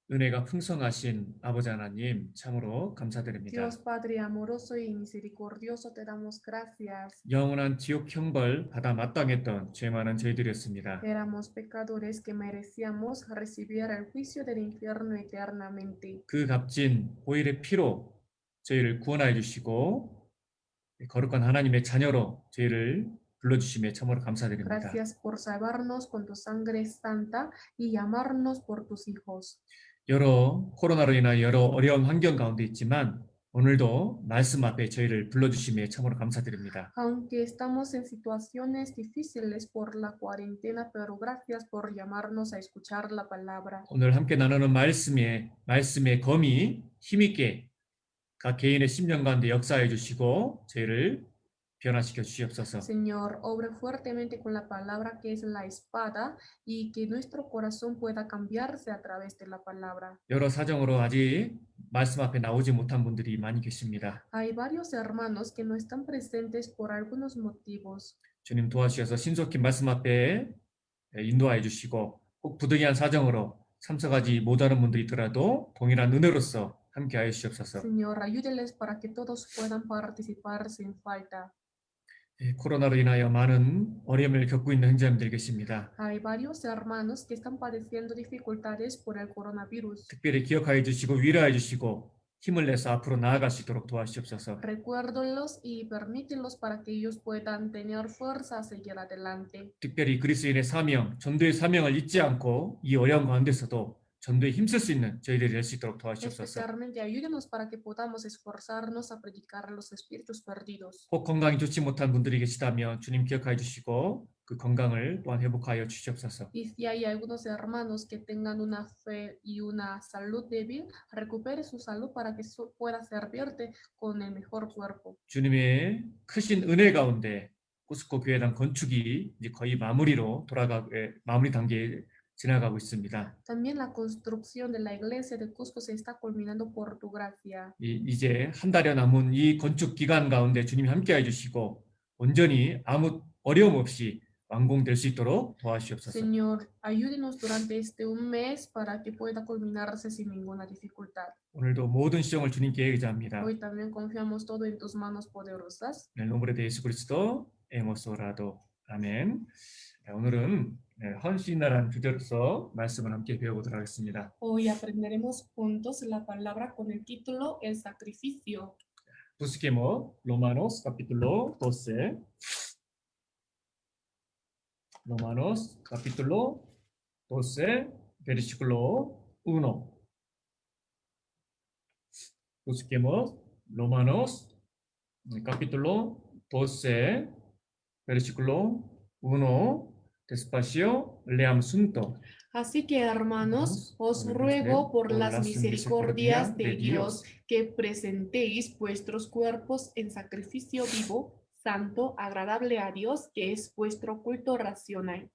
은혜가 풍성하신 아버지 하나님 참으로 감사드립니다. Dios Padre amoroso y misericordioso, te damos gracias. 영원한 지옥 형벌 받아 마땅했던 죄 많은 저희들이었습니다. Éramos pecadores que merecíamos recibir el juicio del infierno eternamente. 그 값진 보혈의 피로 저희를 구원하여 주시고 거룩한 하나님의 자녀로 저희를 불러주심에 참으로 감사드립니다. Gracias por salvarnos con tu sangre santa y llamarnos por tus hijos. 여러 코로나로 인하여 여러 어려운 환경 가운데 있지만 오늘도 말씀 앞에 저희를 불러주심에 참으로 감사드립니다. Aunque estamos en situaciones difíciles por la cuarentena, pero gracias por llamarnos a escuchar la palabra. 오늘 함께 나누는 말씀의 검이 힘있게 각 개인의 심령 가운데 역사해 주시고 저희를 변화시켜 주시옵소서. Señor, obre fuertemente con la palabra que es la espada y que nuestro corazón pueda cambiarse a través de la palabra. 여러 사정으로 아직 말씀 앞에 나오지 못한 분들이 많이 계십니다. Hay varios hermanos que no están presentes por algunos motivos. 주님 도와주셔서 신속히 말씀 앞에 인도하여 주시고 혹 부득이한 사정으로 참석하지 못하는 분들이 있더라도 동일한 은혜로서 함께하여 주시옵소서. Señor, ayúdeles para que todos puedan participar sin falta. 코로나로 인하여 많은 어려움을 겪고 있는 형제님들 계십니다. Hay varios hermanos que están padeciendo dificultades por el coronavirus. 특별히 기억하여 주시고 위로하여 주시고 힘을 내서 앞으로 나아갈 수 있도록 도와주시옵소서. Recuérdolos y permítelos para que ellos puedan tener fuerza a seguir adelante. 특별히 그리스도인의 사명, 전도의 사명을 잊지 않고 이 어려운 가운데서도 전도에 힘쓸 수 있는 저희들이 될 수 있도록 도와주시옵소서. Especialmente ayúdenos para que podamos esforzarnos a predicar a los espíritus perdidos. 혹 건강이 좋지 못한 분들이 계시다면 주님 기억하여 주시고 그 건강을 또한 회복하여 주시옵소서. Y si hay algunos hermanos que tengan una fe y una salud débil, recupere su salud para que pueda servirte con el mejor cuerpo. 주님의 크신 은혜 가운데 꾸스코 교회당 건축이 이제 거의 마무리 단계에 지나가고 있습니다. También la construcción de la iglesia de Cusco se está culminando por tu gracia. 이제 한 달여 남은 이 건축 기간 가운데 주님이 함께해 주시고 온전히 아무 어려움 없이 완공될 수 있도록 도와주시옵소서. Señor, ayúdenos durante este un mes para que pueda culminarse sin ninguna dificultad. 오늘도 모든 시정을 주님께 의지합니다. Hoy también confiamos todo en tus manos poderosas. 네, nombre de 예수 그리스도 hemos orado. 아멘. 네, 오늘은 헌신이라는 주제로서 말씀을 함께 배워보도록 하겠습니다. Hoy aprenderemos juntos la palabra con el título El sacrificio. Busquemos Romanos capítulo 12. Romanos capítulo 12, versículo 1. Busquemos Romanos capítulo 12, versículo 1. Despacio, leamos juntos. Así que, hermanos, os ruego por las misericordias de Dios que presentéis vuestros cuerpos en sacrificio vivo, santo, agradable a Dios, que es vuestro culto racional.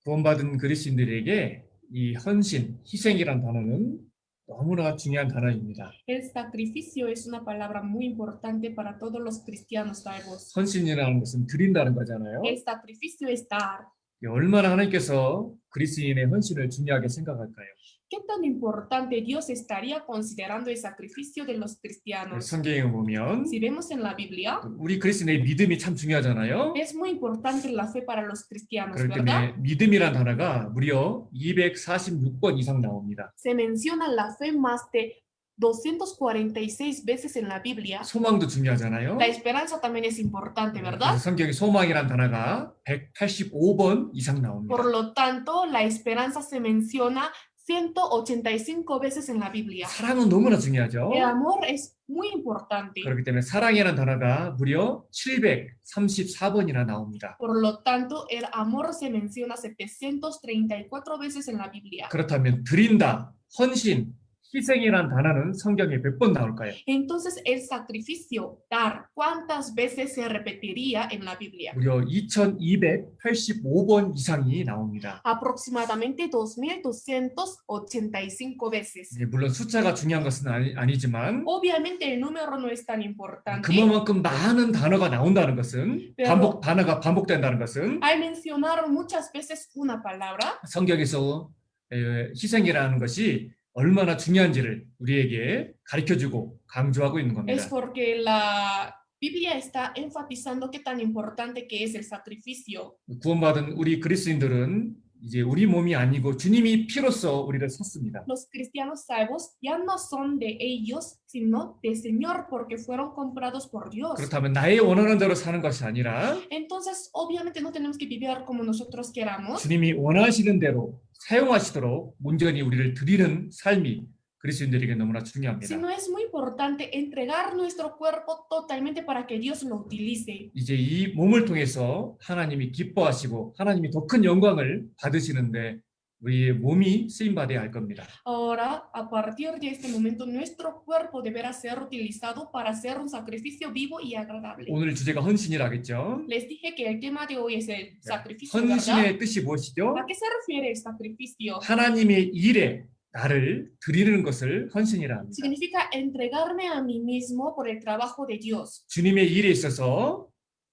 구원받은 그리스도인들에게 이 헌신, 희생이란 단어는 너무나 중요한 단어입니다. El sacrificio es una palabra muy importante para todos los cristianos salvos. 헌신이라는 것은 드린다는 거잖아요. El sacrificio es dar. 얼마나 하나님께서 그리스도인의 헌신을 중요하게 생각할까요? ¿Qué tan importante Dios estaría considerando el sacrificio de los cristianos? 성경에 보면 Si vemos en la Biblia, 우리 그리스도인의 믿음이 참 중요하잖아요. es muy importante la fe para los cristianos, 그렇기 ¿verdad? 때문에 믿음이란 단어가 무려 246번 이상 나옵니다. Se menciona la fe más de 246 veces en la Biblia. 소망도 중요하잖아요. La esperanza también es importante, 그래서 ¿verdad? 성경에 소망이란 단어가 185번 이상 나옵니다. Por lo tanto, la esperanza se menciona 185 veces en la Biblia. 사랑은 너무나 중요하죠. El amor es muy importante. 그렇기 때문에 사랑이라는 단어가 무려 734번이나 나옵니다. Por lo tanto, el amor se menciona 734 veces en la Biblia. 그렇다면 드린다, 헌신, 희생이란 단어는 성경에 몇 번 나올까요? Entonces, el sacrificio, dar, ¿cuántas veces se repetiría en la Biblia? 무려 2285번 이상이 나옵니다. Aproximadamente 2285 veces. 물론 숫자가 중요한 것은 아니지만 Obviamente el número no es tan importante. 그만큼 많은 단어가 나온다는 것은 단어가 반복된다는 것은 Al mencionar muchas veces una palabra, 성경에서 희생이라는 것이 얼마나 중요한지를 우리에게 가르쳐주고 강조하고 있는 Es 겁니다. porque la Biblia está enfatizando qué tan importante que es el sacrificio. 구원받은 우리 그리스도인들은 이제 우리 몸이 아니고 주님이 피로써 우리를 샀습니다. Los cristianos salvos ya no son de ellos, sino del Señor, porque fueron comprados por Dios. 그렇다면 나의 원하는 대로 사는 것이 아니라 Entonces, obviamente no tenemos que vivir como nosotros queramos, 주님이 원하시는 대로 사용하시도록 온전히 우리를 드리는 삶이 그리스도인들에게 너무나 중요합니다. sino es muy importante entregar nuestro cuerpo totalmente para que Dios lo utilice. 이제 이 몸을 통해서 하나님이 기뻐하시고 하나님이 더 큰 영광을 받으시는데 우리의 몸이 쓰임 받아야 할 겁니다. Ahora, a partir de este momento, nuestro cuerpo deberá ser utilizado para hacer un sacrificio vivo y agradable. 오늘 주제가 헌신이라겠죠. Les dije que el tema de hoy es el sacrificio, ¿verdad? 헌신의 뜻이 무엇이죠? ¿A qué se refiere el sacrificio? 하나님의 일에 나를 드리는 것을 헌신이라 합니다. Significa entregarme a mí mismo por el trabajo de Dios. 주님의 일에 있어서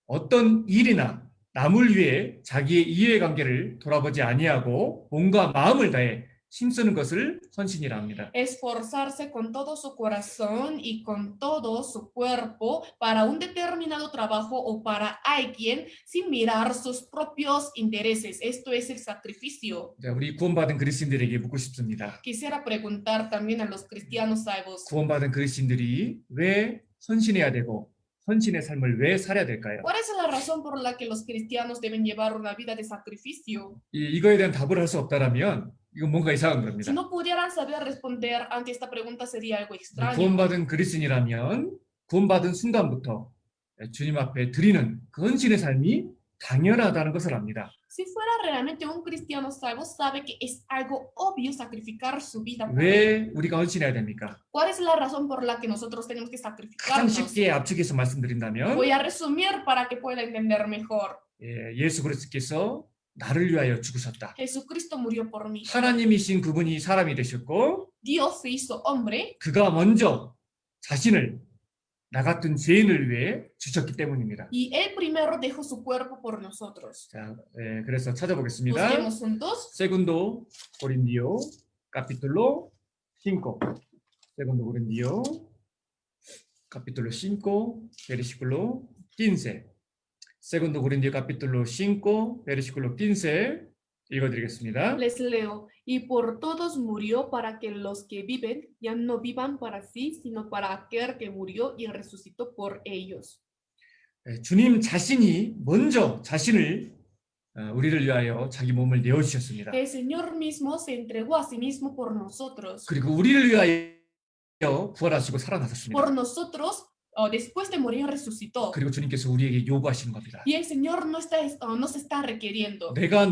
어떤 일이나 남을 위해 자기의 이해관계를 돌아보지 아니하고 몸과 마음을 다해 힘쓰는 것을 헌신이라 합니다. Esforzarse con todo su corazón y con todo su cuerpo para un determinado trabajo o para alguien sin mirar sus propios intereses. Esto es el sacrificio. 자, 우리 구원받은 그리스도인들에게 묻고 싶습니다. Quisiera preguntar también a los cristianos salvos. 구원받은 그리스도인들이 왜 헌신해야 되고 헌신의 삶을 왜 살아야 될까요? ¿Cuál es la razón por la que los cristianos deben llevar una vida de sacrificio? 이거에 대한 답을 할 수 없다라면 이건 뭔가 이상한 겁니다. Si no pudieran saber responder ante esta pregunta sería algo extraño. 구원받은 그리스도인이라면 구원받은 순간부터 주님 앞에 드리는 그 헌신의 삶이 당연하다는 것을 압니다. Si fuera realmente un cristiano salvo, sabe que es algo obvio sacrificar su vida por él. 왜 우리가 헌신해야 됩니까? ¿Cuál es la razón por la que nosotros tenemos que 가장 sacrificarnos? 쉽게 압축해서 말씀드린다면 Voy a resumir para que pueda entender mejor. 예수 그리스도께서 나를 위하여 죽으셨다. Jesucristo murió por mí. 하나님이신 그분이 사람이 되셨고 Dios se hizo hombre 그가 먼저 자신을 나 같은 죄인을 위해 주셨기 때문입니다. y él primero dejó su cuerpo por nosotros. 자, 그래서 찾아보겠습니다. Busquemos juntos. Segundo Corintios capítulo 5. Segundo Corintios capítulo 5 versículo 15. Segundo Corintios capítulo 5 versículo 15 읽어드리겠습니다. Les leo. Y por todos murió para que los que viven ya no vivan para sí, sino para aquel que murió y resucitó por ellos. 주님 자신이 먼저 자신을 우리를 위하여 자기 몸을 내어주셨습니다. El Señor mismo se entregó a sí mismo por nosotros. 그리고 우리를 위하여 부활하시고 살아나셨습니다. Por nosotros, después de morir, resucitó. 그리고 주님께서 우리에게 요구하시는 겁니다. Y el Señor nos está requiriendo. 내가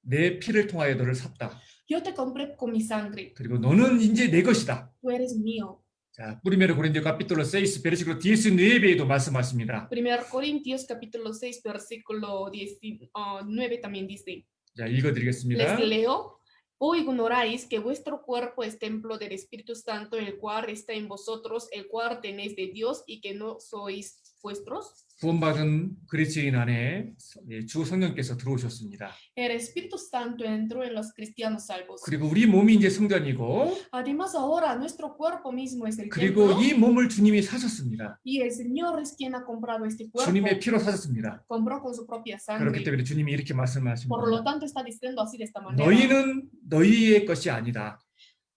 내 피를 통하여 너를 샀다. Yo te compré con mi sangre. 그리고 너는 이제 내 것이다. Tú eres mío. 자, Primero Corintios capítulo 6 versículo 19에도 말씀하십니다. 1 Corintios capítulo 6 versículo 19 también dice. 자, 읽어드리겠습니다. Les leo. ¿O ignoráis que vuestro cuerpo es templo del Espíritu Santo, el cual está en vosotros, el cual tenéis de Dios y que no sois vuestros? 구원받은 그리스도인 안에 주 성령께서 들어오셨습니다. El Espíritu Santo entró en los cristianos salvos. 그리고 우리 몸이 이제 성전이고 Además, ahora nuestro cuerpo mismo es el 그리고 templo 이 몸을 주님이 사셨습니다. y el Señor es quien ha comprado este cuerpo. 주님의 피로 사셨습니다. Compró con su propia 그렇기 sangre. 때문에 주님이 이렇게 말씀하십니다. Por lo tanto, está diciendo así de esta manera. 너희는 너희의 것이 아니다.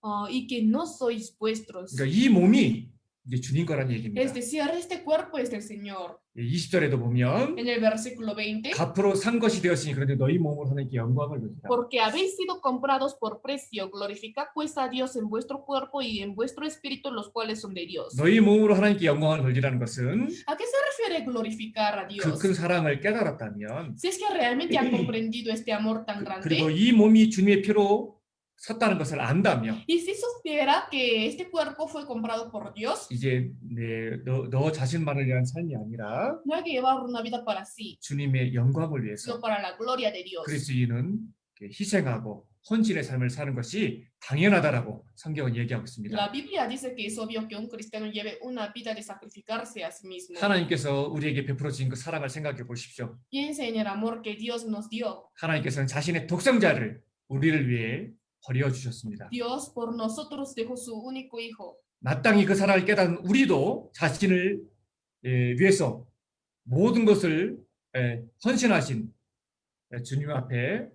Y que no sois vuestros. 그러니까 이 몸이 이제 주님 거란 얘기입니다. Es decir, este cuerpo es del Señor. 20절에도 보면 En el versículo 20. 값으로 산 것이 되었으니 그런데 너희 몸으로 하나님께 영광을 돌리라. Porque habéis sido comprados por precio, glorificad pues a Dios en vuestro cuerpo y en vuestro espíritu, los cuales son de Dios. 너희 몸으로 하나님께 영광을 돌리라는 것은 ¿A qué se refiere glorificar a 그 Dios? 큰 사랑을 깨달았다면 Si es que realmente han comprendido este amor tan 그리고 grande, 이 몸이 주님의 피로 샀다는 것을 안다면 y si supiera que este cuerpo fue comprado por Dios, 이제 너 자신만을 위한 삶이 아니라 no hay que llevar una vida para sí, 주님의 영광을 sino 위해서 para la gloria de Dios. 그리스도인은 희생하고 헌신의 삶을 사는 것이 당연하다라고 성경은 얘기하고 있습니다. La Biblia dice que es obvio que un cristiano lleve una vida de sacrificarse a sí mismo. 하나님께서 우리에게 베풀어 주신 그 사랑을 생각해 보십시오. Piense en el amor que Dios nos dio. 하나님께서는 자신의 독생자를 우리를 위해 버려 주셨습니다. Dios por nosotros dejó su único hijo. 마땅히 그 사랑을 깨달은 우리도 자신을 위해서 모든 것을 헌신하신 주님 앞에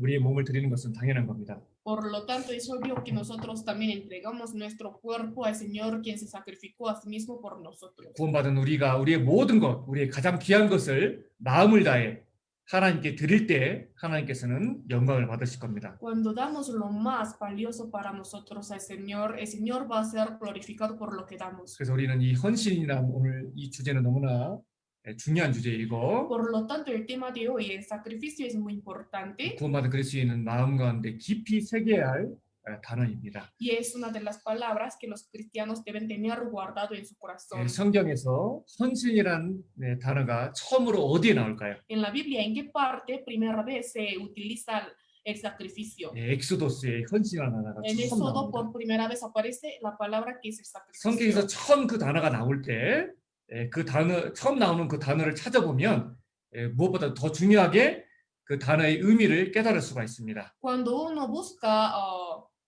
우리의 몸을 드리는 것은 당연한 겁니다. Por lo tanto, es obvio que nosotros también entregamos nuestro cuerpo al Señor, quien se sacrificó a sí mismo por nosotros. 구원받은 우리가 우리의 모든 것, 우리의 가장 귀한 것을 마음을 다해 하나님께 드릴 때 하나님께서는 영광을 받으실 겁니다. Cuando damos lo más valioso para nosotros al Señor, el Señor va a ser glorificado por lo que damos. 그래서 우리는 이 헌신이란 오늘 이 주제는 너무나 중요한 주제이고 Por lo tanto, el tema de hoy, el sacrificio, es muy importante 구원받은 그리스도인은 마음 가운데 깊이 새겨야 할 단어입니다. y es una de las palabras que los cristianos deben tener guardado en su corazón. 성경에서 헌신이란 단어가 처음으로 어디에 나올까요? En la Biblia, ¿en qué parte primera vez se utiliza el sacrificio? 엑소도스의 헌신이라는 단어가 En 처음 Éxodo 나옵니다. por primera vez aparece la palabra que es el 성경에서 sacrificio. 처음 그 단어가 나올 때 그 단어 처음 나오는 그 단어를 찾아보면 무엇보다 더 중요하게 그 단어의 의미를 깨달을 수가 있습니다. Cuando uno busca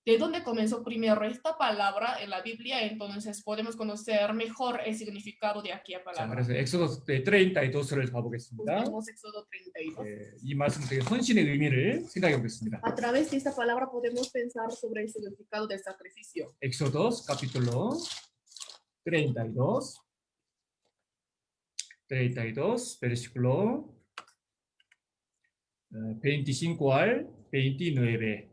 de dónde comenzó primero esta palabra en la Biblia, entonces podemos conocer mejor el significado de aquella 자, palabra. 그래서 엑소도스 때 트레인타이도스를 가보겠습니다. Busquemos Éxodo 32. 이 말씀 속에 헌신의 의미를 생각해 보겠습니다. A través de esta palabra podemos pensar sobre el significado del sacrificio. Éxodos capítulo 32, versículo 25 al 29.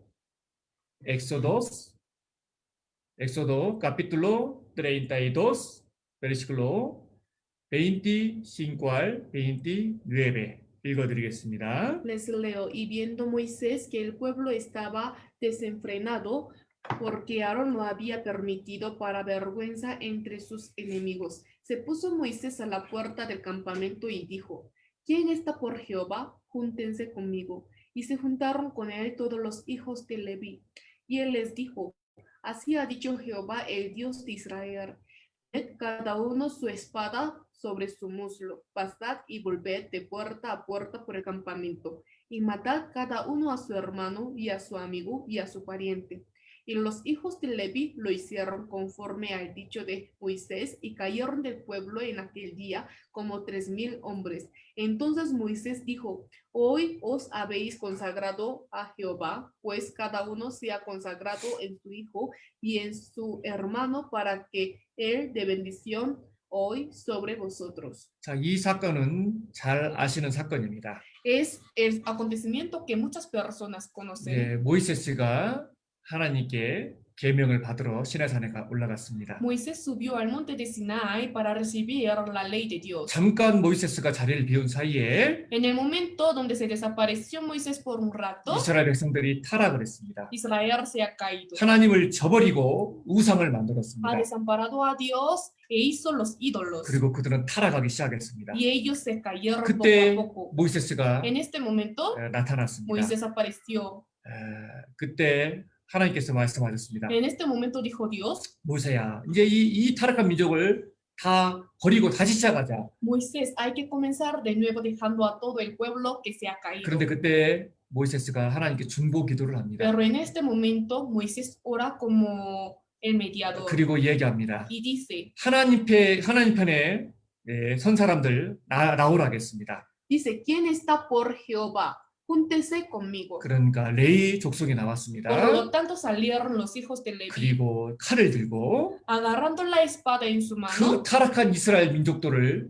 Éxodo capítulo 32, versículo 25 al 29. 읽어드리겠습니다. Les leo, y viendo Moisés que el pueblo estaba desenfrenado, porque Aarón lo había permitido para vergüenza entre sus enemigos, se puso Moisés a la puerta del campamento y dijo: ¿Quién está por Jehová? Júntense conmigo. Y se juntaron con él todos los hijos de Leví. Y él les dijo: Así ha dicho Jehová, el Dios de Israel: Poned cada uno su espada sobre su muslo, pasad y volved de puerta a puerta por el campamento, y matad cada uno a su hermano y a su amigo y a su pariente. Y los hijos de Leví lo hicieron conforme al dicho de Moisés, y cayeron del pueblo en aquel día como 3,000 hombres. Entonces Moisés dijo: Hoy os habéis consagrado a Jehová, pues cada uno sea consagrado en su hijo y en su hermano, para que él dé bendición hoy sobre vosotros. 자, 이 사건은 잘 아시는 사건입니다. Es el acontecimiento que muchas personas conocen. 모이세스가 하나님께 계명을 받으러 시내산에 올라갔습니다. Moisés subió al monte de Sinaí para recibir la ley de Dios. 잠깐 모이세스가 자리를 비운 사이에 En el momento donde se desapareció Moisés por un rato, 이스라엘 백성들이 타락을 했습니다. Israel se ha caído. 하나님을 저버리고 우상을 Ha 만들었습니다. desamparado a Dios e hizo los ídolos. 그리고 그들은 타락하기 시작했습니다. Y ellos se cayeron poco 그때 a poco. 모이세스가 En este momento, 나타났습니다. Moisés apareció. 그때 하나님께서 말씀하셨습니다. En este momento dijo Dios: 모세야, 이제 이 타락한 민족을 다 버리고 다시 시작하자. Moisés, hay que comenzar de nuevo dejando a todo el pueblo que se ha caído. 그런데 그때 모이세스가 하나님께 중보 기도를 합니다. Pero en este momento Moisés ora como el mediador 그리고 얘기합니다. y dice, 하나님 편에 선 사람들 나오라 하겠습니다. dice, ¿quién está por Jehová? Júntese conmigo. 그러니까 레이 족속이 Por 나왔습니다. lo tanto salieron los hijos de Leví, 그리고 칼을 들고 agarrando la espada en su 그 mano, 타락한 이스라엘 민족들을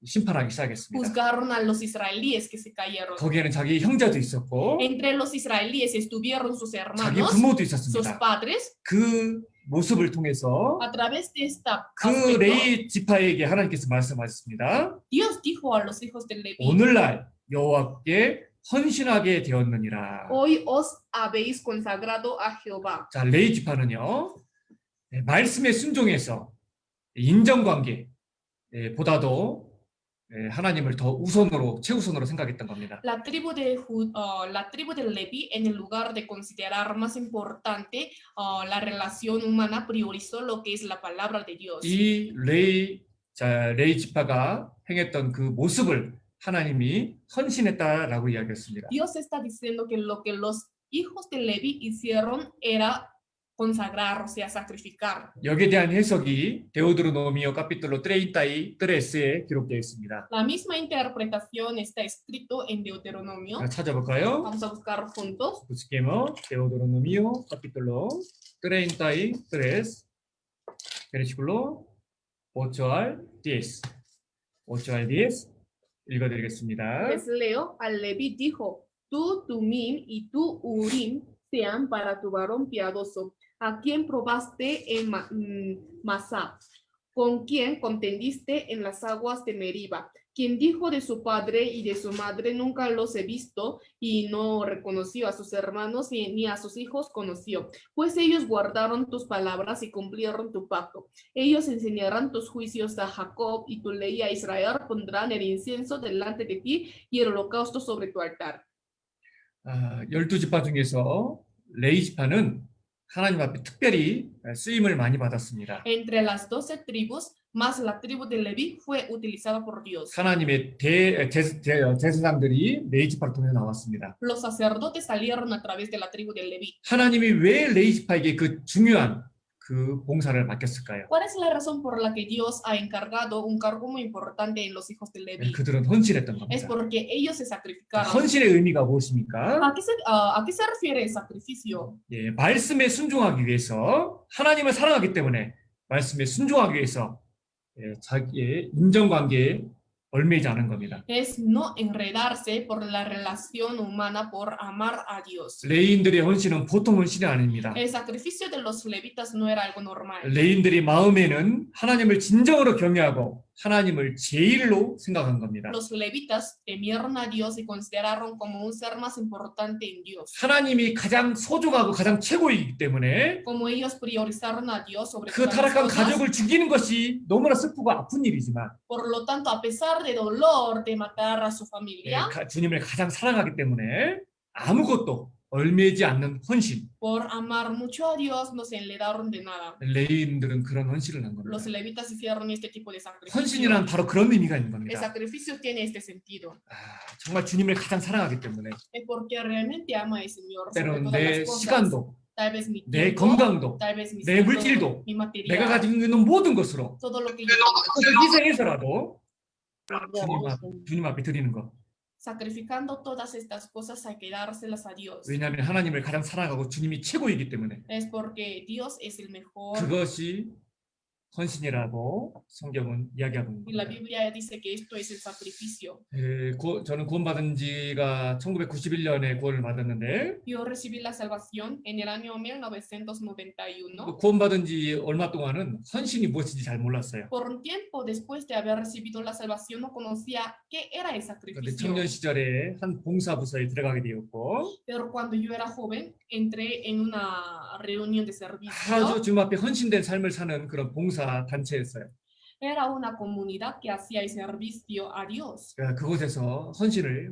심판하기 시작했습니다. juzgaron a los israelíes que se cayeron. 거기에는 자기 형제도 있었고 Entre los israelíes estuvieron sus 자기 hermanos, 부모도 sus 있었습니다. padres. 그 모습을 통해서 A través de esta 그 aspecto, 레이 지파에게 하나님께서 말씀하셨습니다. Dios dijo a los hijos de Leví: 오늘날 여호와께 헌신하게 되었느니라. Hoy os habéis consagrado a Jehová. 자, 레이 지파는요, 말씀에 순종해서 인정관계 보다도 하나님을 더 우선으로 최우선으로 생각했던 겁니다. La tribu de Leví, en el lugar de considerar más importante la relación humana, priorizó lo que es la palabra de Dios. 이 레이 지파가 행했던 그 모습을 하나님이 헌신했다라고 이야기했습니다. Dios está diciendo que lo que los hijos de Levi hicieron era consagrar, o sea, sacrificar. 여기에 대한 해석이 데오드로노미오 카피톨로 33에 기록되어 있습니다. La misma interpretación está escrito en Deuteronomio. 찾아볼까요? Vamos a buscar juntos. Busquemos Deuteronomio capítulo 33, versículo 8 al 10. 8 al 10 읽어드리겠습니다. Les leo, al Leví dijo, tú, Tumim y tu Urim sean para tu varón piadoso, a quien probaste en Masá, con quien contendiste en las aguas de Meriba, quien dijo de su padre y de su madre, nunca los he visto, y no reconoció a sus hermanos ni a sus hijos conoció, pues ellos guardaron tus palabras y cumplieron tu pacto. Ellos enseñarán tus juicios a Jacob y tu ley a Israel, pondrán el incienso delante de ti y el holocausto sobre tu altar. 12지파 중에서 레이지파는 하나님 앞에 특별히 쓰임을 많이 받았습니다. Entre las 12 tribus, más la tribu de Leví fue utilizada por Dios. 하나님의 제사장들이 레이지파를 통해 나왔습니다. Los sacerdotes salieron a través de la tribu de Leví. 하나님이 왜 레이지파에게 그 중요한 그 봉사를 맡겼을까요? ¿Cuál es la razón por la que Dios ha encargado un cargo muy importante en los hijos de Leví? 그들은 헌신했던 Es 겁니다. porque ellos se sacrificaron. 헌신의 의미가 무엇입니까? ¿A qué se refiere el sacrificio? 예, 말씀에 순종하기 위해서, 하나님을 사랑하기 때문에 말씀에 순종하기 위해서 자기의 인정관계에 얽매이지 않은 겁니다. Es no enredarse por la relación humana, por amar a Dios. 레인들의 헌신은 보통 헌신이 아닙니다. El sacrificio de los levitas no era algo normal. 레인들의 마음에는 하나님을 진정으로 경외하고 하나님을 제일로 생각한 겁니다. Los levitas temieron a Dios y consideraron como un ser más importante en Dios. 하나님이 가장 소중하고 가장 최고이기 때문에 Como ellos priorizaron a Dios sobre 그 todas las 타락한 cosas, 가족을 죽이는 것이 너무나 슬프고 아픈 일이지만 por lo tanto, a pesar de dolor de matar a su familia, 주님을 가장 사랑하기 때문에 아무것도 얽매이지 않는 헌신. por amar mucho a Dios, no se enredaron de nada. 레인들은 그런 헌신을 한 겁니다. Los levitas hicieron este tipo de sacrificio. 헌신이란 바로 그런 의미가 있는 El 겁니다. sacrificio tiene este sentido. 정말 주님을 가장 사랑하기 때문에 Es porque realmente ama al Señor sobre 때로는 todas 내 las cosas. 시간도 Tal vez mi 내 tiempo, 건강도 tal vez mi 내 salud, 물질도 mi 내가 material, 가지고 있는 모든 것으로 todo lo que yo tengo. 그것을 희생해서라도 주님 앞에 드리는 것. Sacrificando todas estas cosas hay que dárselas a Dios. 왜냐하면 하나님을 가장 사랑하고 주님이 최고이기 때문에 Es porque Dios es el mejor. 그것이 헌신이라고 성경은 이야기하고 Y la 있습니다. Biblia dice que esto es el sacrificio. 저는 구원받은 지가 1991년에 구원을 받았는데 Yo recibí la salvación en el año 1991. 구원받은 지 얼마 동안은 헌신이 무엇인지 잘 몰랐어요. Por un tiempo después de haber recibido la salvación no conocía qué era el 그런데 sacrificio. 청년 시절에 한 봉사부서에 들어가게 되었고 Pero cuando yo era joven entré en una reunión de servicio. 아주 주님 앞에 헌신된 삶을 사는 그런 봉사 단체였어요. Era una comunidad que hacía el servicio a Dios. 그곳에서 헌신을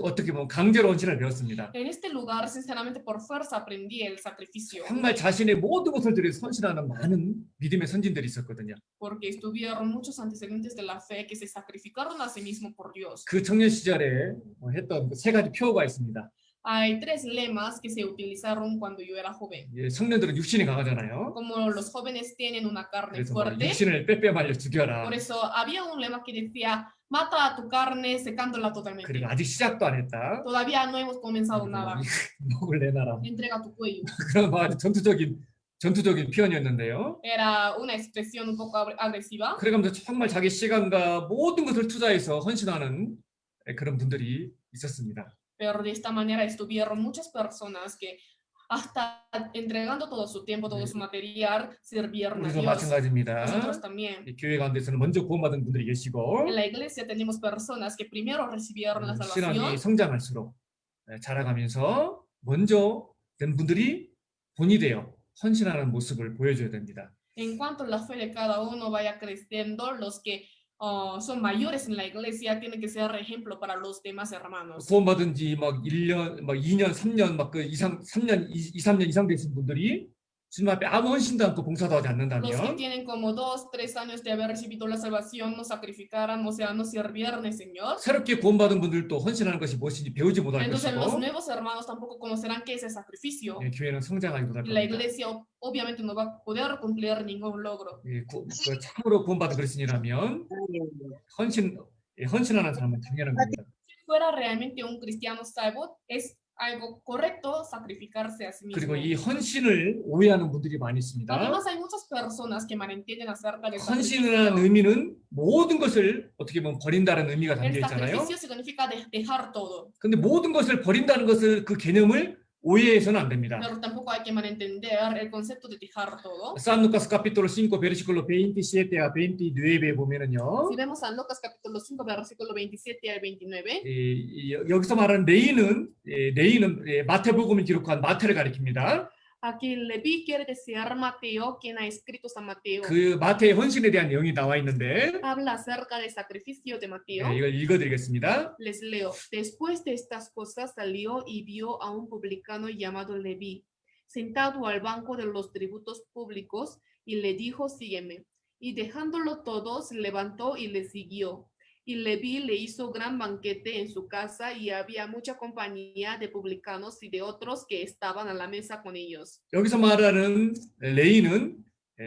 어떻게 보면 강제로 헌신을 배웠습니다. En este lugar, sinceramente, por fuerza aprendí el sacrificio. 정말 자신의 모든 것을 들여 헌신하는 많은 믿음의 선진들이 있었거든요. Porque estuvieron muchos antecedentes de la fe que se sacrificaron a sí mismos por Dios. 그 청년 시절에 했던 세 가지 표어가 있습니다. Hay tres lemas que se utilizaron cuando yo era joven. 청년들은 육신이 강하잖아요. Como los jóvenes tienen una carne 그래서 막 fuerte, 육신을 빼빼 말려 죽여라. por eso había un lema que decía, mata a tu carne secándola totalmente. 그리고 아직 시작도 안 했다. Todavía no hemos comenzado nada. 목을 내놔라. Entrega tu cuello. 그런 아주 전투적인 표현이었는데요. Era una expresión un poco agresiva. 그래가면서 정말 자기 시간과 모든 것을 투자해서 헌신하는 그런 분들이 있었습니다. Pero de esta manera estuvieron muchas personas que hasta entregando todo su tiempo, todo su material, sirvieron a 우리도 Dios. 마찬가지입니다. Nosotros también. 이 교회 가운데서는 먼저 구원받은 분들이 계시고 En la iglesia tenemos personas que primero recibieron la 신앙이 salvación 성장할수록 자라가면서 먼저 된 분들이 본이 되어 헌신하는 모습을 보여줘야 됩니다. en cuanto la fe de cada uno vaya creciendo, los que son mayores en la iglesia tienen que ser ejemplo para los demás hermanos. 구원받은 지 막 1년, 막 2년, 3년 막 그 이상 3년, 2, 3년 이상 되신 분들이 주님 앞에 아무 헌신도 않고 봉사도 하지 los que 않는다면 tienen como 2, 3 años de haber recibido la salvación no sacrificaran, o sea, no sirvieran al Señor. 새롭게 구원받은 분들도 헌신하는 것이 무엇인지 배우지 못할 Entonces los 것이고 nuevos hermanos tampoco conocerán qué es el sacrificio. 예, 교회는 성장하지 못할 Y la 겁니다. iglesia obviamente no va a poder cumplir ningún logro. 예, 그 참으로 구원받은 그리스도인이라면 헌신하는 사람은 당연한 겁니다. Si fuera realmente un cristiano salvo, es algo correcto sacrificarse a sí mismo. 그리고 이 헌신을 오해하는 분들이 많이 있습니다. Además hay muchas personas que malentienden acerca del 헌신이라는 sacrificio. 의미는 모든 것을 어떻게 보면 버린다는 의미가 El 담겨 있잖아요. sacrificio significa dejar todo, 근데 모든 것을 버린다는 것을 그 개념을 오해해서는 안 됩니다. pero tampoco hay que malentender el concepto de dejar todo. San Lucas capítulo 5 versículo 27 a 29에 보면은요. Si vemos San Lucas capítulo 5 versículo 27 al 29, 여기서 말하는 레이는 마태복음을 기록한 마태를 가리킵니다. aquí Leví quiere decir Mateo, quien ha escrito San Mateo. 그 마태의 헌신에 대한 내용이 나와 있는데 Habla acerca del sacrificio de Mateo. 이걸 읽어드리겠습니다. Les leo. Después de estas cosas salió y vio a un publicano llamado Leví, sentado al banco de los tributos públicos, y le dijo, sígueme. Y dejándolo todo, se levantó y le siguió. Y Leví le hizo gran banquete en su casa, y había mucha compañía de publicanos y de otros que estaban a la mesa con ellos. 여기서 말하는 레이는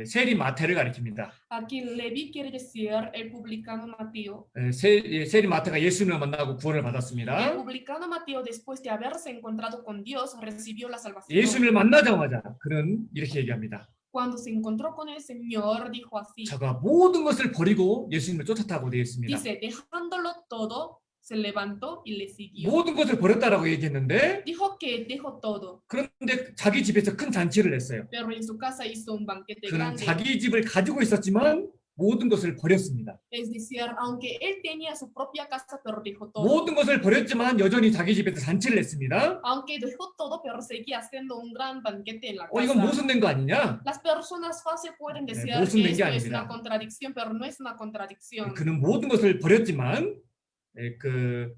세리 마태를 가리킵니다. Aquí Leví quiere decir el publicano Mateo. 세리 마태가 예수님을 만나고 구원을 El 받았습니다. publicano Mateo, después de haberse encontrado con Dios, recibió la salvación. 예수님을 만나자마자 그는 이렇게 얘기합니다. Cuando se encontró con el Señor, dijo así, 저가 모든 것을 버리고 예수님을 쫓았다고 되어 있습니다. dice, dejándolo todo, se levantó y le siguió. 모든 것을 버렸다라고 얘기했는데 Dijo que dejó todo, 그런데 자기 집에서 큰 잔치를 했어요. pero en su casa hizo un banquete 그는 grande. 자기 집을 가지고 있었지만 모든 것을 버렸습니다. Es decir, aunque él tenía su propia casa, pero dejó todo. 모든 것을 버렸지만 여전히 자기 집에서 잔치를 했습니다. Aunque dejó todo, pero seguía haciendo un gran banquete en la 이건 casa. 모순된 거 아니냐? Las personas fácil pueden decir 모순된 que 게 esto es 아닙니다. una contradicción, pero no es una contradicción. 그는 모든 것을 버렸지만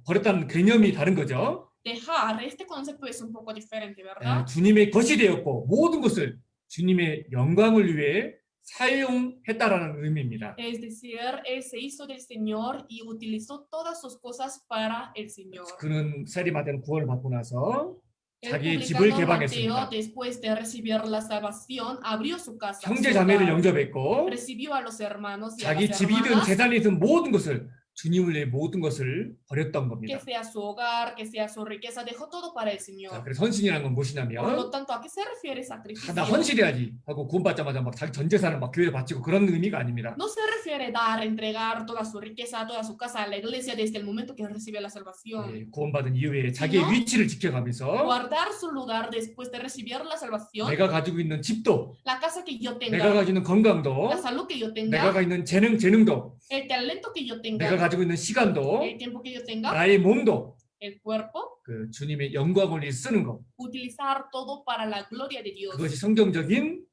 버렸다는 개념이 다른 거죠. Dejar, este concepto es un poco diferente, ¿verdad? 주님의 것이 되었고 모든 것을 주님의 영광을 위해 사용했다라는 의미입니다. Es decir, él se hizo del Señor y utilizó todas sus cosas para el Señor. 그는 세리마태는 구원을 받고 나서 El 자기의 집을 publicano Mateo, 개방했습니다. después de recibir la salvación, abrió su casa, 형제 su 자매를 hogar, 영접했고 recibió a los hermanos y a 자기 las 집이든 hermanas, 재산이든 모든 것을 주님을 위해 모든 것을 버렸던 que 겁니다. sea su hogar, que sea su riqueza, dejó todo para el 자, Señor. 그래서 헌신이라는 건 Por 무엇이냐면 lo tanto, ¿a qué se refiere sacrificio? 나 헌신해야지 하고 구원받자마자 막 자기 전 재산을 막 교회에 바치고 그런 의미가 아닙니다. No se refiere dar, entregar toda su riqueza, toda su casa a la iglesia desde el momento que recibe la salvación. 구원받은 이후에 자기의 ¿No? 위치를 지켜가면서 Guardar su lugar después de recibir la salvación, 내가 가지고 있는 집도 la casa que yo 내가 tenga, 가지고 있는 건강도 la salud que yo 내가 tenga, 가지고 있는 재능도 el talento que yo 내가 tenga, 가지고 있는 시간도 el tiempo que yo tenga, 나의 몸도 el cuerpo, 그 주님의 영광을 위해 쓰는 것 utilizar todo para la gloria de Dios. 그것이 성경적인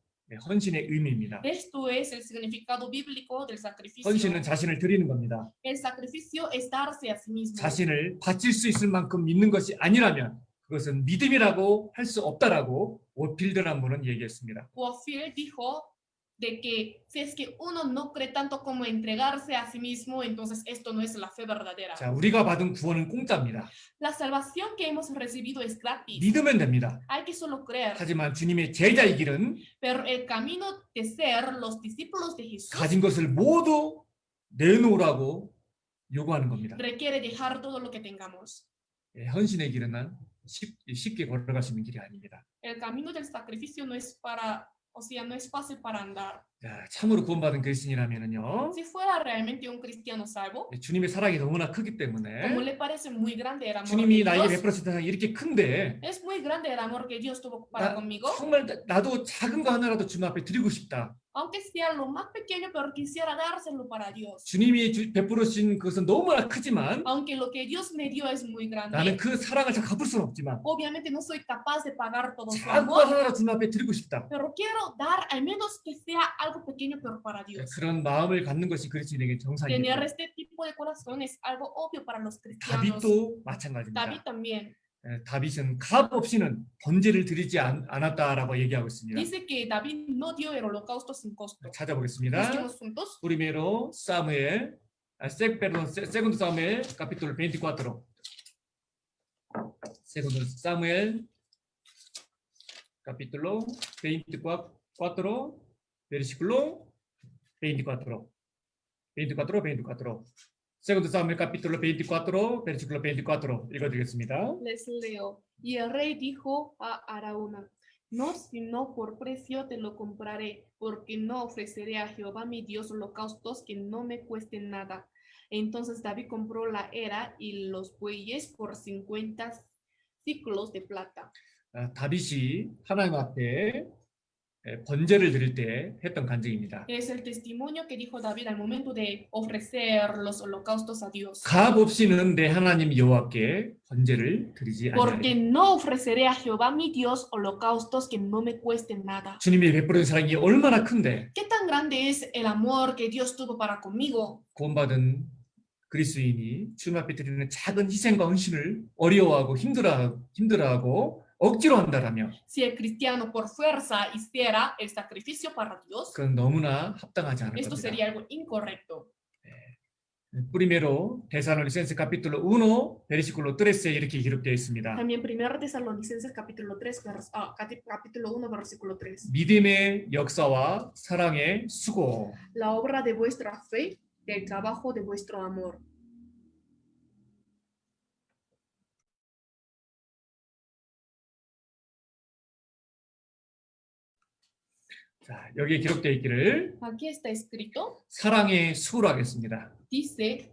헌신의 의미입니다. Esto es el significado bíblico del sacrificio. 헌신은 자신을 드리는 겁니다. El sacrificio es darse a sí mismo. 자신을 바칠 수 있을 만큼 믿는 것이 아니라면 그것은 믿음이라고 할 수 없다라고 오필드라는 분은 얘기했습니다. Warfield dijo de que si es que uno no cree tanto como entregarse a sí mismo, entonces esto no es la fe verdadera. 자, 우리가 받은 구원은 공짜입니다. La salvación que hemos recibido es gratis. 믿으면 됩니다. Hay que solo creer. 하지만 주님의 제자의 길은 Pero el camino de ser los discípulos de Jesús 가진 것을 모두 내놓으라고 요구하는 겁니다. requiere dejar todo lo que tengamos. 헌신의 길은 쉽게 걸어갈 수 있는 길이 아닙니다. El camino del sacrificio no es para, o sea, no es fácil para andar. 자, 참으로 구원받은 그리스도인이라면은요. Si fuera realmente un cristiano salvo, 주님의 사랑이 너무나 크기 como 때문에 le parece muy grande el amor 주님이 de 나에게 Dios, 베풀었을 때 이렇게 큰데 es muy grande el amor que Dios tuvo para conmigo, 정말 나도 작은 거 하나라도 주님 앞에 드리고 싶다. aunque sea lo más pequeño, pero quisiera dárselo para Dios. 주님이 베풀으신 것은 너무나 크지만 Aunque lo que Dios me dio es muy 나는 grande, 그 사랑을 다 갚을 수는 없지만 obviamente no soy capaz de pagar todo su 작은 거 amor, 하나라도 주님 앞에 드리고 싶다. pero quiero dar al menos que sea algo pequeño, pero para Dios. 그런 마음을 갖는 것이 그리스도인에게 Tener 정상입니다. este tipo de corazón es algo obvio para los cristianos. 다윗도 마찬가지입니다. David también. 다윗은 값 없이는 번제를 드리지 않았다라고 얘기하고 있습니다. Dice que David no dio el holocausto sin costo. 찾아보겠습니다. Busquemos juntos. Primero Samuel, segundo Samuel, capítulo 24. Segundo Samuel, capítulo 24, versículo 24. 24. Segundo Samuel, capítulo 24, versículo 24. 읽어드리겠습니다. Les leo. Y el rey dijo a Araúna: No, sino por precio te lo compraré, porque no ofreceré a Jehová mi Dios holocaustos que no me cuesten nada. Entonces David compró la era y los bueyes por 50 ciclos de plata. 다윗이 하나님 앞에 번제를 드릴 때 했던 간증입니다. Es el testimonio que dijo David al momento de ofrecer los holocaustos a Dios. 값 없이는 내 하나님 여호와께 번제를 드리지 Porque 아니하리라. no ofreceré a Jehová mi Dios holocaustos que no me cuesten nada. 주님이 베푸는 사랑이 얼마나 큰데 ¿Qué tan grande es el amor que Dios tuvo para conmigo? 구원받은 그리스도인이 주님 앞에 드리는 작은 희생과 헌신을 어려워하고 힘들어하고 억지로 한다라면 Si el cristiano por fuerza hiciera el sacrificio para Dios, 그건 너무나 합당하지 않을 esto 겁니다. sería algo incorrecto. Primero Tesalonicenses capítulo 1 versículo 13 이렇게 기록되어 있습니다. También 1 Tesalonicenses capítulo 1 versículo 3. 믿음의 역사와 사랑의 수고. La obra de vuestra fe, del trabajo de vuestro amor. 자, 여기에 기록되어 있기를 Aquí está escrito, 사랑의 수고로 하겠습니다. dice,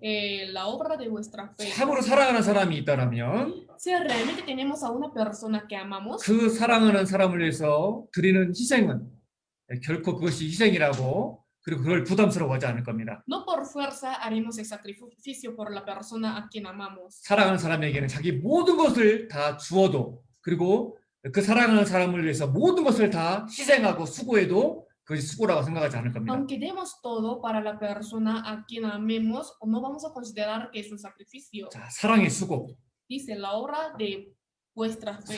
la obra de vuestra fe. 참으로 사랑하는 사람이 있다라면 Si realmente tenemos a una persona que amamos, 그 사랑하는 사람을 위해서 드리는 희생은 결코 그것이 희생이라고 그리고 그걸 부담스러워하지 않을 겁니다. no por fuerza haremos el sacrificio por la persona a quien amamos. 사랑하는 사람에게는 자기 모든 것을 다 주어도 그리고 그 사랑하는 사람을 위해서 모든 것을 다 희생하고 수고해도 그것이 수고라고 생각하지 않을 겁니다. Aunque demos todo para la persona a quien amemos, no vamos a considerar que es un sacrificio. 자, 사랑의 수고. Dice la obra de vuestra fe,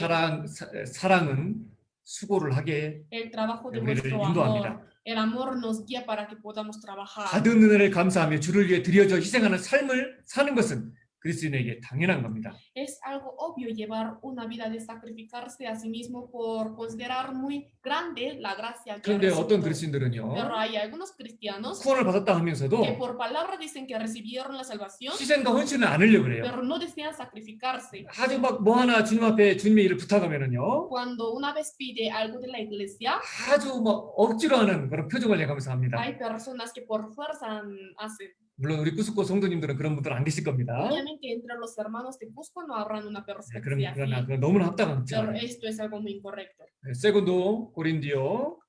사랑은 수고를 하게 el trabajo de 우리를 vuestro 인도합니다. amor. El amor nos guía para que podamos trabajar. 받은 은혜를 감사하며 주를 위해 드려져 희생하는 삶을 사는 것은 그리스도인에게 당연한 겁니다. Es algo obvio llevar una vida de sacrificarse a sí mismo por considerar muy grande la gracia que ha 그런데 어떤 recibido. 그리스도인들은요, Pero hay algunos cristianos 구원을 받았다 que 하면서도 por palabra dicen que recibieron la salvación, 희생과 헌신을 안 하려고 그래요. pero no desean sacrificarse. 아주 막 뭐 하나 주님 앞에 주님의 일을 부탁하면은요, Cuando una vez pide algo de la iglesia, 아주 막 억지로 하는 그런 표정을 내가면서 합니다. hay personas que por fuerza hacen. 물론 우리 꾸스코 성도님들은 그런 분들 안 계실 겁니다. Obviamente entre los hermanos de Cusco no habrán una persona 그러나 así, 그건 너무나 합당하지 pero 않아요. esto es algo muy incorrecto. 세군도 고린디오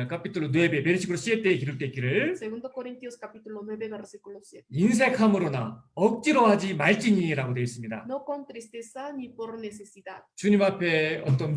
capítulo 9 versículo 7에 기록되어 있기를 Segundo Corintios capítulo 9 versículo 7. 인색함으로나 억지로 하지 말지니라고 되어 있습니다. No con tristeza ni por necesidad. 주님 앞에 어떤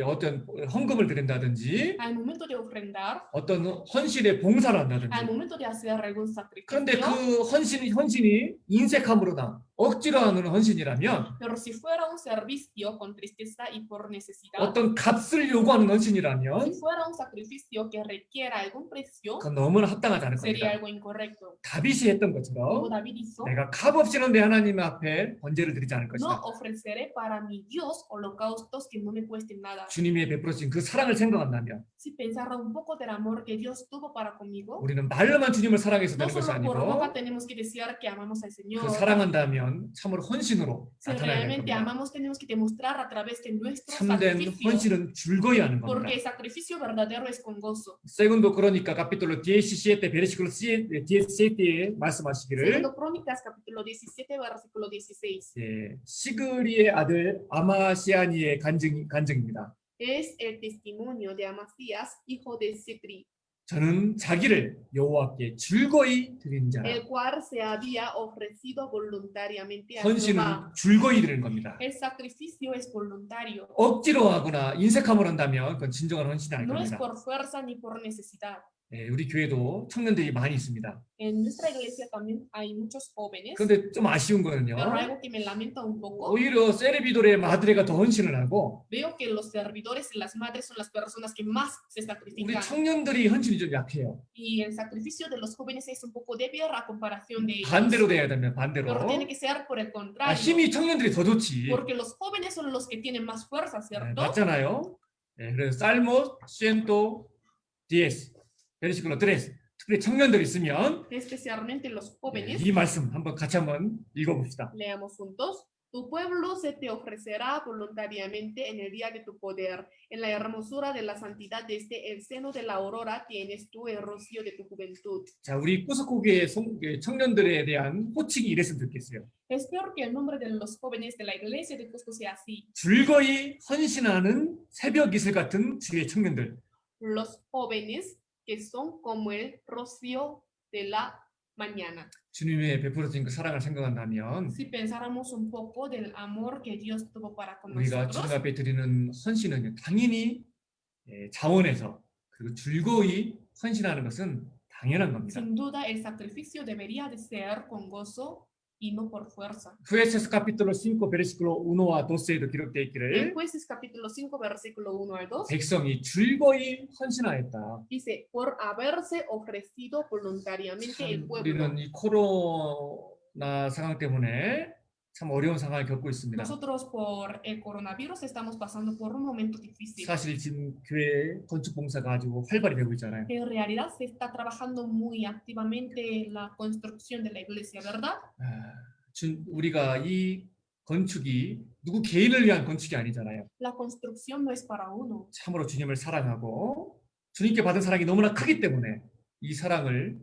어떤 헌금을 드린다든지 Al momento de ofrendar, 어떤 헌신의 봉사를 al 한다든지 momento de hacer algún 그런데 sacrificio, 그 헌신이 인색함으로나 억지로 하는 헌신이라면 pero si fuera un servicio con tristeza y por necesidad, 어떤 값을 요구하는 si 헌신이라면 fuera un sacrificio que requiera algún precio, 그건 너무나 합당하지 않을 sería 겁니다. algo incorrecto. 다윗이 했던 Como 것처럼 David hizo, 내가 값 없이는 내 하나님 앞에 번제를 드리지 않을 no 것이다. ofreceré para mi Dios holocaustos que no me cuesten nada. 주님이 베풀어진 그 사랑을 생각한다면 Si pensara un poco del amor que Dios tuvo para conmigo, 우리는 말로만 주님을 사랑해서 no 되는 것이 solo por 아니고 boca tenemos que decir que amamos al Señor. 그 사랑한다면 참으로 헌신으로 Si 나타나야 될 realmente 겁니다. amamos, tenemos que demostrar a través de nuestro 참된 sacrificio, 헌신은 즐거이 하는 porque 겁니다. el sacrificio verdadero es con gozo. Segundo Crónica capítulo 17 versículo 17에 말씀하시기를 Segundo Crónicas capítulo 17 versículo 16. 시그리의 아들 아마시아니의 간증입니다. Es el testimonio de Amasías, hijo de Zicri, 저는 자기를 여호와께 즐거이 드린 자라. el cual se había ofrecido voluntariamente a 헌신은 Jehová. 즐거이 드리는 겁니다. El sacrificio es voluntario. 억지로 하거나 인색함을 한다면 그건 진정한 헌신이 아닐 No es 겁니다. por fuerza ni por necesidad. 우리 교회도 청년들이 많이 있습니다. En nuestra iglesia también hay muchos jóvenes, 그런데 좀 아쉬운 거는요. pero algo que me lamenta un poco, 오히려 세레비돌의 마드레가 더 헌신을 하고 veo que los servidores y las madres son las personas que más se 우리 sacrifican. 청년들이 헌신이 좀 약해요. Y el sacrificio de los jóvenes es un poco débil a comparación de ellos. 반대로 돼야 됩니다. Pero 반대로. tiene que ser por el contrario. 힘이 청년들이 더 좋지. Porque los jóvenes son los que tienen más fuerza, ¿cierto? 맞잖아요. 그래서 살모 110 베르시클로 3 특별히 청년들 있으면 Especialmente los jóvenes. 이 말씀 한번 같이 한번 읽어봅시다. Leamos juntos. Tu pueblo se te ofrecerá voluntariamente en el día de tu poder. En la hermosura de la santidad desde el seno de la aurora tienes tú el rocío de tu juventud. 자, 우리 꾸스코교의 청년들에 대한 호칭이 이랬으면 좋겠어요. Espero que el nombre de los jóvenes de la iglesia de Cusco sea así. 즐거이 헌신하는 새벽 이슬 같은 주의 청년들. Los jóvenes que son como el rocío de la mañana. 주님의 베풀어진 그 사랑을 생각한다면 Si pensáramos un poco del amor que Dios tuvo para con 우리가 nosotros, 주님 앞에 드리는 헌신은 당연히 자원해서 그리고 즐거이 헌신하는 것은 당연한 겁니다. sin duda el sacrificio debería de ser con gozo y no por fuerza. Jueces capítulo 5 versículo 1와 12에도 기록되어 En 있기를 Jueces capítulo 5 versículo 1 al 2 백성이 즐거이 헌신하였다. dice, por haberse ofrecido voluntariamente el 참 pueblo. 우리는 이 코로나 상황 때문에 참 어려운 상황을 겪고 있습니다. Nosotros por el coronavirus estamos pasando por un momento difícil. 사실 지금 교회 건축 봉사가 아주 활발히 되고 있잖아요. En realidad se está trabajando muy activamente en la construcción de la iglesia, ¿verdad? 우리가 이 건축이 누구 개인을 위한 건축이 아니잖아요. La construcción no es para uno. 참으로 주님을 사랑하고 주님께 받은 사랑이 너무나 크기 때문에 이 사랑을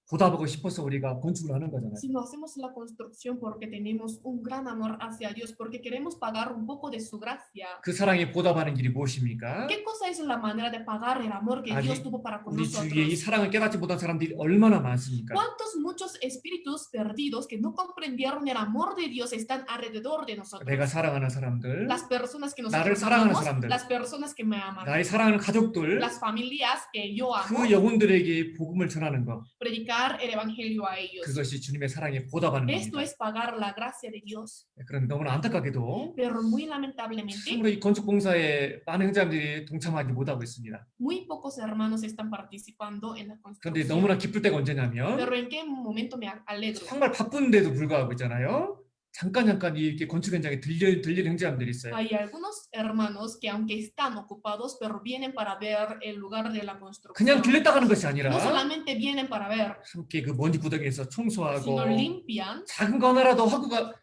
보답하고 싶어서 우리가 건축을 하는 거잖아요. Si no hacemos la construcción porque tenemos un gran amor hacia Dios, porque queremos pagar un poco de su gracia. 그 사랑에 보답하는 길이 무엇입니까? ¿Qué cosa es la manera de pagar el amor que Dios tuvo para con 우리 주위에 이 nosotros? 사랑을 깨닫지 못한 사람들이 얼마나 많습니까? ¿Cuántos muchos espíritus perdidos que no comprendieron el amor de Dios están alrededor de nosotros? 내가 사랑하는 사람들, Las personas que 나를 nosotros 사랑하는 amamos, 사람들, las personas que me aman, 나의 사랑하는 가족들, las familias que yo amo, 그 영혼들에게 복음을 전하는 것, predicar el evangelio a ellos. 그것이 주님의 사랑에 보답하는 Esto 겁니다. es pagar la gracia de Dios. 그런데 너무나 안타깝게도 Pero muy lamentablemente, 참으로 이 건축 봉사에 많은 형제들이 동참하지 못하고 있습니다. muy pocos hermanos están participando en la 그런데 construcción. 너무나 기쁠 때가 언제냐면 Pero en qué momento me alegro. 정말 바쁜데도 불구하고 있잖아요. 잠깐 이렇게 건축 현장에 들릴 형제들이 있어요. Hay algunos hermanos que aunque están ocupados, pero vienen para ver el lugar de la construcción. 그냥 들렸다 가는 것이 아니라 No solamente vienen para ver, 함께 그 먼지 구덩이에서 청소하고 sino limpian. 작은 거 하나라도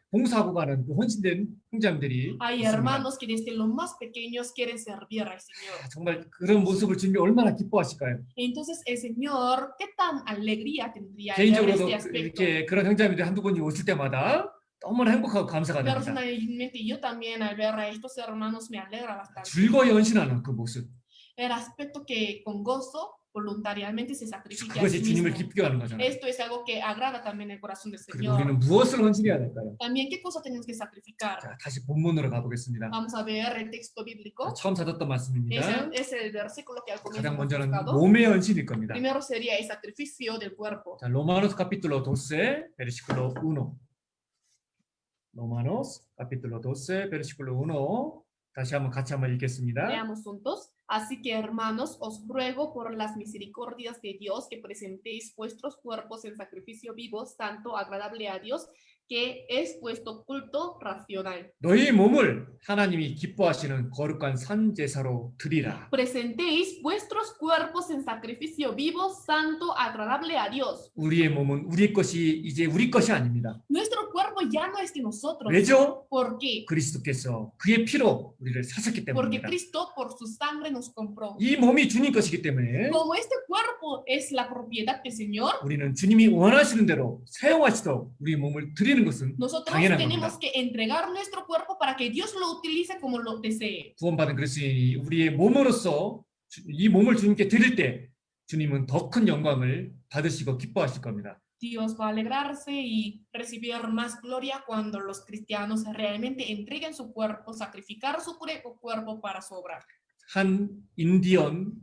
봉사하고 가는 그 헌신된 형제들이 Hay 있습니다. hermanos que desde los más pequeños quieren servir al Señor. 정말 그런 모습을 주님이 얼마나 기뻐하실까요? Entonces el Señor, ¿qué tan alegría tendría en 개인적으로도 este aspecto? 이렇게 그런 형제들이 한두 분이 오실 때마다 너무나 행복하고 감사가 됩니다. Personalmente yo también al ver a estos hermanos me alegra bastante. 즐거이 헌신하는 그 모습, El aspecto que con gozo voluntariamente se sacrifica a 그것이 sí 주님을 mismo. 기쁘게 하는 거잖아요. Esto es algo que agrada también el corazón del 그리고 Señor. 우리는 무엇을 헌신해야 될까요? También qué cosa tenemos que sacrificar. 자, 다시 본문으로 가보겠습니다. Vamos a ver el texto bíblico. 처음 찾았던 말씀입니다. Es el versículo que al comienzo 가장 hemos 먼저는 buscado. 몸의 헌신일 겁니다. Primero sería el sacrificio del cuerpo. 자, 로마노스 capítulo 12, versículo 1. 로마노스 capítulo 12, versículo 1. 다시 한번 같이 한번 읽겠습니다. Leamos juntos. Así que, hermanos, os ruego por las misericordias de Dios que presentéis vuestros cuerpos en sacrificio vivo, santo, agradable a Dios, que es vuestro culto racional. 너희 몸을 하나님이 기뻐하시는 거룩한 산제사로 드리라. Presentéis vuestros cuerpos en sacrificio vivo, santo, agradable a Dios. 우리의 몸은 우리 것이 이제 우리 것이 아닙니다. Nuestro cuerpo ya no es de nosotros. 왜죠? ¿Por qué? 그리스도께서 그의 피로 우리를 사셨기 Porque 때문입니다. Cristo por su sangre nos compró. 이 몸이 주님 것이기 때문에 Como este cuerpo es la propiedad del Señor, 우리는 주님이 원하시는 대로 사용하시도록 우리 몸을 드리는 것은 nosotros 당연한 tenemos 겁니다. que entregar nuestro cuerpo para que Dios lo utilice como lo desee. 구원받은 그리스도인이 우리의 몸으로서 이 몸을 주님께 드릴 때 주님은 더 큰 영광을 받으시고 기뻐하실 겁니다. Dios va a alegrarse y recibir más gloria cuando los cristianos realmente entreguen su cuerpo, sacrificar su cuerpo para su obra. 한 인디언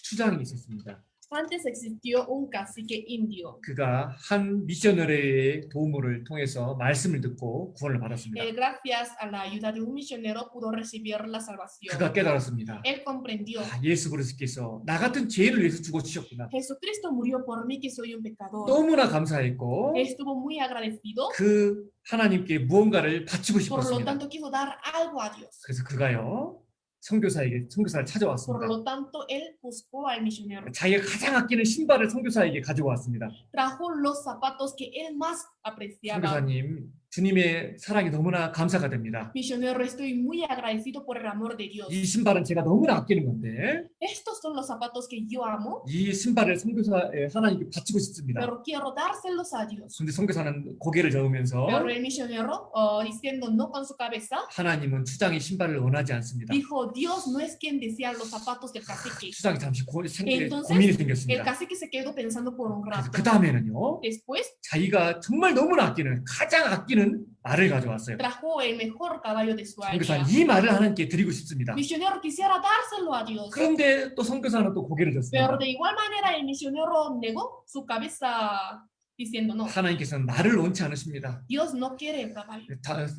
추장이 있었습니다. Antes existió un cacique indio. 그가 한 미셔너리의 도움을 통해서 말씀을 듣고 구원을 받았습니다. Gracias a la ayuda de un misionero pudo recibir la salvación. 그가 깨달았습니다. Él comprendió. 예수 그리스도께서 나 같은 죄인을 위해서 죽어주셨구나. Jesucristo murió por mí que soy un pecador. 너무나 감사했고 Estuvo muy agradecido. 그 하나님께 무언가를 바치고 Por lo 싶었습니다. tanto quiso dar algo a Dios. 그래서 그가요 선교사를 Por 찾아왔습니다. lo tanto él buscó al misionero. 자기가 가장 아끼는 신발을 선교사에게 가지고 왔습니다. Trajo los zapatos que él más apreciaba. 선교사님, 주님의 사랑이 너무나 감사가 됩니다. Misionero, estoy muy agradecido por el amor de Dios. 이 신발은 제가 너무나 아끼는 건데 Estos son los zapatos que yo amo, 이 신발을 선교사에 하나님께 바치고 싶습니다. pero quiero dárselos a Dios. 근데 선교사는 고개를 저으면서 Pero el misionero, diciendo no con su cabeza, 하나님은 추장의 신발을 원하지 않습니다. dijo, Dios no es quien desea los zapatos del cacique. 추장이 잠시 Entonces, 고민이 El 생겼습니다. cacique se quedó pensando por un 그래서 rato. 그 다음에는요 Después 자기가 정말 너무나 아끼는 가장 아끼는 말을 가져왔어요. trajo el mejor caballo de su 선교사는 aldea. 이 말을 하나님께 드리고 싶습니다. Misionero quisiera dárselo a Dios. 그런데 또 선교사는 또 고개를 Pero 졌습니다. de igual manera el misionero negó su cabeza diciendo no. 하나님께서는 말을 원치 않으십니다. Dios no quiere el caballo.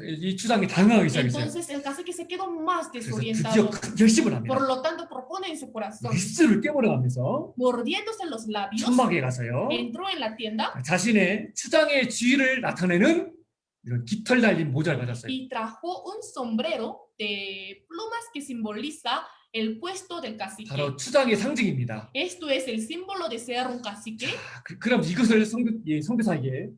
이 추장이 당황하기 시작했어요. Entonces el cacique se quedó más 그래서 드디어 desorientado. 큰 결심을 합니다. Por lo tanto propone en su corazón, 입술을 깨물어가면서 mordiéndose los labios, 천막에 가서요 entró en la tienda 자신의 추장의 지위를 나타내는 이런 깃털 달린 모자를 가졌어요. y trajo un sombrero de plumas que simboliza el puesto del cacique. 바로 추장의 상징입니다. Esto es el símbolo de ser un cacique. 그럼 이것을 선교사에게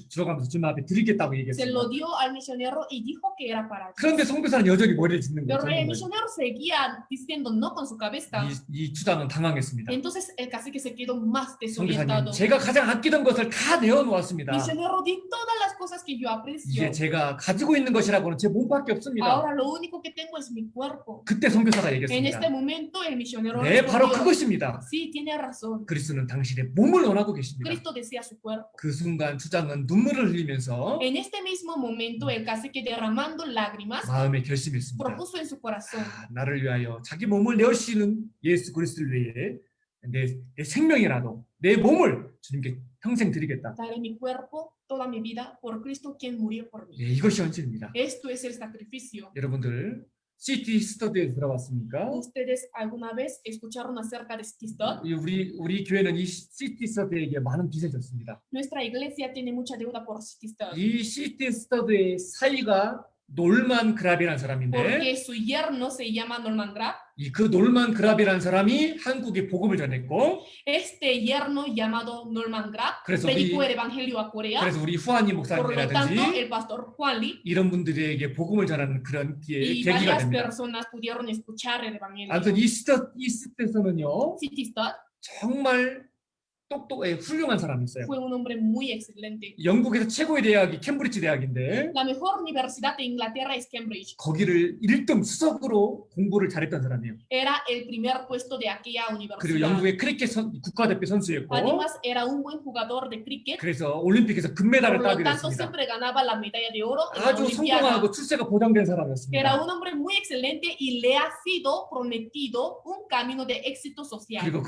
들어가면서 주님 앞에 드리겠다고 Se 얘기했습니다. lo dio al misionero y dijo que era para Dios. 그런데 선교사는 여전히 머리를 짚는 Pero el 거예요. misionero seguía diciendo no con su cabeza. 이 추장은 당황했습니다. Entonces el cacique se quedó más 선교사님, desorientado. 제가 가장 아끼던 것을 다 내어놓았습니다. Misionero, di todas las cosas que yo aprecio. 이제 제가 가지고 있는 것이라고는 제 몸밖에 없습니다. Ahora lo único que tengo es mi cuerpo. 그때 선교사가 En este 얘기했습니다. momento el misionero 네, 바로 respondió, 그것입니다. sí, tiene razón. 그리스도는 당신의 몸을 원하고 계십니다. Cristo desea su cuerpo. 그 순간 추장은 눈물을 흘리면서 En este mismo momento el cacique derramando lágrimas 마음에 결심했습니다. propuso en su corazón, 나를 위하여 자기 몸을 내어주시는 예수 그리스도를 위해 내 생명이라도 내 몸을 주님께 평생 드리겠다. daré mi cuerpo, toda mi vida por Cristo quien murió por mí. 예, 이것이 현실입니다. Esto es el sacrificio. 여러분들 시티 스터디에 들어봤습니까? ¿Ustedes alguna vez escucharon acerca de Stistod? 우리 교회는 이 시티 스터디에게 많은 빚을 졌습니다. Nuestra iglesia tiene mucha deuda por Stistod. 이 시티 스터디의 사이가 놀만 그랍이라는 사람인데 Porque su yerno se llama Norman Grab. 그 놀만 그랍이라는 사람이 한국에 복음을 전했고 Este yerno llamado Norman Grab 그래서 predicó el evangelio a Corea. 그래서 우리 후아니 Por lo tanto, 목사님이라든지 el pastor Juan Lee 이런 분들에게 복음을 전하는 그런 y 계기가 varias 됩니다. personas pudieron escuchar el evangelio. 아무튼 이 시대에서는요 Stistod 정말 훌륭한 사람이 있어요. fue un hombre muy excelente. 영국에서 최고의 대학이 캠브리지 대학인데 La mejor universidad de Inglaterra es Cambridge. 거기를 1등 수석으로 공부를 잘했던 사람이에요. Era el primer puesto de aquella 그리고 universidad. 영국의 크리켓 국가대표 선수였고 Además, era un buen jugador de cricket. 그래서 올림픽에서 금메달을 Por lo 따기로 tanto, 했습니다. siempre ganaba la medalla de oro en la 아주 Olimpiada. 성공하고 출세가 보장된 Era 사람이었습니다. un hombre muy excelente y le ha sido prometido un camino de éxito social. 그리고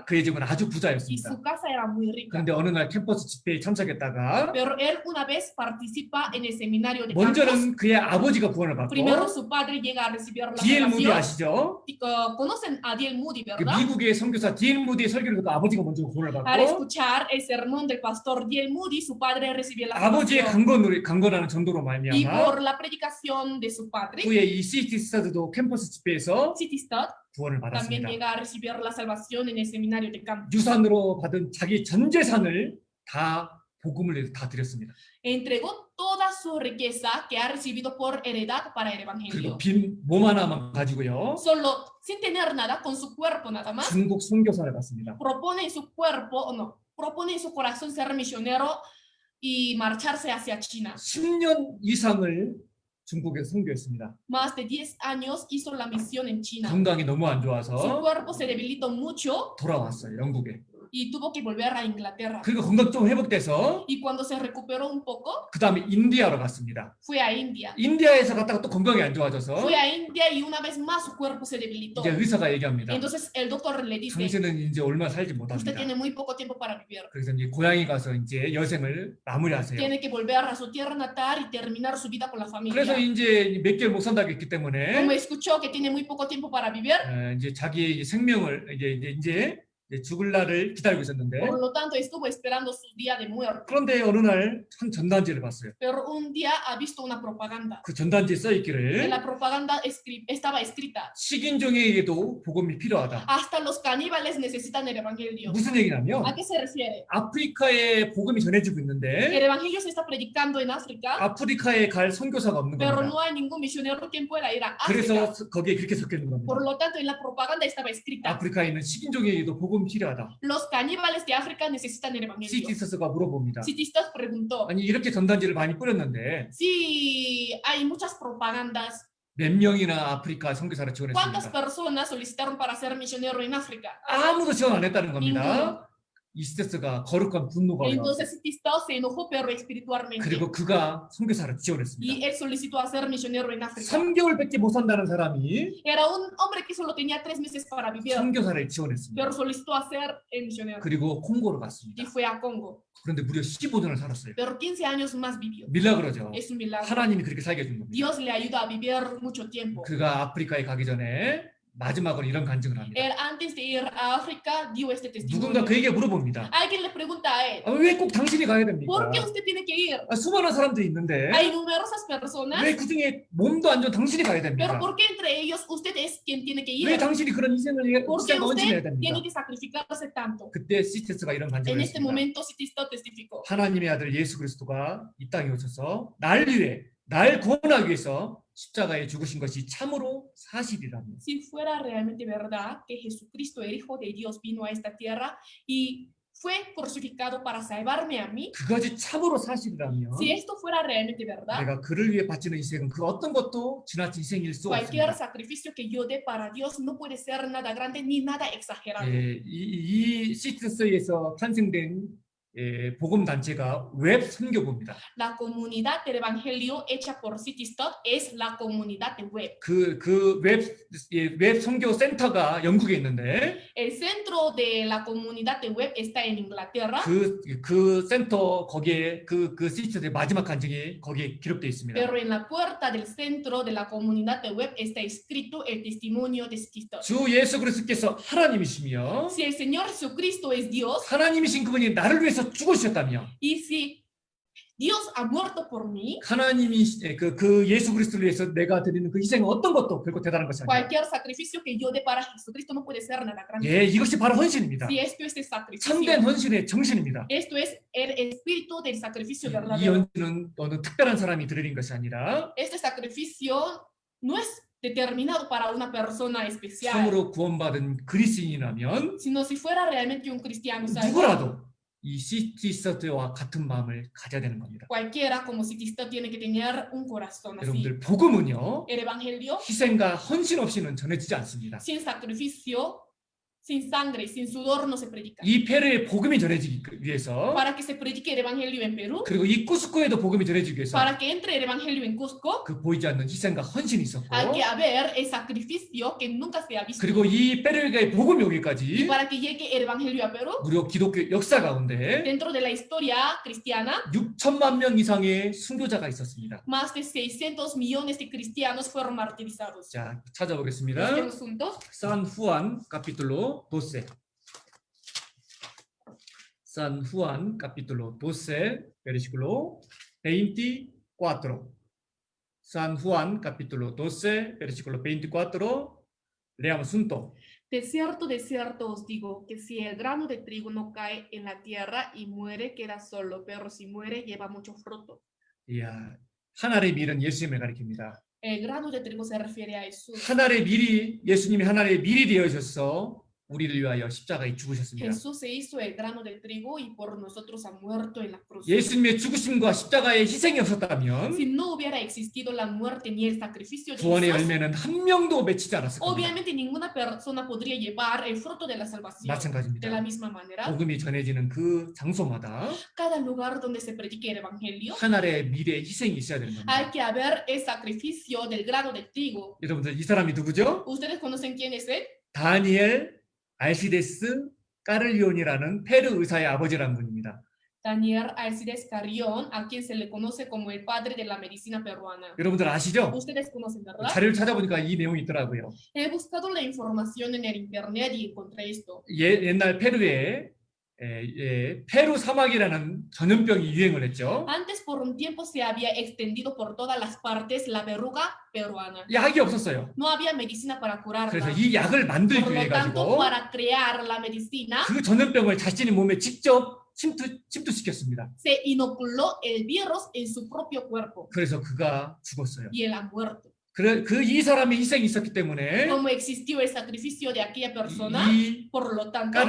그의 집은 아주 Y 부자였습니다. su casa era muy rica. 그런데 어느 날 캠퍼스 집회에 참석했다가 Pero él una vez participa en el seminario de campus. 먼저는 그의 아버지가 구원을 받고 Primero su padre llega a recibir la D.L. 무디 salvación. 아시죠? Conocen a D.L. Moody, 그 ¿verdad? 미국의 선교사 D.L. 무디의 설교를 듣고 아버지가 먼저 구원을 Al 받고 escuchar el sermón del pastor D.L. Moody, su padre recibió la 아버지의 salvación. 강건하는 전도로 Y 말미암아 por la predicación de su padre, 후에 이 시티 스타드도 캠퍼스 집회에서 City Stud 구원을 también 받았습니다. llega a recibir la salvación en el seminario de campus. 유산으로 받은 자기 전 재산을 다 복음을 위해서 다 드렸습니다. Entregó toda su riqueza que ha recibido por heredad para el 그리고 evangelio. 빈 몸 하나만 가지고요. Solo, sin tener nada, con su cuerpo nada más, 중국 선교사를 갔습니다. propone en su cuerpo, o no, propone en su corazón ser misionero y marcharse hacia China. 10년 이상을 중국에서 선교했습니다. Más de 10 años hizo la misión en China. 건강이 너무 안 Su 좋아서 cuerpo se debilitó mucho 돌아왔어요. 영국에. y tuvo que volver a Inglaterra. 그리고 건강 좀 회복돼서 Y cuando se recuperó un poco, 그 다음에 인디아로 갔습니다. fue a India. 인디아에서 갔다가 또 건강이 안 좋아져서 Fue a India y una vez más su cuerpo se debilitó. 이제 의사가 Y 얘기합니다. entonces el doctor le dice, 당신은 이제 얼마 살지 usted 못합니다. tiene muy poco tiempo para vivir. 그래서 이제 고향에 가서 이제 여생을 마무리하세요. Tiene que volver a su tierra natal y terminar su vida con la 그래서 familia. 이제 몇 개월 못 산다고 했기 Como 때문에 escuchó que tiene muy poco tiempo para vivir, 이제 자기의 생명을 이제 죽을 날을 기다리고 있었는데 por lo tanto estuvo esperando su día de muerte. 그런데 어느 날 한 전단지를 봤어요. Pero un día ha visto una propaganda. 그 전단지에 써 En 있기를 la propaganda estaba escrita, 식인종에게도 복음이 필요하다. hasta los caníbales necesitan el evangelio. 무슨 얘기냐면 ¿A qué se refiere? 아프리카에 복음이 전해지고 있는데 El evangelio se está predicando en África, 아프리카에 갈 선교사가 없는 pero 겁니다. no hay ningún misionero que pueda ir a 그래서 África. 거기에 그렇게 적혀 있는 겁니다. Por lo tanto, en la propaganda estaba escrita, 아프리카에 있는 식인종에게도 복음이 필요하다. los caníbales de África necesitan el evangelio. 시티스가 물어봅니다. Citistas preguntó, 아니 이렇게 전단지를 많이 뿌렸는데 si hay muchas propagandas, 몇 명이나 아프리카 선교사를 ¿cuántas 지원했습니까? personas solicitaron para ser misionero en África? 아무도 지원 안 했다는 겁니다. 이 시티스가 거룩한 분노가 올라왔어요. Entonces Citistas se enojó, pero espiritualmente. 그리고 그가 선교사를 지원했습니다. Y él solicitó a ser misionero en África. 3개월밖에 못 산다는 사람이 Era un hombre que solo tenía 3 meses para vivir, 선교사를 지원했습니다. pero solicitó a ser el misionero. 그리고 콩고로 갔습니다. Y fue a Congo. 그런데 무려 15년을 살았어요. Pero 15 años más vivió. 밀라그러죠. Es un milagro. 하나님이 그렇게 살게 해준 겁니다. Dios le ayuda a vivir mucho tiempo. 그가 아프리카에 가기 전에 마지막으로 이런 간증을 합니다. Él antes de ir a África dio este 누군가 testimonio. 그에게 물어봅니다. Alguien le pregunta a él, 왜 꼭 당신이 가야 됩니까? ¿por qué usted tiene que ir? 수많은 사람들이 있는데 Hay numerosas personas, 왜 그중에 몸도 안 좋은 당신이 가야 pero 됩니까? ¿por qué entre ellos usted es quien tiene que 왜 ir? 당신이 그런 희생을 ¿Por qué 헌신해야 usted 됩니까? tiene que sacrificarse tanto? 그때 시테스가 이런 간증을 En este 했습니다. momento Citista testificó. 하나님의 아들 예수 그리스도가 이 땅에 오셔서 날 위해 날 구원하기 위해서 십자가에 죽으신 것이 참으로 사실이라며 Si fuera realmente verdad que Jesucristo, el Hijo de Dios, vino a esta tierra y fue crucificado para salvarme a mí, 그것이 참으로 사실이라며 si esto fuera realmente verdad, 내가 그를 위해 바치는 희생은 그 어떤 것도 지나친 희생일 수 cualquier 없습니다. sacrificio que yo dé para Dios no puede ser nada grande ni nada exagerado. 이 시티스에서 탄생된 복음 단체가 웹 선교부입니다. La comunidad del Evangelio hecha por Citistod es la comunidad de web. 웹 선교 센터가 영국에 있는데 El centro de la comunidad de web está en Inglaterra, 그 센터 거기에 그 시티스의 마지막 간증이 거기에 기록되어 있습니다. pero en la puerta del centro de la comunidad de web está escrito el testimonio de Citistod. 주 예수 그리스도께서 하나님이시며 Si el Señor Jesucristo es Dios 하나님이신 그분이 나를 위해서 죽으셨다며 y si Dios ha muerto por mí, 하나님이 그 예수 그리스도를 위해서 내가 드리는 그 희생은 어떤 것도 결코 대단한 것이 아니에요. cualquier sacrificio que yo dé para Jesucristo no puede ser nada grande. 예, 이것이 바로 헌신입니다. Si esto es el sacrificio, 참된 헌신의 정신입니다. esto es el espíritu del sacrificio 이 verdadero. 헌신은 어느 특별한 사람이 드리는 것이 아니라 Este sacrificio no es determinado para una persona especial, 참으로 구원받은 그리스인이라면 sino si fuera realmente un cristiano salvo, 누구라도 이 시티스와 같은 마음을 가져야 되는 겁니다. cualquiera como Citista tiene que tener un corazón así. 여러분들 복음은요 El evangelio 희생과 헌신 없이는 전해지지 않습니다. sin sacrificio, sin sangre, sin sudor no se predica. 이 페루에 복음이 전해지기 위해서 Para que se predique el evangelio en Perú, 그리고 이 쿠스코에도 복음이 전해지기 위해서 para que entre el evangelio en Cusco, 그 보이지 않는 희생과 헌신이 있었고 hay que haber el sacrificio que nunca se ha visto. 그리고 이 페루의 복음이 Y 오기까지 para que llegue el evangelio a Perú, 무려 기독교 역사 가운데 dentro de la historia cristiana, 6천만 명 이상의 순교자가 있었습니다. más de 600 millones de cristianos fueron martirizados. 자, 찾아보겠습니다. Busquemos juntos. San Juan capítulo 12. San Juan capítulo 12, versículo 24. San Juan capítulo 12, versículo 24. Leamos juntos. De cierto os digo, que si el grano de trigo no cae en la tierra y muere, queda solo, pero si muere, lleva mucho fruto. 이야, 하늘의 밀은 예수님을 가리킵니다. El grano de trigo se refiere a Jesús. 하늘의 밀이 예수님이 하늘의 밀이 되어져서 우리를 위하여 십자가에 죽으셨습니다. Jesús se hizo el grano de trigo y por nosotros ha muerto en la cruz. 예수님의 죽으심과 십자가의 희생이 없었다면 Si no hubiera existido la muerte ni el sacrificio de 구원의 Jesús, 열매는 한 명도 맺히지 않았을 겁니다. obviamente ninguna persona podría llevar el fruto de la salvación. De la 마찬가지입니다. misma manera, 복음이 전해지는 그 장소마다 cada lugar donde se predique el evangelio, 하나의 미래의 희생이 있어야 되는 겁니다. hay que haber el sacrificio del grano de trigo. 여러분들 이 사람이 누구죠? ¿Ustedes conocen quién es él? 다니엘 알시데스 까를리온이라는 페르 의사의 아버지라는 분입니다. Daniel Alcides Carrión, a quien se le conoce como el padre de la medicina peruana. 여러분들 아시죠? Ustedes conocen, ¿verdad? 자료를 찾아보니까 이 내용이 있더라고요. He buscado la información en el internet y encontré esto. 옛날 페루에 페루 사막이라는 전염병이 유행을 했죠. Antes, por un tiempo, se había extendido por todas las partes la verruga peruana. 약이 없었어요. No había medicina para 그래서 curarla. 이 약을 만들기 Por 위해 lo tanto, 가지고 para crear la medicina, 그 전염병을 자신의 몸에 직접 침투시켰습니다. se inoculó el virus en su propio cuerpo 그래서 그가 죽었어요. y él ha muerto. 그 이 사람의 희생이 있었기 때문에 Como existió el sacrificio de aquella persona, 이 por lo tanto,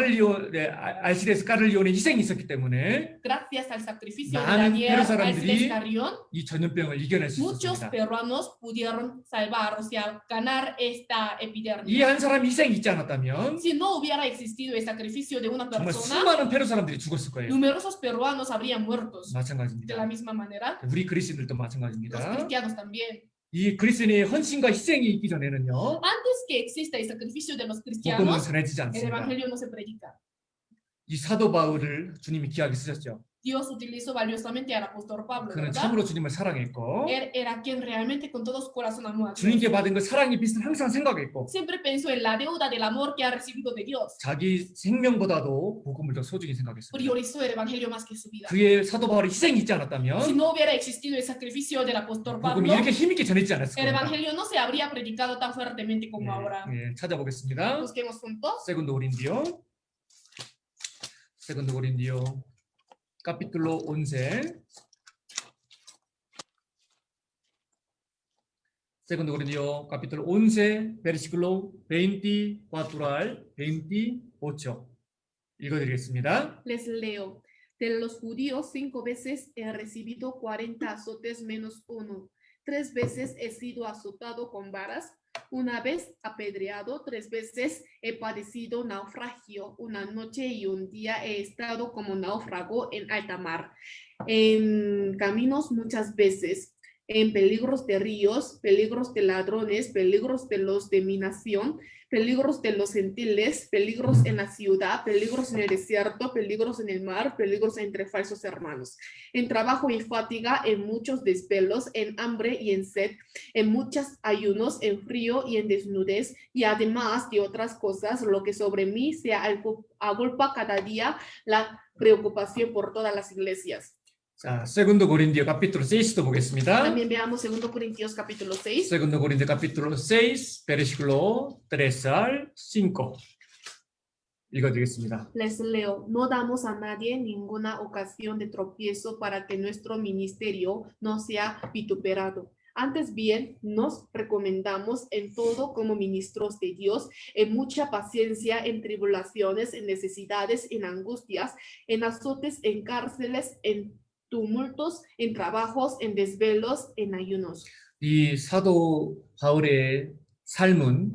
알시데스 까를리온의 희생이 있었기 때문에 gracias al sacrificio de 많은 Daniel 페루 사람들이 Alcides Carrión, 이 전염병을 이겨낼 수 muchos 있었습니다. peruanos pudieron salvar, o sea, ganar esta 이 epidemia. 한 사람이 희생이 있지 않았다면 Si no hubiera existido el sacrificio de una 정말 persona, 수많은 페루 사람들이 죽었을 거예요. numerosos peruanos habrían muerto. De 마찬가지입니다. la misma manera, 우리 그리스인들도 los 마찬가지입니다. cristianos también. 이 그리스인의 헌신과 희생이 있기 전에는요, Antes que exista el sacrificio de los 복음은 cristianos, 전해지지 el 않습니다. evangelio no se predica. 이 사도 바울을 주님이 귀하게 쓰셨죠. Dios utilizó valiosamente al apóstol Pablo, 그는 ¿verdad? 참으로 주님을 사랑했고 Él era quien realmente con todo su corazón amó a Dios. 주님께 받은 그 사랑의 빚을 항상 생각했고 Siempre pensó en la deuda del amor que ha recibido de Dios. 자기 생명보다도 복음을 더 소중히 생각했습니다. Priorizó el evangelio más que su vida. 그의 사도 바울의 희생이 있지 Si 않았다면 no hubiera existido el sacrificio del apóstol 복음이 Pablo, 이렇게 힘있게 전해지지 않았을 el 겁니다. evangelio no se habría predicado tan fuertemente como ahora. 찾아보겠습니다. Busquemos juntos. 세군도 고린디오 capítulo 11. Segundo Corintios capítulo 11 versículo 24 al 28. 읽어드리겠습니다. Les leo. De los judíos 5 veces he recibido 40 azotes menos uno. 3 veces he sido azotado con varas. 1 vez apedreado. 3 veces he padecido naufragio. 1 noche y 1 día he estado como náufrago en alta mar. En caminos muchas veces. En peligros de ríos, peligros de ladrones, peligros de los de mi nación, peligros de los gentiles, peligros en la ciudad, peligros en el desierto, peligros en el mar, peligros entre falsos hermanos, en trabajo y fatiga, en muchos desvelos, en hambre y en sed, en muchos ayunos, en frío y en desnudez, y además de otras cosas, lo que sobre mí se agolpa cada día la preocupación por todas las iglesias. 자, 세군도 고린디오 capítulo 6도 보겠습니다. También veamos 2 Corintios capítulo 6. Segundo Corintios capítulo 6 versículo 3 al 5. 읽어드리겠습니다. Les leo, no damos a nadie ninguna ocasión de tropiezo para que nuestro ministerio no sea vituperado. Antes bien, nos recomendamos en todo como ministros de Dios, en mucha paciencia, en tribulaciones, en necesidades, en angustias, en azotes, en cárceles, en tumultos, en trabajos, en desvelos, en ayunos. 이 사도 바울의 삶은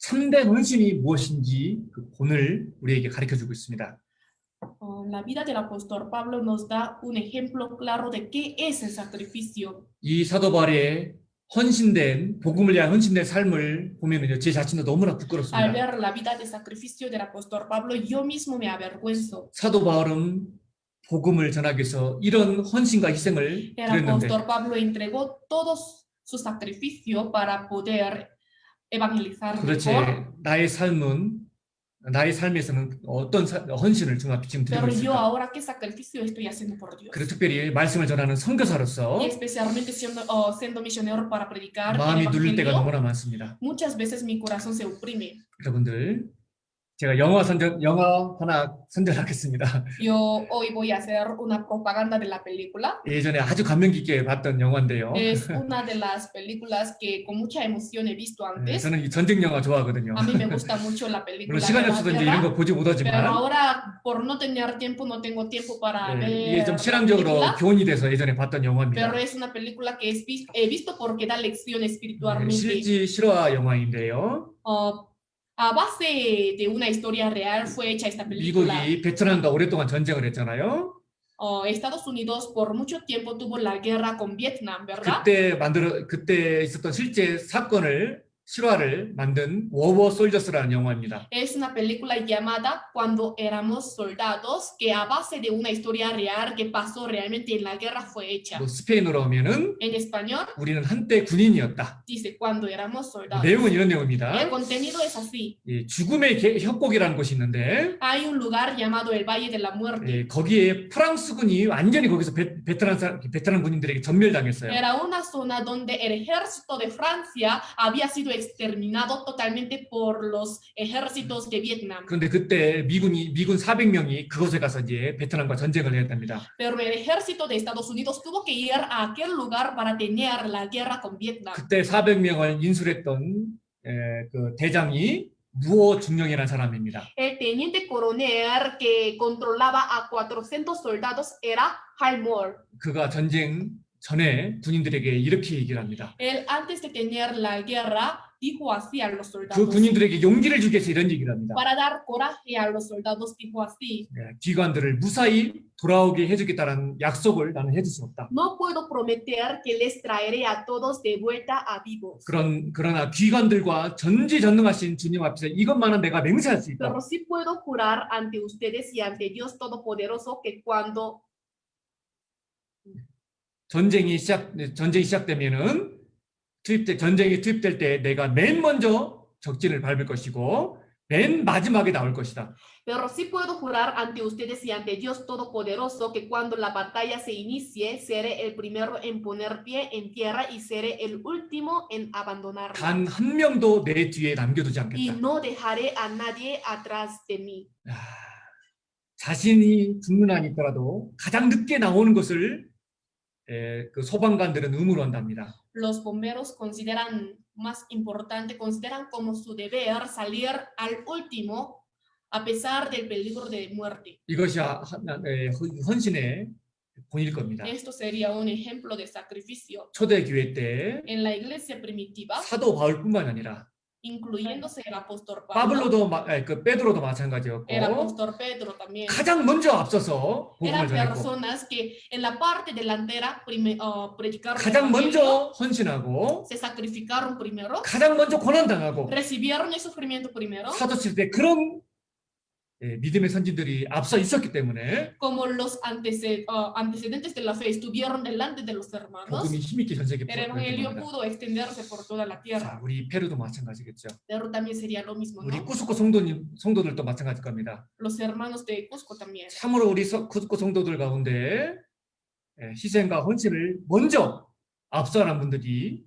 참된 헌신이 무엇인지 그 본을 우리에게 가르쳐주고 있습니다. La vida del apóstol Pablo nos da un ejemplo claro de qué es el sacrificio. 이 사도 바울의 헌신된 복음을 위한 헌신된 삶을 보면은요, 제 자신도 너무나 Al 부끄럽습니다. ver la vida de sacrificio del apóstol Pablo, yo mismo me avergüenzo. 사도 바울은 복음을 전하기 위해서 이런 헌신과 희생을 El 드렸는데 apóstol Pablo entregó todo su sacrificio para poder evangelizar 그렇지 mejor. 나의 삶에서는 어떤 헌신을 지금 드리고 Pero yo 있을까? ahora qué sacrificio estoy haciendo por Dios. 그리고 특별히 말씀을 전하는 선교사로서 Y especialmente siendo misionero para predicar el 마음이 눌릴 때가 evangelio, 너무나 많습니다. muchas veces mi corazón se oprime. 여러분들 제가 영화 하나 선정하겠습니다. Yo hoy voy a hacer una propaganda de la película. 예전에 아주 감명 깊게 봤던 영화인데요. Es una de las películas que con mucha emoción he visto antes. 저는 이 전쟁 영화 좋아하거든요. A mí me gusta mucho la 물론 película de 시간이 la 없어서 이제 이런 guerra, 거 보지 pero 못하지만 ahora por no tener tiempo no tengo tiempo para 이게 ver 좀 la 신앙적으로 película, 교훈이 돼서 예전에 봤던 영화입니다. pero es una película que he visto porque da lección espiritualmente. 실제 실화 영화인데요. A base de una historia real fue hecha esta película. 미국이 베트남과 오랫동안 전쟁을 했잖아요. Estados Unidos por mucho tiempo tuvo la guerra con Vietnam, ¿verdad? 그때 있었던 실제 실화를 만든 워워 솔저스라는 영화입니다. Es una película llamada Cuando éramos soldados, que a base de una historia real que pasó realmente en la guerra fue hecha. 뭐 스페인어로 하면은 En español 우리는 한때 군인이었다. dice Cuando éramos soldados. 내용은 이런 El 내용입니다. contenido es así. 죽음의 협곡이라는 곳이 있는데 Hay un lugar llamado el Valle de la Muerte. 거기에 프랑스군이 완전히 거기서 베트남 군인들에게 전멸당했어요. Era una zona donde el ejército de Francia había sido exterminado totalmente por los ejércitos de Vietnam. 그런데 그때 미군 400명이 그곳에 가서 이제 베트남과 전쟁을 했답니다. Pero el ejército de Estados Unidos tuvo que ir a aquel lugar para tener la guerra con Vietnam. 그때 400명을 인술했던 그 대장이 무어 중령이라는 사람입니다. El teniente coronel que controlaba a 400 soldados era Hal Moore. 그가 전쟁 전에 군인들에게 이렇게 얘기를 합니다. Él antes de tener la guerra dijo así a los 그 soldados. 군인들에게 용기를 주기 위해서 이런 얘기를 합니다. Para dar coraje a los soldados dijo así. 기관들을 무사히 돌아오게 해주겠다는 약속을 나는 해줄 수 없다. No puedo prometer que les traeré a todos de vuelta a vivos. 그러나 기관들과 전지전능하신 주님 앞에서 이것만은 내가 맹세할 수 있다. Pero sí puedo jurar ante ustedes y ante Dios Todopoderoso que cuando 전쟁이 시작되면은 전쟁이 투입될 때 내가 맨 먼저 적진을 밟을 것이고 맨 마지막에 나올 것이다. Pero sí puedo jurar ante ustedes y ante Dios Todopoderoso que cuando la batalla se inicie, seré el primero en poner pie en tierra y seré el último en abandonarla. 단 한 명도 내 뒤에 남겨두지 Y 않겠다. no dejaré a nadie atrás de mí. 자신이 죽는 한이 있더라도 가장 늦게 나오는 것을 그 소방관들은 의무로 한답니다. Los bomberos consideran más importante, consideran como su deber salir al último a pesar del peligro de muerte. 이것이 헌신의 본일 겁니다. Esto sería un ejemplo de sacrificio. 초대교회 때 En la iglesia primitiva, 사도 바울뿐만 아니라 incluyéndose el apóstol Pablo, 베드로도 마찬가지였고 el apóstol Pedro también. 가장 먼저 앞서서 복음을 Eran 전했고 personas que en la parte delantera predicaron el 가장 evangelio, 먼저 헌신하고 se sacrificaron primero, 가장 먼저 고난당하고 recibieron el sufrimiento primero, 사도칠 때 그런 믿음의 선진들이 앞서 있었기 때문에 como los antecedentes de la fe estuvieron delante de los hermanos, 복음이 힘있게 전 세계에 el evangelio 퍼져나갑니다. pudo extenderse por toda la tierra. 자, 우리 페루도 마찬가지겠죠. Pero también sería lo mismo, 우리 ¿no? 쿠스코 성도들도 마찬가지일 겁니다. Los hermanos de Cusco también. 참으로 우리 쿠스코 성도들 가운데 희생과 헌신을 먼저 앞서가는 분들이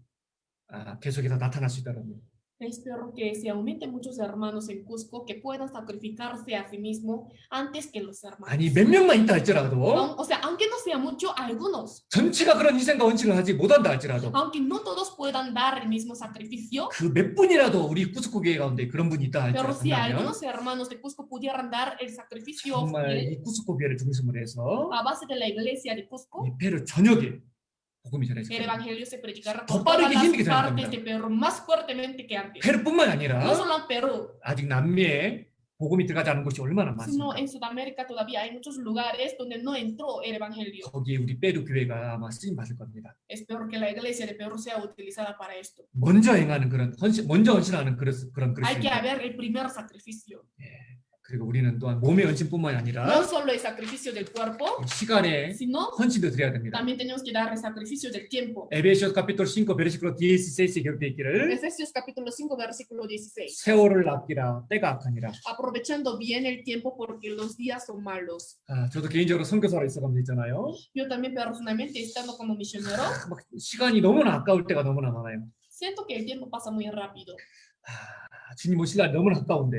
계속해서 나타날 수 있다는 Espero que se aumenten muchos hermanos en Cusco que puedan sacrificarse a sí mismo antes que los hermanos. 아니 몇 명만 있다 할지라도 O sea, aunque no sea mucho, algunos. 전체가 그런 희생과 헌신을 하지 못한다 할지라도 Aunque no todos puedan dar el mismo sacrificio, 그 몇 분이라도 우리 쿠스코 교회 가운데 그런 분이 있다 pero si 할지라도 algunos hermanos de Cusco pudieran dar el sacrificio 정말 이 쿠스코 교회를 중심으로 해서 a base de la iglesia de Cusco, 이 페루 전역에 복음이 전해질 el 겁니다. evangelio se predicará 더 por todas 빠르게 힘있게 las 전할 partes 겁니다. de Perú más fuertemente que antes. 페루뿐만 No 아니라 solo en Perú, 아직 남미에 복음이 들어가지 않은 곳이 얼마나 sino 많습니까? en Sudamérica todavía hay muchos lugares donde no entró el evangelio. 거기에 우리 페루 교회가 아마 쓰임 받을 겁니다. Espero que la iglesia de Perú sea utilizada para esto. 먼저 행하는 먼저 헌신하는 그런 Hay que 그릇입니다. haber el primer sacrificio. 그리고 우리는 또한 몸의 헌신뿐만이 No 아니라 solo el sacrificio del cuerpo, 시간의 sino 헌신도 드려야 됩니다. también tenemos que dar el sacrificio del tiempo. 에베시오스 capítulo 5 versículo 16에 기록되어 있기를 Efesios capítulo 5, versículo 16. 세월을 아끼라 때가 악하니라. Aprovechando bien el tiempo porque los días son malos. 저도 개인적으로 선교사로 있어가면서 있잖아요. Yo también personalmente, estando como misionero, 막 시간이 너무나 아까울 때가 너무나 많아요. siento que el tiempo pasa muy rápido. 주님 오실 날 너무나 가까운데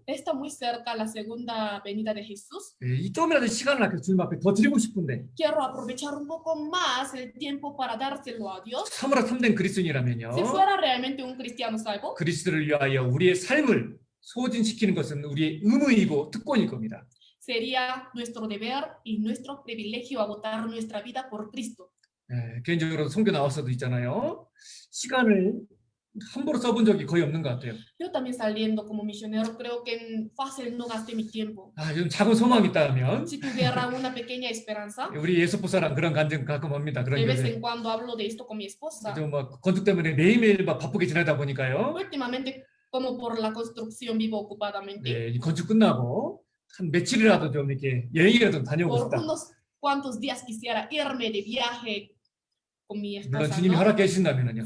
Está muy cerca la segunda venida de Jesús. 이 좀이라도 시간을 아껴서 주님 앞에 더 드리고 싶은데 Quiero aprovechar un poco más el tiempo para dárselo a Dios. 참으로 참된 그리스도인이라면요. Si fuera realmente un cristiano salvo, 그리스도를 위하여 우리의 삶을 소진시키는 것은 우리의 의무이고 특권일 겁니다. sería nuestro deber y nuestro privilegio agotar nuestra vida por Cristo. 개인적으로 선교 나와서도 있잖아요. 시간을 함부로 써본 적이 거의 없는 것 같아요. Yo también saliendo como misionero creo que fácil no gasté mi tiempo. 좀 작은 소망이 있다면 Si tuviera una pequeña esperanza, 우리 예수포사랑 그런 간증 가끔 합니다. 그런 de vez 경우 en cuando hablo de esto con mi esposa. 막 건축 때문에 매일매일 막 바쁘게 지내다 보니까요. Últimamente, como por la construcción, vivo ocupadamente. 이 건축 끝나고 한 며칠이라도 좀 이렇게 여행이라도 다녀오고 Por 싶다. unos cuantos días quisiera irme de viaje con mi 물론 esposa, 주님이 ¿no? 허락해 주신다면요.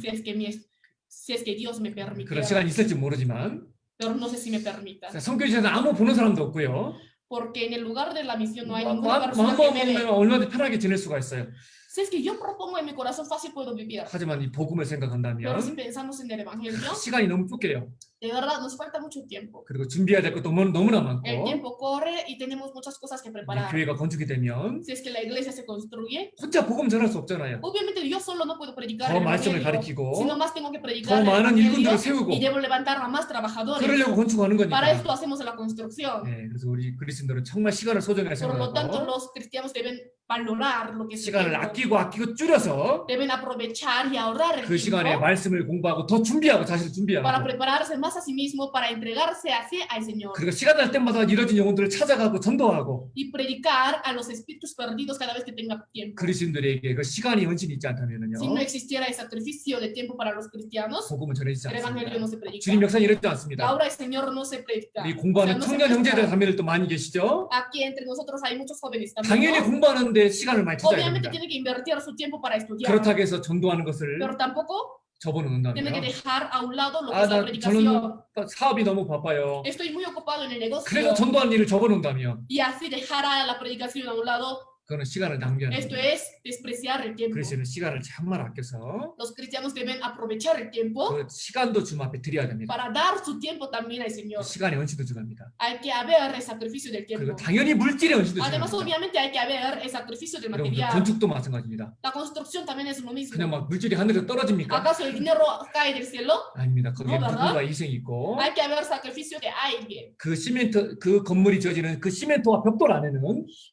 Si es que Dios me 그런 permitiera, 시간이 있을지 모르지만 pero no sé si me permita. 선교지에서 아무 보는 사람도 없고요. Porque en el lugar de la misión no hay 뭐 ninguna 마음 persona que me 먹으면 ve. 얼마든지 편하게 지낼 수가 있어요. Si es que yo propongo en mi corazón, fácil puedo vivir. 하지만 이 복음을 Pero si 생각한다면 pensamos en el Evangelio, 시간이 너무 쫓겨요. de verdad nos falta mucho tiempo. 그리고 준비해야 될 것도 너무나 많고 El tiempo corre y tenemos muchas cosas que 이 preparar. 교회가 건축이 되면 Si es que la iglesia se construye, 혼자 복음 전할 수 없잖아요. obviamente yo solo no puedo predicar 더 el 말씀을 Evangelio, 가르치고 sino más tengo que 더 predicar el 많은 Evangelio 일꾼들을 세우고 y debo levantar a más trabajadores. 그러려고 건축하는 Para esto 거니까. hacemos la construcción. 그래서 우리 그리스도인들은 정말 시간을 소중하게 Por lo tanto, 생각하고 los cristianos deben valorar lo que es el 시간을 tiempo. 아끼고 줄여서 Deben aprovechar y ahorrar el 그 시간에 tiempo 말씀을 공부하고 더 준비하고 자신을 para 준비하고 prepararse más a sí mismo, para entregarse así al Señor 그리고 시간 날 때마다 이뤄진 영혼들을 찾아가고 전도하고 y predicar a los espíritus perdidos cada vez que tenga tiempo. 그리스도인들에게 그 시간이 헌신이 있지 않다면요 Si no existiera el sacrificio de tiempo para los cristianos, 복음은 전해지지 el Evangelio 않습니다. no se predica. 주님 역사는 이렇지 La 않습니다. obra del Señor no se predica. 우리 O sea, 공부하는 no se 청년 형제들 predica. 자매들도 많이 계시죠? Aquí entre nosotros hay muchos jóvenes también, 당연히 ¿no? 공부하는데 시간을 많이 투자해야 Obviamente 됩니다. tiene que invertir su tiempo para estudiar, 그렇다고 해서 전도하는 것을 pero tampoco tiene que 접어놓는다면요. dejar a un lado lo que es la 저는 predicación. 사업이 너무 바빠요. Estoy muy ocupado en el negocio 그래서 전도하는 일을 접어놓는다면 y así dejar a la predicación a un lado, 그거는 시간을 낭비하는 esto 거예요. es despreciar el tiempo. 그래서 시간을 정말 아껴서 Los cristianos deben aprovechar el tiempo 그 시간도 주님 앞에 드려야 됩니다. para dar su tiempo también al Señor. 시간의 헌신도 중요합니다. Hay que haber el sacrificio del 그리고 tiempo. 당연히 물질의 헌신도 Además, 중요합니다. obviamente hay que haber el sacrificio del 여러분들 material. 건축도 마찬가지입니다. La construcción también es lo mismo. 그냥 막 물질이 하늘에서 떨어집니까? ¿Acaso el dinero cae del cielo? 아닙니다. 거기에 ¿verdad? 누군가 희생이 있고 Hay que haber sacrificio de alguien. 그 시멘트 그 건물이 지어지는 그 시멘트와 벽돌 안에는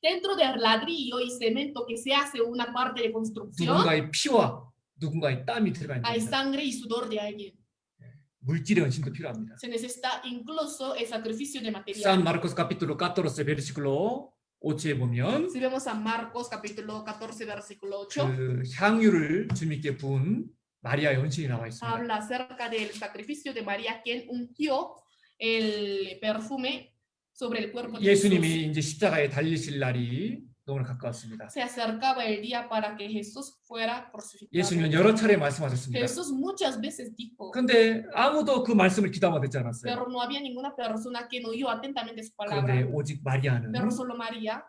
Dentro del ladrillo y cemento que se hace una parte de construcción, 누군가의 피와 누군가의 땀이 들어가 hay 있습니다. sangre y sudor de alguien. 물질의 헌신도 필요합니다. Se necesita incluso el sacrificio de 산 material. 마르코스 카피톨로 14 베르시클로 5에 보면 Si vemos a Marcos capítulo 14 versículo 8, 그 향유를 주님께 부은 마리아의 헌신이 나와 있습니다. habla acerca del sacrificio de María, quien ungió el perfume sobre el cuerpo de Jesús. 예수님이 이제 십자가에 달리실 날이 너무나 가까웠습니다. Se acercaba el día para que Jesús fuera crucificado. 예수님은 여러 차례 말씀하셨습니다. Jesús muchas veces dijo, 그런데 아무도 그 말씀을 귀담아 듣지 않았어요. pero no había ninguna persona que no oyó atentamente su 그런데 palabra. 오직 마리아는 Pero solo María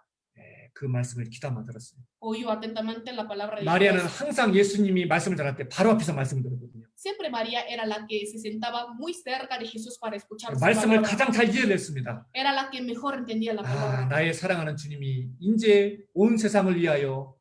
그 말씀을 귀담아 들었어요. oyó atentamente la palabra de 마리아는 Dios. 항상 예수님이 말씀을 전할 때 바로 앞에서 말씀을 들었거든요. Siempre María era la que se sentaba muy cerca de Jesús para escuchar su 말씀을 palabra. 가장 잘 이해했습니다. Era la que mejor entendía la palabra. 나의 사랑하는 주님이 이제 온 세상을 위하여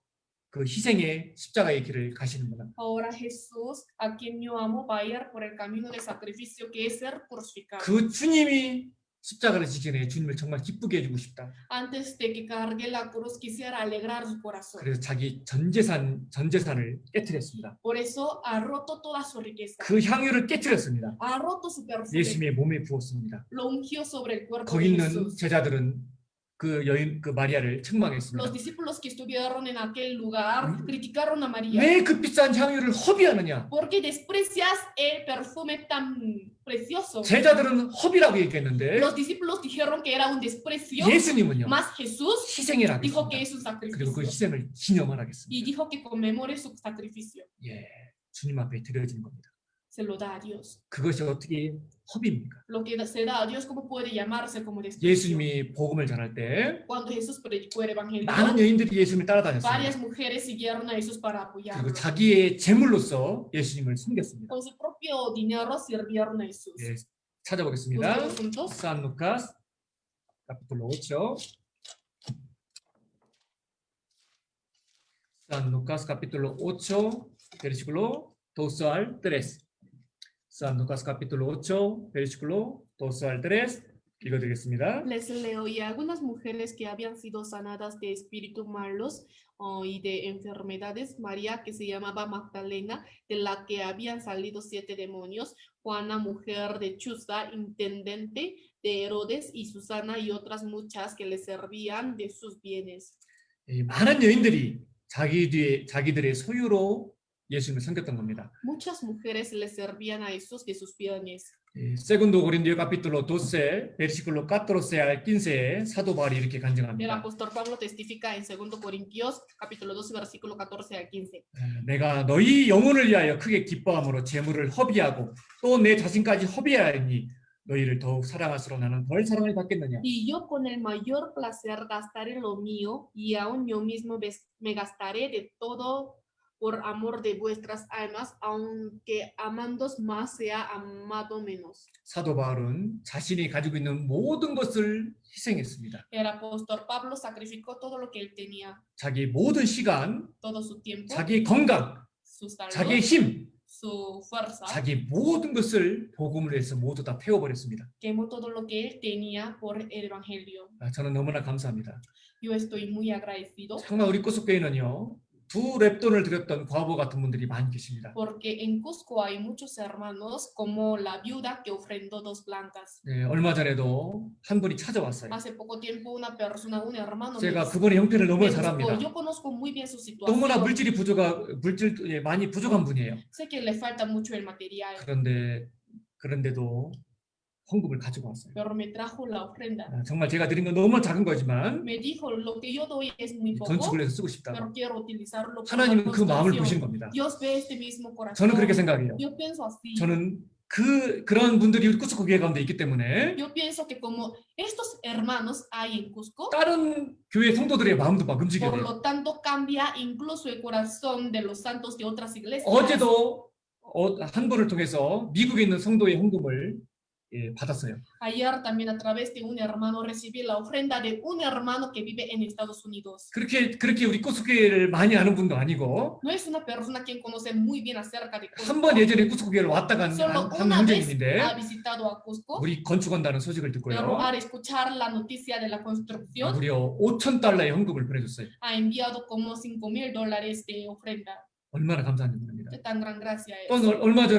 그 희생의 십자가의 길을 가시는구나. Ahora Jesús, a quien yo amo, va a ir por el camino de sacrificio que es ser crucificado. 그 주님이 십자가를 지기 전에 주님을 정말 기쁘게 해주고 싶다. Antes de que cargue la cruz, quisiera alegrar su corazón. 그래서 자기 전 재산을 깨뜨렸습니다. Por eso ha roto toda su riqueza. 그 향유를 깨뜨렸습니다. Ha roto su perfume. 예수님의 몸에 부었습니다. Lo ungió sobre el cuerpo 거기 de 있는 Jesús. 제자들은 그 여인 그 마리아를 Los 책망했습니다. discípulos que estuvieron en aquel lugar criticaron a María. 왜 그 비싼 향유를 허비하느냐? ¿Por qué desprecias el perfume tan precioso? 제자들은 허비라고 얘기했는데 Los discípulos dijeron que era un desprecio, 예수님은요 más Jesús 희생이라고 dijo que 했습니다. es un 그리고 그 sacrificio 희생을 기념을 y 하겠습니다. dijo que conmemore su sacrificio. 예, 주님 앞에 드려지는 겁니다. se lo da a Dios. 그것이 어떻게 허비입니까? Lo que se da a Dios, ¿cómo puede llamarse como desprecio? 예수님이 복음을 전할 때 Cuando Jesús predicó el evangelio, 많은 여인들이 예수님을 따라다녔습니다. varias mujeres siguieron a Jesús para 그리고 apoyarlo. 자기의 재물로서 예수님을 섬겼습니다. Con su propio dinero sirvieron a Jesús. 예, 찾아보겠습니다. Busquemos juntos. San Lucas capítulo 8. San Lucas capítulo 8, versículo 12 al 3. San Lucas capítulo 8, versículo 12 al 3. 읽어드리겠습니다. Les leo, y algunas mujeres que habían sido sanadas de espíritus malos y de enfermedades, María, que se llamaba Magdalena, de la que habían salido 7 demonios, Juana, mujer de Chuza, intendente de Herodes, y Susana y otras muchas que le servían de sus bienes. 이 많은 여인들이 자기들의 소유로 예수님을 섬겼던 겁니다. Muchas mujeres le servían a Jesús de sus bienes. Segundo Corintios capítulo 12, versículo 14 al 15에 사도 바울이 이렇게 El 간증합니다. apóstol Pablo testifica en 2 Corintios, capítulo 12, versículo 14 al 15. 내가 너희 영혼을 위하여 크게 기뻐함으로 재물을 허비하고 또 내 자신까지 허비하였니 너희를 더욱 사랑할수록 나는 덜 사랑을 받겠느냐. Y yo con el mayor placer gastaré lo mío, y aún yo mismo me gastaré de todo por amor de vuestras almas, aunque amándos más sea amado menos. 사도 바울은 자신이 가지고 있는 모든 것을 희생했습니다. El apóstol Pablo sacrificó todo lo que él tenía, 자기 모든 시간, todo su tiempo, 자기 건강, su salud, 자기의 힘, su fuerza, 자기 모든 것을 복음을 위해서 모두 다 태워버렸습니다. quemó todo lo que él tenía por el evangelio. 저는 너무나 감사합니다. Yo estoy muy agradecido. 정말 우리 꾸숙교회는요, 2 랩돈을 드렸던 과부 같은 분들이 많이 계십니다. Porque en Cusco hay muchos hermanos como la viuda que ofrendó 2 blancas. 네, 얼마 전에도 한 분이 찾아왔어요. Hace poco tiempo una persona, un hermano 제가 me 그분의 형편을 너무나 buscó. 잘 압니다. Yo conozco muy bien su 너무나 situación. 물질 많이 부족한 분이에요. Sé que le falta mucho el material, 그런데도 헌금을 가지고 왔어요. pero me trajo la ofrenda. 정말 제가 드린 건 너무 작은 거지만 Me dijo, lo que yo doy es muy poco, 건축을 해서 쓰고 싶다. pero quiero utilizarlo para la 하나님은 그 마음을 보시는 construcción. 겁니다. Dios ve este mismo corazón. 저는 그렇게 생각해요. Yo pienso así. 저는 그런 분들이 우리 꾸스코 교회 가운데 있기 때문에 Yo pienso que como estos hermanos hay en Cusco, 다른 교회 성도들의 마음도 막 움직여야 por 돼요. lo tanto cambia incluso el corazón de los santos de otras iglesias. 어제도 한 분을 통해서 미국에 있는 성도의 헌금을 받았어요. Ayer también a través de un hermano recibí la ofrenda de un hermano que vive en Estados Unidos. 그렇게 우리 꾸스코 교회를 많이 아는 분도 아니고 No es una persona quien conoce muy bien acerca de 한 Cusco. 번 예전에 꾸스코 교회를 왔다 간 Solo 한 una vez 형제님인데 ha visitado a Cusco, 우리 건축한다는 소식을 pero 듣고요. al escuchar la noticia de la construcción 무려 $5,000의 헌금을 보내줬어요. ha enviado como $5,000 de ofrenda. 얼마나 감사한 일입니다. Qué tan gran gracia 또 es.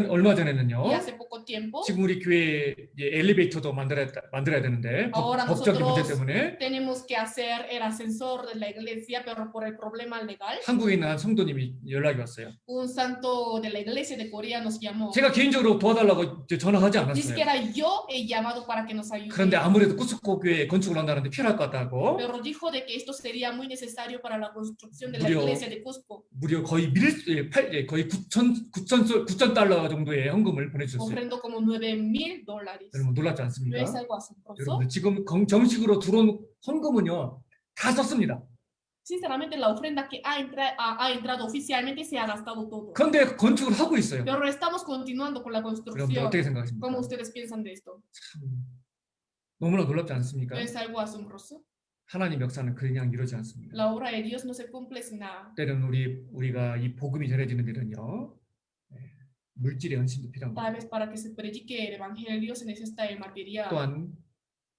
얼마 전에는요. Y hace poco tiempo 지금 우리 교회 엘리베이터도 만들어야 되는데 Ahora 법적인 문제 nosotros 때문에 tenemos que hacer el ascensor de la iglesia, pero por el problema legal, 한국에 있는 한 성도님이 연락이 왔어요. un santo de la iglesia de Corea nos llamó. 제가 개인적으로 도와달라고 이제 전화하지 Ni 않았어요. siquiera yo he llamado para que nos 그런데 ayude, 아무래도 꾸스코 교회 건축을 한다는데 필요할 것 같다고 pero dijo de que esto sería muy necesario para la construcción de la Murió. iglesia de Cusco. 무려 거의 거의 9천 달러 정도의 헌금을 보내주셨어요. Ofrendó como $9,000. 여러분 놀랍지 ¿No 않습니까? es algo asombroso? 여러분들 지금 정식으로 들어온 헌금은요 다 썼습니다. Sinceramente, la ofrenda que ha entrado oficialmente se ha gastado todo. 그런데 건축을 하고 있어요. Pero estamos continuando con la 여러분들 construcción. 어떻게 생각하십니까? ¿Cómo ustedes piensan de esto? 참 너무나 놀랍지 않습니까? ¿No es algo asombroso? 하나님 역사는 그냥 이루어지 않습니다. La obra de Dios no se cumple sin nada. 때는 우리가 이 복음이 전해지는 데는요 물질의 헌신도 필요한 Tal 거예요. vez para que se predique el evangelio se necesita el material. 또한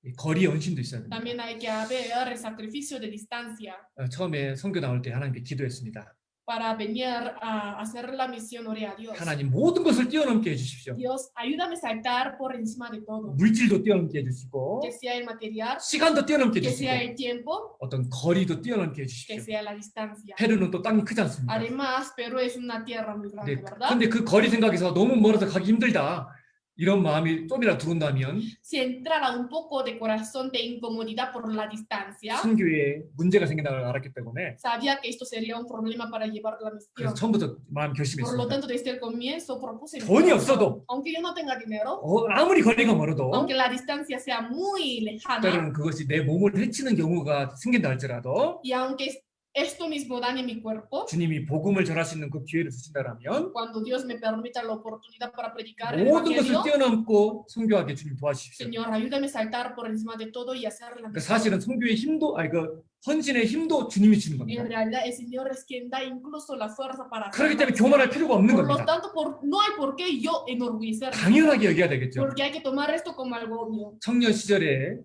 이 거리 헌신도 있어야 됩니다. También hay que haber el sacrificio de distancia 처음에 선교 나올 때 하나님께 기도했습니다. para venir a hacer la misión. Oré a Dios. 하나님 모든 것을 뛰어넘게 해주십시오. Dios, ayúdame a saltar por encima de todo. 물질도 뛰어넘게 해주시고 Que sea el material, 시간도 뛰어넘게 que sea 해주시고 el tiempo, 어떤 거리도 뛰어넘게 que 해주십시오. sea la distancia. 페루는 또 땅이 크지 않습니까? Además, Perú es una tierra muy grande, 네, ¿verdad? 근데 그 거리 생각해서 너무 멀어서 가기 힘들다. 이런 마음이 좀이라 들어온다면 Si entrara un poco de corazón de incomodidad por la distancia, 선교에 문제가 생긴다는 걸 알았기 때문에 sabía que esto sería un problema para llevar la 그래서 misión. 처음부터 마음 Por lo 결심했습니다. tanto, desde el comienzo propuse, 돈이 없어도 aunque yo no tenga dinero, 아무리 거리가 멀어도 aunque la distancia sea muy lejana, 때로는 그것이 내 몸을 해치는 경우가 생긴다 할지라도 y aunque esto mismo dañe mi cuerpo, 주님이 복음을 전할 수 있는 그 기회를 주신다면 cuando Dios me permita la oportunidad para predicar el 모든 것을 evangelio, 뛰어넘고 선교하게 주님 도와주십시오. Señor, ayúdame a saltar por encima de todo y hacer la 그 misión. 사실은 선교의 힘도 그 헌신의 힘도 주님이 주는 En 겁니다. realidad, el Señor es quien da incluso la fuerza para hacer 그렇기 la 때문에 misión. 교만할 필요가 없는 Por lo 겁니다. tanto, no hay por qué yo enorgullecerme, 당연하게 여겨야 되겠죠. porque hay que tomar esto como algo obvio. 청년 시절에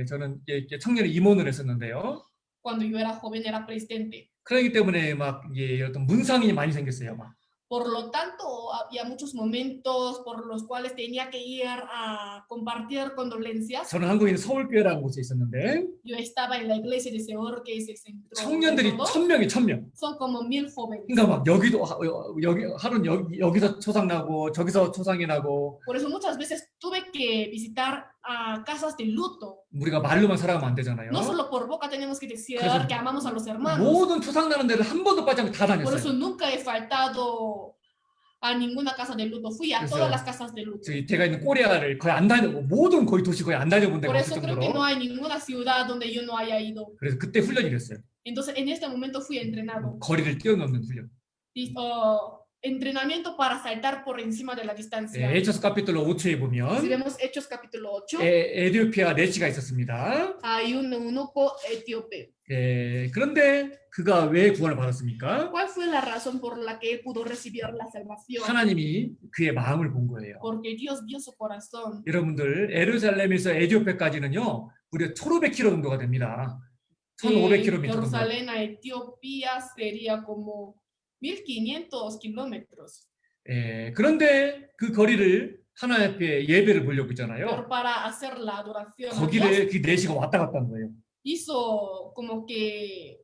저는 청년의 임원을 했었는데요. Cuando yo era joven era presidente. 그렇기 때문에 막 어떤 문상이 많이 생겼어요. 막. Por lo tanto, había muchos momentos por los cuales tenía que ir a compartir condolencias. 저는 한국에 있는 서울교회라는 곳에 있었는데 Yo estaba en la iglesia de Seor, que es el centro. 청년들이 de todo. 1000명이 1000명. Son como 1000 jóvenes. 그러니까 막 여기도 여기 하루는 여기서 초상 나고 저기서 초상이 나고 Por eso muchas veces tuve que visitar a casas de luto. 우리가 말로만 살아가면 안 되잖아요. No solo por boca tenemos que decir 그래서 que amamos a los hermanos. 모든 초상 나는 데를 한 번도 빠지 않고 다 Por eso 다녔어요. nunca he faltado a ninguna casa de luto. Fui a Eso. todas las casas de luto. 제가 있는 코리아를 거의 안 다녀고 모든 거의 도시 거의 안 다녀본 데가 Por 없을 eso creo que no 정도로 hay ninguna ciudad donde yo no haya ido. 그래서 그때 훈련이 됐어요. Entonces en este momento fui entrenado. 거리를 뛰어넘는 훈련. Entrenamiento para saltar por encima de la distancia. 에이처스 카피톨 5초에 Si 보면 vemos Hechos capítulo 8, 에디오피아 네시가 있었습니다. hay un eunuco etíope. 그런데 그가 왜 구원을 받았습니까? ¿Cuál fue la razón por la que él pudo recibir la salvación? 하나님이 그의 마음을 본 거예요. Porque Dios vio su corazón. 여러분들 예루살렘에서 에디오피아까지는요 무려 1500km 정도가 됩니다. 1500km 정도. Jerusalén a Etiopía sería como 1500 kilómetros. 그런데 그 거리를 하나님 앞에 예배를 보려고 했잖아요. Pero para hacer la adoración a Dios, 거기를 그 4시가 왔다 갔다 한 거예요. hizo como que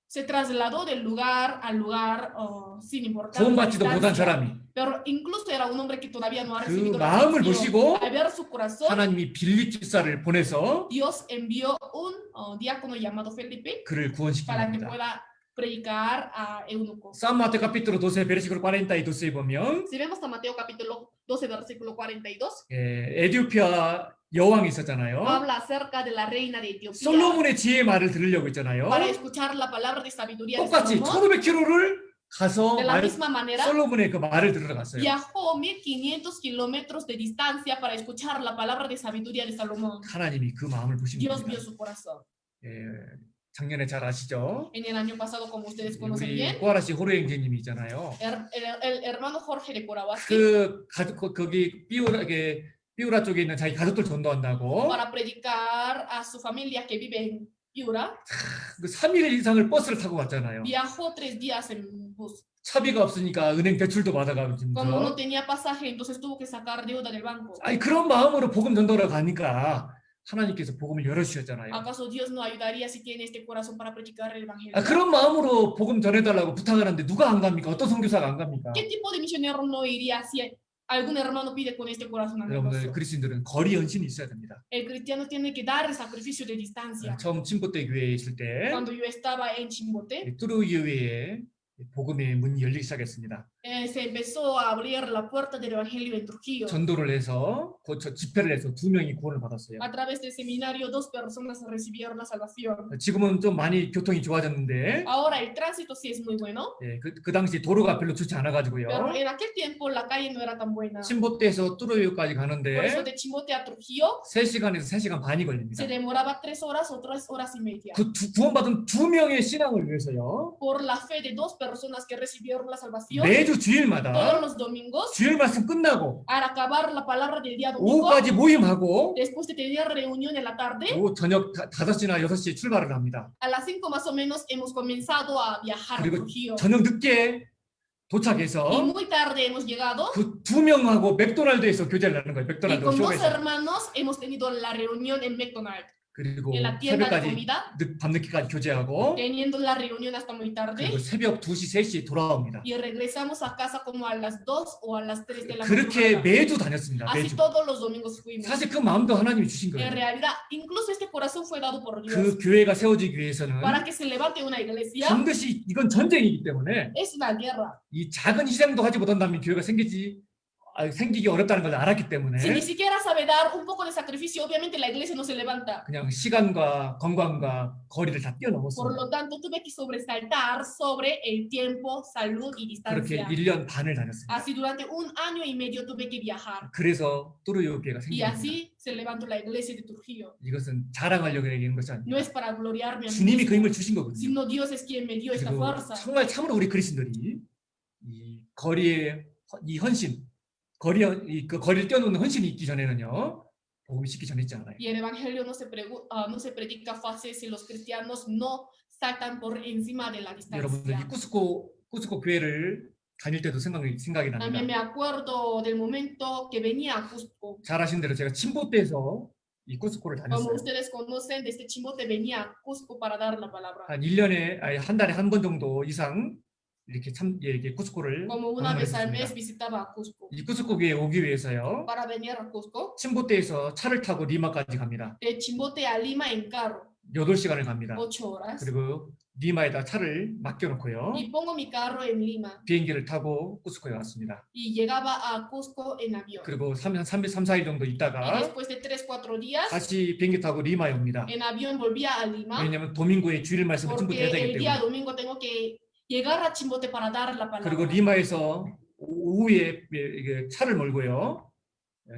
se trasladó del lugar al lugar sin importar la 구원받지도 못한 distancia. 사람이 Pero incluso era un hombre que todavía no ha 그 recibido la 마음을 salvación. 보시고 Al ver su corazón, 하나님이 빌립 집사를 보내서 Dios envió un diácono llamado Felipe 그를 구원시킨 para que 겁니다. pueda predicar a eunuco. San Mateo capítulo 12 versículo 42에 보면 Si vemos a Mateo capítulo 12 versículo 42, 에디오피아 여왕이 있었잖아요. habla acerca de la reina de Etiopía 솔로몬의 지혜의 말을 들으려고 했잖아요. para escuchar la palabra de sabiduría de 똑같이 Salomón. 1500km를 가서 De la misma manera, 솔로몬의 그 말을 들으러 갔어요. viajó 1500 kilómetros de distancia para escuchar la palabra de sabiduría de Salomón. 하나님이 그 마음을 보신 Dios 겁니다. vio su corazón. 작년에 잘 아시죠? En el año pasado, como ustedes conocen bien, 우리 꼬아라씨 호로행제님이 있잖아요. el hermano Jorge de Corahuasi, 거기 삐우라 쪽에 있는 자기 가족들 전도한다고 para predicar a su familia que vive en Piura, 그 3일 이상을 버스를 타고 갔잖아요. viajó 3 días en bus. 차비가 없으니까 은행 대출도 Como no 받아가면서 tenía pasaje, entonces tuvo que sacar deuda del banco. 아니 그런 마음으로 복음 전도를 가니까 하나님께서 복음을 열어주셨잖아요. ¿Acaso Dios no ayudaría si tiene este corazón para predicar el evangelio? 그런 마음으로 복음 전해달라고 부탁을 하는데 누가 안 갑니까? 어떤 선교사가 안 갑니까? ¿Qué tipo de misionero no iría si algún hermano pide con este corazón al 여러분들 negocio? 그리스도인들은 거리 연신이 있어야 됩니다. El cristiano tiene que dar el sacrificio de distancia. 처음 침보대 교회에 있을 때 Cuando yo estaba en Chimbote, 뚜루교회에 복음의 문이 열리기 시작했습니다. se empezó a abrir la puerta del evangelio en Trujillo. 전도를 해서 집회를 해서 2명이 구원을 받았어요. A través del seminario, 2 personas recibieron la salvación. 지금은 좀 많이 교통이 좋아졌는데 Ahora el tránsito sí es muy bueno, 그 당시 도로가 별로 좋지 않아가지고요. pero en aquel tiempo la calle no era tan buena. 침보대에서 뚜루교까지 Por 가는데 eso de Chimbote a Trujillo 3시간에서 3시간 반이 걸립니다. se demoraba 3 horas o 3 horas y media. 그 구원받은 2명의 신앙을 위해서요. Por la fe de 2 personas que recibieron la salvación, 매주 todos 주일마다 los domingos, 주일 말씀 끝나고 al acabar la palabra del día domingo, 오후까지 모임하고 después de tener reunión en la tarde, 오후 저녁 5시나 6시에 출발을 합니다. a las 5 más o menos hemos comenzado a viajar a 그리고 Trujillo. 저녁 늦게 Y 도착해서 muy tarde hemos llegado 그 2명하고 맥도날드에서 교제를 하는 거예요. y 맥도날드 con 2 쇼에서. hermanos hemos tenido la reunión en McDonald's. 그리고 en la tienda de 새벽까지 comida, 밤늦게까지 교제하고 teniendo la reunión hasta muy tarde, 그리고 새벽 2시, 3시에 돌아옵니다. y regresamos a casa como a las 2 o a las 3 de la 그렇게 madrugada. 매주 다녔습니다. Así 매주. todos los domingos fuimos. 사실 그 마음도 하나님이 주신 En 거예요. realidad, incluso este corazón fue dado por Dios. 그 교회가 세워지기 위해서는 Para que se levante una iglesia, 반드시 이건 전쟁이기 때문에 es una guerra. 이 작은 희생도 하지 못한다면 교회가 생기기 어렵다는 걸 알았기 때문에 Si ni siquiera sabe dar un poco de sacrificio, obviamente la iglesia no se levanta. 그냥 시간과 건강과 거리를 다 Por 뛰어넘었습니다. lo tanto, tuve que sobresaltar sobre el tiempo, salud y 그렇게 distancia. 1년 반을 다녔습니다. Así durante 1 año y medio tuve que viajar. 그래서 뚜르요 교회가 Y 생깁니다. así se levantó la iglesia de Trujillo. 이것은 자랑하려고 얘기하는 것이 No 아닙니다. es para gloriarme a mí 주님이 그 mismo, 힘을 주신 거거든요. sino Dios es quien me dio esta 그리고 fuerza. 정말 참으로 우리 그리스도들이 이 거리에 이 헌신, 그 거리를 뛰어넘는 헌신이 있기 전에는요, 복음이 있기 전이지 않아요. Y el evangelio no se predica fácil si los cristianos no saltan por encima de la 여러분들 이 distancia. 꾸스코 교회를 다닐 때도 생각이 También me 납니다. acuerdo del momento que venía a Cusco. 잘 아시는 대로 제가 침보 때에서 이 꾸스코를 Como 다녔어요. ustedes conocen, desde Chimbote venía a Cusco para dar la palabra. 한 달에 한 번 정도 이상 이렇게 꾸스코를 Como una vez al mes 방문했습니다. visitaba a Cusco. 이 꾸스코 교회에 오기 위해서요, Para venir a Cusco, 침보 때에서 차를 타고 리마까지 갑니다. de Chimbote a Lima en carro, 8시간을 갑니다. 8 horas. 그리고 리마에다 차를 맡겨놓고요, Y pongo mi carro en Lima 비행기를 타고 꾸스코에 왔습니다. y llegaba a Cusco en avión. 그리고 3, 4일 정도 Y 있다가 después de 3-4 días, 다시 비행기 타고 리마에 옵니다. en avión volvía a Lima. 왜냐하면 도민고의 주일 말씀을 전부 Porque 해야 되기 el día 때문에. domingo tengo que llegar a Chimbote para dar la 그리고 palabra. 리마에서 오후에 이게 차를 몰고요,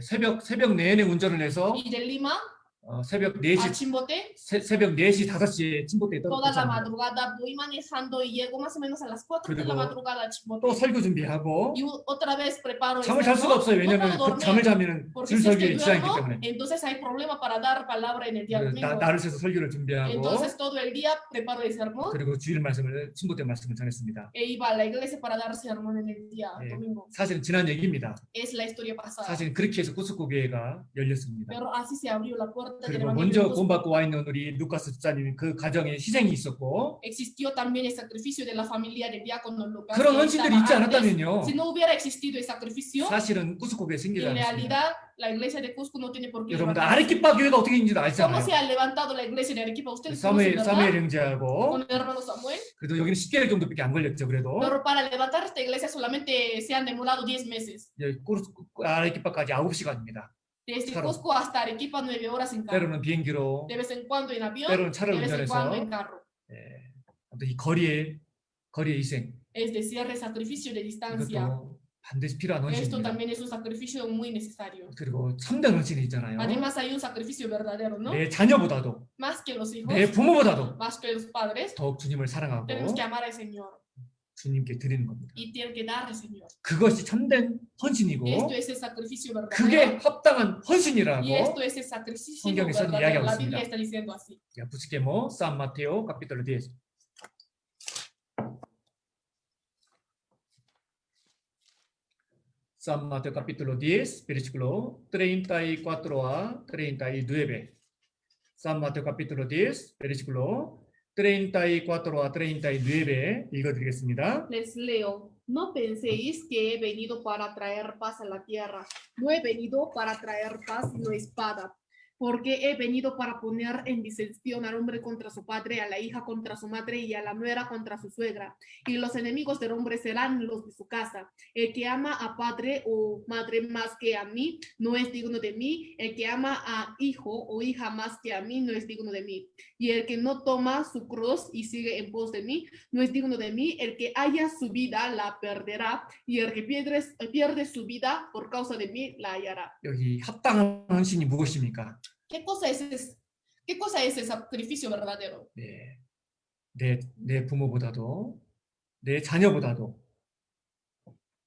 새벽 내내 운전을 해서 Y de Lima 새벽 a 4시, Chimbote, 새벽 4시, 5시에 침보대에 toda la 도착합니다. madrugada voy manejando y llego más o menos a las 4 de la 그리고 madrugada a 또 Chimbote. 설교 준비하고 Y otra vez preparo el 잠을 잘 수가 sermón. 없어요. No 왜냐하면 puedo 잠을 dormir, 자면 porque 줄 si es que 설교에 지장이 있기 duermo, 때문에 entonces hay problema para dar palabra en el día domingo. 나를 새서 설교를 준비하고 Entonces todo el día preparo el sermón 그리고 주일 말씀을 침보대 말씀을 전했습니다. e iba a la iglesia para dar sermón en el día 예, domingo. 사실은 지난 얘기입니다. Es la historia pasada. 사실 그렇게 해서 꾸스코 교회가 열렸습니다. Pero así se abrió la puerta del 그리고 evangelio. 먼저 de Cusco. 구원받고 와 있는 우리 루카스 집사님 그 가정에 희생이 있었고 Existió también el sacrificio de la familia del diácono Lucas. 그런 que 헌신들이 estaba 있지 antes. 않았다면요, Si no hubiera existido el sacrificio, 사실은 꾸스코 교회 생기지 en 않았습니다. realidad la iglesia de Cusco no tiene por qué 여러분들 levantarse. 아레키파 교회가 어떻게 있는지도 ¿Cómo 알잖아요. se ha levantado la iglesia de Arequipa? Ustedes conocen, 사무엘 ¿verdad? 형제하고 Con el hermano Samuel. 그래도 여기는 10개월 정도밖에 안 걸렸죠. 그래도 Pero para levantar esta iglesia solamente se han demorado 10 meses. 아레키파까지 9시간입니다. Desde Claro. Cusco hasta Arequipa 9 horas en carro. 때로는 비행기로, De vez en cuando en avión, 때로는 차를 de vez en cuando en 운전해서 carro. 아무튼 이 거리의 희생, Es decir, el sacrificio de distancia. 이것도 반드시 필요한 Esto 헌신입니다. también es un sacrificio muy necesario. 그리고 참된 헌신이 있잖아요. Además hay un sacrificio verdadero, ¿no? 내 자녀보다도, Más que los hijos, 내 부모보다도 más que los padres, 더욱 주님을 사랑하고 tenemos que amar al Señor 주님께 드리는 겁니다. y tienen que dar al Señor. 그것이 참된 헌신이고 Esto es el sacrificio 그게 verdadero 합당한 헌신이라고 y esto es el sacrificio 성경에서는 verdadero. 이야기하고 La 있습니다. Biblia está diciendo así. Ya, busquemos San Mateo capítulo 10. San Mateo capítulo 10, versículo 34 a 39. San Mateo capítulo 10, versículo 34 a 39 읽어드리겠습니다. Les leo. No penséis que he venido para traer paz a la tierra. No he venido para traer paz, sino espada. Porque he venido para poner en disensión al hombre contra su padre, a la hija contra su madre y a la nuera contra su suegra. Y los enemigos del hombre serán los de su casa. El que ama a padre o madre más que a mí no es digno de mí. El que ama a hijo o hija más que a mí no es digno de mí. Y el que no toma su cruz y sigue en pos de mí no es digno de mí. El que haya su vida la perderá. Y el que pierde su vida por causa de mí la hallará. 여기 합당한 헌신이 무엇입니까? ¿Qué cosa es el sacrificio verdadero? 네, 내 부모보다도 내 자녀보다도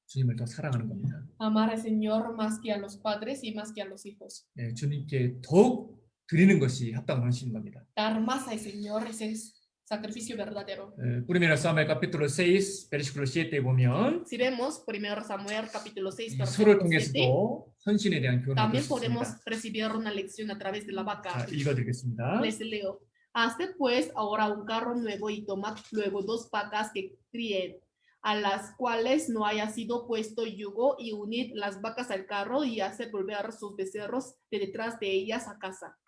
주님을 더 사랑하는 겁니다. Amar al Señor más que a los padres y más que a los hijos. 네, 주님께 더욱 드리는 것이 합당한 헌신인 겁니다. Dar más al Señor, ese es sacrificio verdadero. Primero Samuel capítulo 6, versículo 7에 보면 Si vemos 1 Samuel capítulo 6, 이 소를 versículo 7, 통해서도 헌신에 대한 교훈을 얻을 también 수 podemos 있습니다. recibir una lección a través de la vaca. 자, 읽어드리겠습니다. Les leo. Haced pues ahora un carro nuevo y tomad luego 2 vacas que críen, a las cuales no haya sido puesto yugo, y unid las vacas al carro y haced volver sus becerros de detrás de ellas a casa.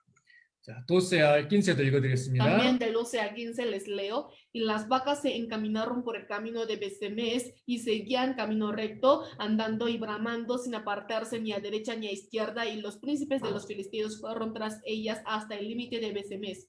자, 12 al 15도 읽어드리겠습니다. También del 12 a 15 les leo. Y las vacas se encaminaron por el camino de Besemés y seguían camino recto, andando y bramando sin apartarse ni a derecha ni a izquierda, y los príncipes de los filisteos fueron tras ellas hasta el límite de Besemés.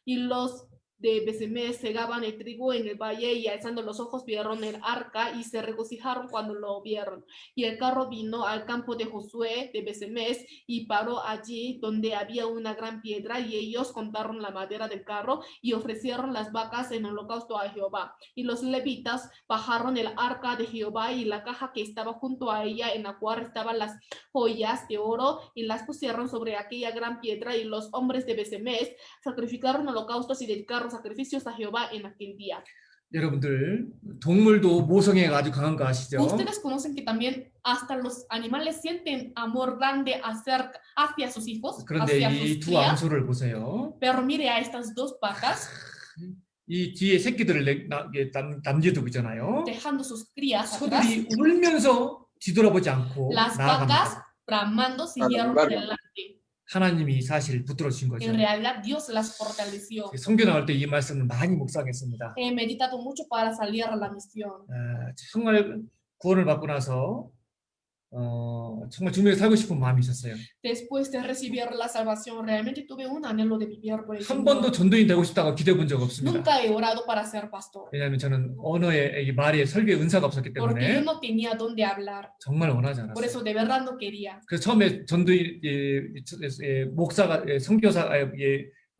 Y los de Besemés segaban el trigo en el valle, y alzando los ojos vieron el arca y se regocijaron cuando lo vieron. Y el carro vino al campo de Josué de Besemés y paró allí donde había una gran piedra, y ellos contaron la madera del carro y ofrecieron las vacas en holocausto a Jehová. Y los levitas bajaron el arca de Jehová y la caja que estaba junto a ella, en la cual estaban las joyas de oro, y las pusieron sobre aquella gran piedra. Y los hombres de Besemés sacrificaron holocaustos y dedicaron sacrificios a Jehová en aquel día. 여러분들 동물도 모성애가 아주 강한 거 아시죠? Ustedes conocen que también hasta los animales sienten amor grande hacia sus hijos, 그런데 hacia 이 sus 두 crías. 암소를 보세요. Pero mire a estas 2 vacas 이 뒤에 새끼들을 남겨두고 있잖아요. dejando sus crías atrás. 소들이 울면서 뒤돌아보지 않고 Las 나아갑니다. vacas bramando siguieron adelante. 하나님이 사실 붙들어 주신 거죠. En realidad Dios las fortaleció. 성경 나올 때 이 말씀을 많이 묵상했습니다. He meditado mucho para salir a la misión. 정말 구원을 받고 나서 정말 주님을 살고 싶은 마음이 있었어요. Después de recibir la salvación, realmente tuve un anhelo de vivir por el 한 Señor. 번도 전도인 되고 싶다고 기대해 본 적 없습니다. Nunca he orado para ser pastor, 왜냐하면 저는 언어에 이 말에 설교에 은사가 없었기 porque yo 때문에 no tenía dónde hablar. 정말 원하지 Por 않았어요. eso de verdad no quería. 그래서 처음에 전도인 목사가 선교사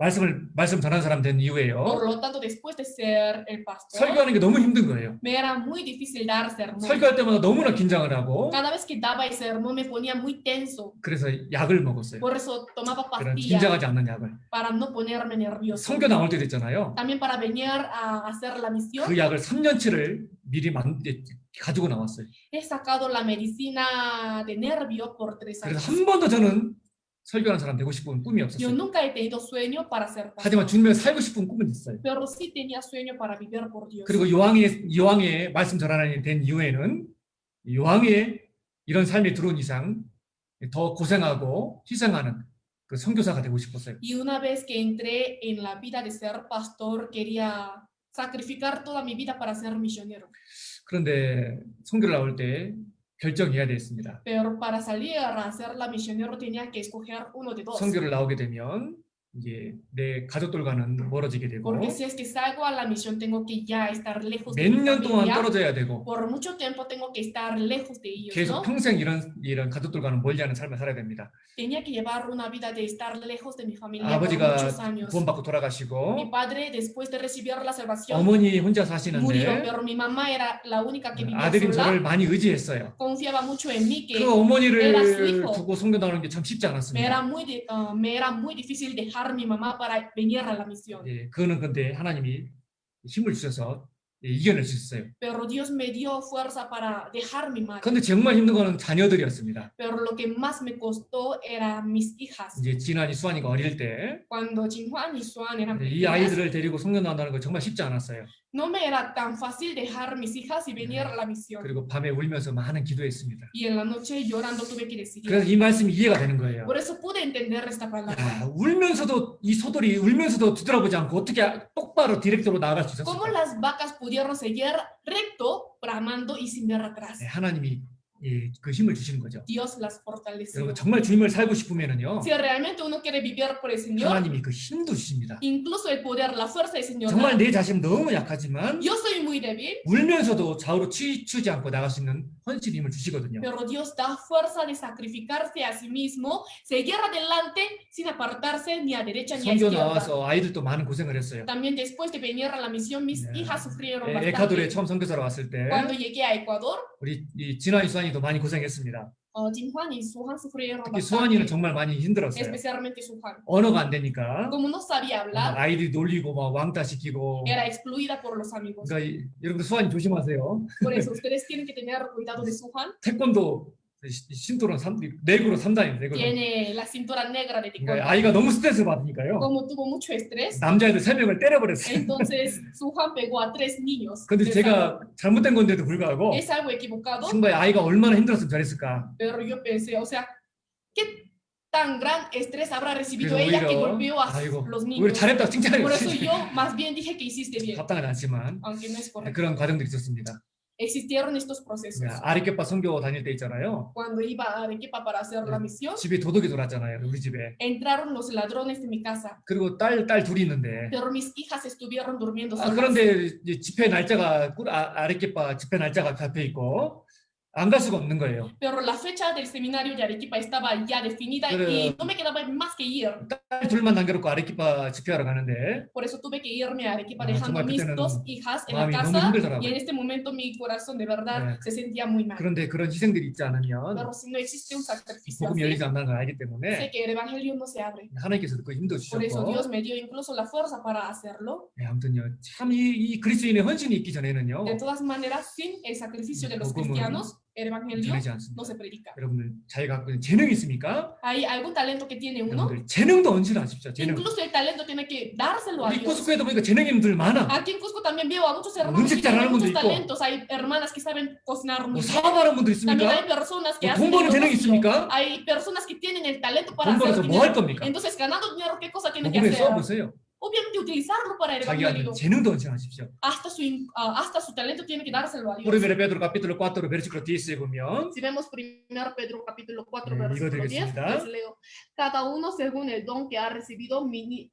말씀 전하는 사람 된 Por 이후에요. lo tanto, después de ser el pastor, 설교하는 게 너무 힘든 거예요. me era muy difícil dar sermón. 설교할 때마다 너무나 긴장을 하고 Cada vez que daba el sermón me ponía muy tenso. 그래서 약을 먹었어요. Por eso tomaba 그런 pastillas 긴장하지 않는 약을. para no ponerme nervioso. 선교 나올 때도 있잖아요. También para venir a hacer la misión, 그 약을 3년치를 미리 가지고 나왔어요. he sacado la medicina de nervio por 3 그래서 años. 한 번도 저는 설교하는 사람 되고 싶은 꿈이 Yo 없었어요. nunca he tenido sueño para ser pastor, 하지만 주님을 살고 싶은 꿈은 있어요. pero sí tenía sueño para vivir por Dios. 그리고 요한의 말씀 전하는 된 이후에는 요한의 이런 삶에 들어온 이상 더 고생하고 희생하는 그 선교사가 되고 싶었어요. Y una vez que entré en la vida de ser pastor, quería sacrificar toda mi vida para ser misionero. 그런데 선교를 나올 때 결정해야 됐습니다. Pero para salir a ser la misionero tenía que escoger uno de dos. 선교를 나오게 되면 이제 내 가족들과는 멀어지게 되고 Porque si es que salgo a la misión tengo que ya estar lejos de 몇 mi 년 동안 familia. 떨어져야 되고 Por mucho tiempo tengo que estar lejos de ellos, 계속 ¿no? 평생 이런 가족들과는 멀리하는 삶을 살아야 됩니다. Tenía que llevar una vida de estar lejos de mi familia por 아버지가 muchos años. 구원받고 Mi 돌아가시고 padre, después de recibir la salvación, 어머니 혼자 murió, 사시는데 pero mi mamá era la única que vivía 아들인 저를 sola. 많이 의지했어요. Confiaba mucho en mí, 그 que 어머니를 era su hijo. 두고 선교 나오는 게 참 쉽지 me 않았습니다. era muy difícil dejar a mi mamá para venir a la misión. 예, 그거는 근데 하나님이 힘을 주셔서 이겨낼 수 있어요. Pero Dios me dio fuerza para dejar mi madre. 그런데 정말 힘든 거는 자녀들이었습니다. Pero lo que más me costó era mis hijas. 이제 진환이 수환이가 어릴 때 이 Cuando Jinjuan y Suan eran pequeñas, 아이들을 데리고 선교 나온다는 거 정말 쉽지 않았어요. no me era tan fácil dejar mis hijas y venir a la misión. 그리고 밤에 울면서 많은 기도했습니다. Y en la noche llorando tuve que decidir. 그래서 이 말씀이 이해가 되는 거예요. Por eso pude entender esta palabra. 울면서도 이 소들이 울면서도 뒤돌아보지 않고 어떻게 똑바로 디렉트로 나아갈 수 ¿Cómo 있었을까? las vacas pudieron seguir recto, bramando y sin ver atrás? 하나님이 그 힘을 주시는 거죠. Dios las fortaleció. 여러분 정말 주님을 살고 싶으면은요, Si realmente uno quiere vivir por el Señor, 하나님이 그 힘도 주십니다. incluso el poder, la fuerza del Señor. 정말 내 자신 너무 약하지만 Yo soy muy débil, 울면서도 좌우로 치우치지 않고 나갈 수 있는 헌신 힘을 주시거든요. pero Dios da fuerza de sacrificarse a sí mismo, seguir adelante sin apartarse ni a derecha ni a 선교 izquierda. 나와서 아이들도 많은 고생을 했어요. También después de venir a la misión, mis hijas sufrieron 에콰도르에 bastante. 처음 선교사로 왔을 때 Cuando llegué a Ecuador, 우리 이 진환이 수환이도 많이 고생했습니다. Jin Juan y Su Han sufrieron 특히 수환이는 bastante, 정말 많이 힘들었어요. especialmente Su Han. 언어가 안 되니까 Como no sabía hablar, 아이들이 놀리고 막 왕따 시키고. era excluida por los amigos. 그러니까 여러분들 수환이 조심하세요. Por eso ustedes tienen que tener cuidado de Su Han. 태권도 신도는 내구로 3단이에요. 내구로. Tiene la cintura negra de taekwondo. 그러니까 아이가 너무 스트레스 받으니까요. Como tuvo mucho estrés, 남자애들 3명을 때려버렸어요. entonces Su Han pegó a 3 niños. 근데 de 제가 잘못된 건데도 불구하고 Es algo equivocado, 정말 아이가 얼마나 힘들었으면 잘했을까. pero yo pensé, o sea, ¿qué tan gran estrés habrá recibido 그래서 ella que 오히려 golpeó a 아이고 los 우리 niños? 잘했다고 칭찬해요. Por eso yo más bien dije que hiciste bien, 합당은 않지만 aunque no es correcto. 그런 과정들이 있었습니다. Existieron estos procesos. 아리케파 선교 다닐 때 있잖아요. Cuando iba a Arequipa para hacer la misión, 집에 도둑이 들어왔잖아요. 우리 집에. entraron los ladrones de mi casa, 그리고 딸 둘이 있는데. pero mis hijas estuvieron durmiendo 아, solas. 그런데 이제 집회 날짜가 아리케파 집회 날짜가 잡혀 있고 안 갈 수가 없는 거예요. Pero la fecha del seminario de Arequipa estaba ya definida y no me quedaba más que ir. 딸 둘만 남겨놓고 아리케파 집회하러 가는데 Por eso tuve que irme a Arequipa Ah, dejando 정말 mis 그때는 2 hijas en la 마음이 너무 casa 힘들더라고요. y en este momento mi corazón de verdad 네. se sentía muy mal. 그런데 그런 희생들이 있지 않으면 Pero si no existe un sacrificio 복음이 así, 열리지 않는 걸 알기 sé 때문에 que el evangelio no se abre. 하나님께서도 그 힘도 Por eso Dios 주셨고. me dio incluso la fuerza para hacerlo. 네, 아무튼요 참 이 그리스도인의 헌신이 있기 전에는요 De todas maneras, sin el sacrificio de los 복음은 cristianos, el evangelio 전하지 no 않습니다. se predica. 여러분들 자기가 갖고 있는 재능이 있습니까? ¿Hay algún talento que tiene uno? 여러분들 재능도 헌신하십시오. 재능. Incluso el talento tiene que dárselo a 우리 Dios. 코스코에도 보니까 재능인들 많아. Aquí en Cusco también veo a muchos hermanos 음식 que tienen 잘하는 분도 muchos 있고. talentos. Hay hermanas que saben cocinar 뭐 muy bien. 사업하는 분도 También hay 있습니까? personas que 뭐 hacen 돈 버는 재능이 negocio. 있습니까? Hay personas que tienen el talento para 돈 hacer 벌어서 뭐 할 dinero. 겁니까? Entonces, ganando dinero, ¿qué cosa tienen que 복음에 hacer? 써보세요. Obviamente, utilizarlo para el 자기가 evangelio. 있는 재능도 헌신하십시오. Hasta su talento tiene que dárselo a Dios. Primero Pedro capítulo 4 versículo 10에 보면 Si vemos 1 Pedro capítulo 4, 네, versículo 10, 읽어드리겠습니다. les leo. Cada uno según el don que ha recibido,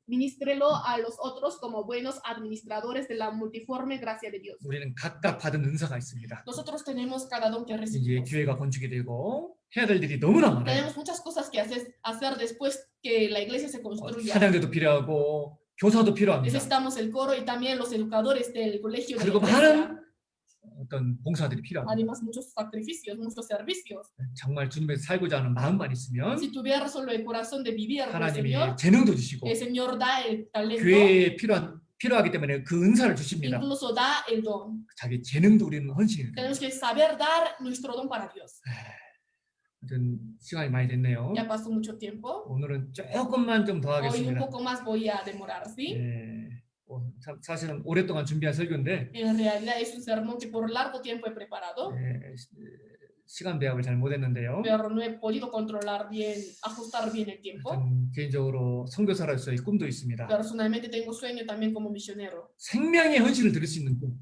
ministrelo a los otros como buenos administradores de la multiforme gracia de Dios. 우리는 각각 받은 은사가 있습니다. Nosotros tenemos cada don que 이제 recibimos. 교회가 건축이 되고 해야 될 일이 너무나 많아요. Tenemos muchas cosas que hacer después que la iglesia se construya. 사장들도 필요하고 교사도 필요합니다. Necesitamos el coro y también los educadores del colegio de la 그리고 iglesia. 많은 어떤 봉사들이 필요합니다. Además, muchos sacrificios, muchos servicios. 정말 주님에서 살고자 하는 마음만 있으면 Si tuviera solo el corazón de vivir por el 하나님이 Señor, 재능도 주시고 el Señor da el talento, 교회에 필요하기 때문에 그 은사를 주십니다. incluso da el don. 자기 재능도 우리는 헌신해야 돼요. Tenemos que saber dar nuestro don para Dios. 아무튼 시간이 많이 됐네요. Ya pasó mucho tiempo. 오늘은 조금만 좀 더 Hoy un 하겠습니다. poco más voy a demorar, ¿sí? 네. 사실은 오랫동안 준비한 설교인데 En realidad es un sermón que por largo tiempo he preparado, 시간 배합을 잘 못했는데요. pero no he podido controlar bien, ajustar bien el tiempo. 저는 개인적으로 선교사로서의 꿈도 있습니다. Personalmente tengo sueño también como misionero. 생명의 헌신을 드릴 수 있는 꿈.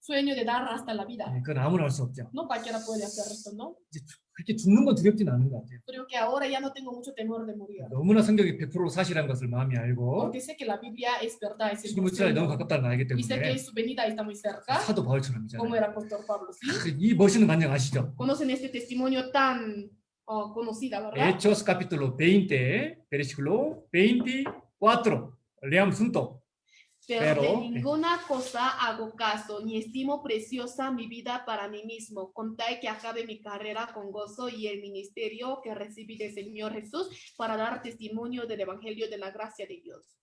Sueño de dar hasta la vida. 그건 아무나 할 수 없죠. No cualquiera puede hacer esto, ¿no? 이제 그렇게 죽는 건 두렵진 않은 것 같아요. Creo que ahora ya no tengo mucho temor de morir. 너무나 성경이 100% 사실한 것을 마음이 알고 Porque sé que la Biblia es verdad, es 주님 오시라에 너무 100%. 가깝다는 걸 알기 Y sé que 때문에 su venida está muy cerca, 사도 como 바울처럼이잖아요. era apóstol Pablo, ¿sí? 이 멋있는 간증 아시죠? Conocen este testimonio tan conocida, ¿verdad? Hechos capítulo 20, versículo 24. Leamos juntos. Pero de Pero- ninguna cosa hago caso, ni estimo preciosa mi vida para mí mismo, con tal que acabe mi carrera con gozo y el ministerio que recibí del Señor Jesús para dar testimonio del Evangelio de la gracia de Dios.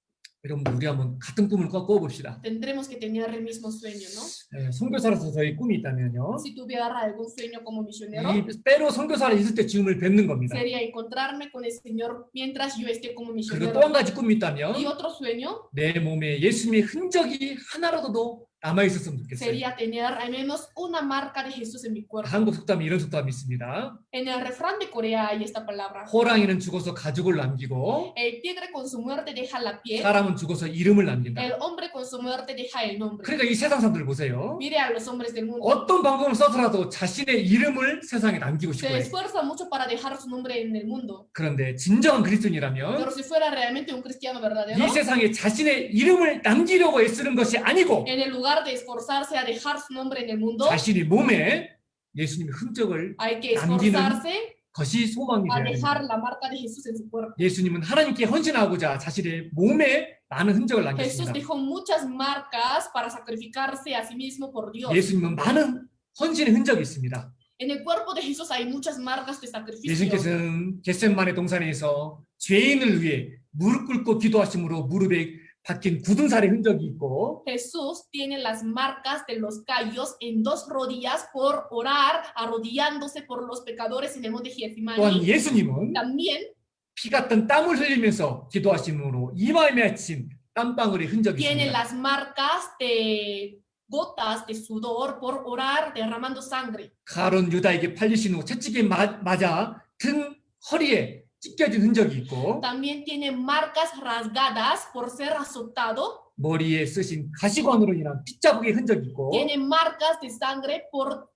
여러분 우리 한번 같은 꿈을 꿔봅시다. Tendremos que tener el mismo sueño, ¿no? 선교사로서 저희 꿈이 있다면요. Si tuviera algún sueño como misionero, 이 때로 선교사로 있을 때 주님을 뵙는 겁니다. sería encontrarme con el Señor mientras yo esté como 그리고 misionero. 또 한 가지 꿈이 있다면 Y otro sueño 내 몸에 예수님의 흔적이 하나라도 남아 있었으면 좋겠어요. sería tener al menos una marca de Jesús en mi cuerpo. 한국 속담에 이런 속담이 있습니다. En el refrán de Corea hay esta palabra. 호랑이는 죽어서 가죽을 남기고 El tigre con su muerte deja la piel, 사람은 죽어서 이름을 남긴다. el hombre con su muerte deja el nombre. 그러니까 이 세상 사람들 보세요. Mire a los hombres del mundo. 어떤 방법을 써서라도 자신의 이름을 세상에 남기고 Se 싶어요. esfuerza mucho para dejar su nombre en el mundo. 그런데 진정한 그리스도인이라면 Pero si fuera realmente un cristiano verdadero, 이 세상에 자신의 이름을 남기려고 애쓰는 것이 아니고 en el lugar de esforzarse a dejar su nombre en el mundo, 자신의 몸에 예수님의 흔적을 hay que 남기는 esforzarse 것이 소망이 a 되어야 dejar 됩니다. la marca de Jesús en su cuerpo. 예수님은 하나님께 헌신하고자 자신의 몸에 많은 흔적을 Jesús 남겼습니다. dejó muchas marcas para sacrificarse a sí mismo por Dios. 예수님은 많은 헌신의 흔적이 있습니다. En el cuerpo de Jesús hay muchas marcas de sacrificio. 예수님께서는 겟세마네 동산에서 죄인을 위해 무릎 꿇고 기도하심으로 무릎에 박힌 굳은 살의 흔적이 있고 Jesús tiene las marcas de los callos en 2 rodillas por orar, arrodillándose por los pecadores en el monte 또한 Getsemaní. 예수님은 También 피 같은 땀을 흘리면서 기도하심으로 이마에 맺힌 땀방울의 흔적이 tiene 있습니다. las marcas de gotas de sudor por orar, derramando sangre. 가론 유다에게 팔리신 후 채찍에 맞아 등 허리에 찢겨진 흔적이 있고 También tiene marcas rasgadas por ser azotado. 머리에 쓰신 가시관으로 인한 핏자국의 흔적이 있고 Tiene marcas de sangre por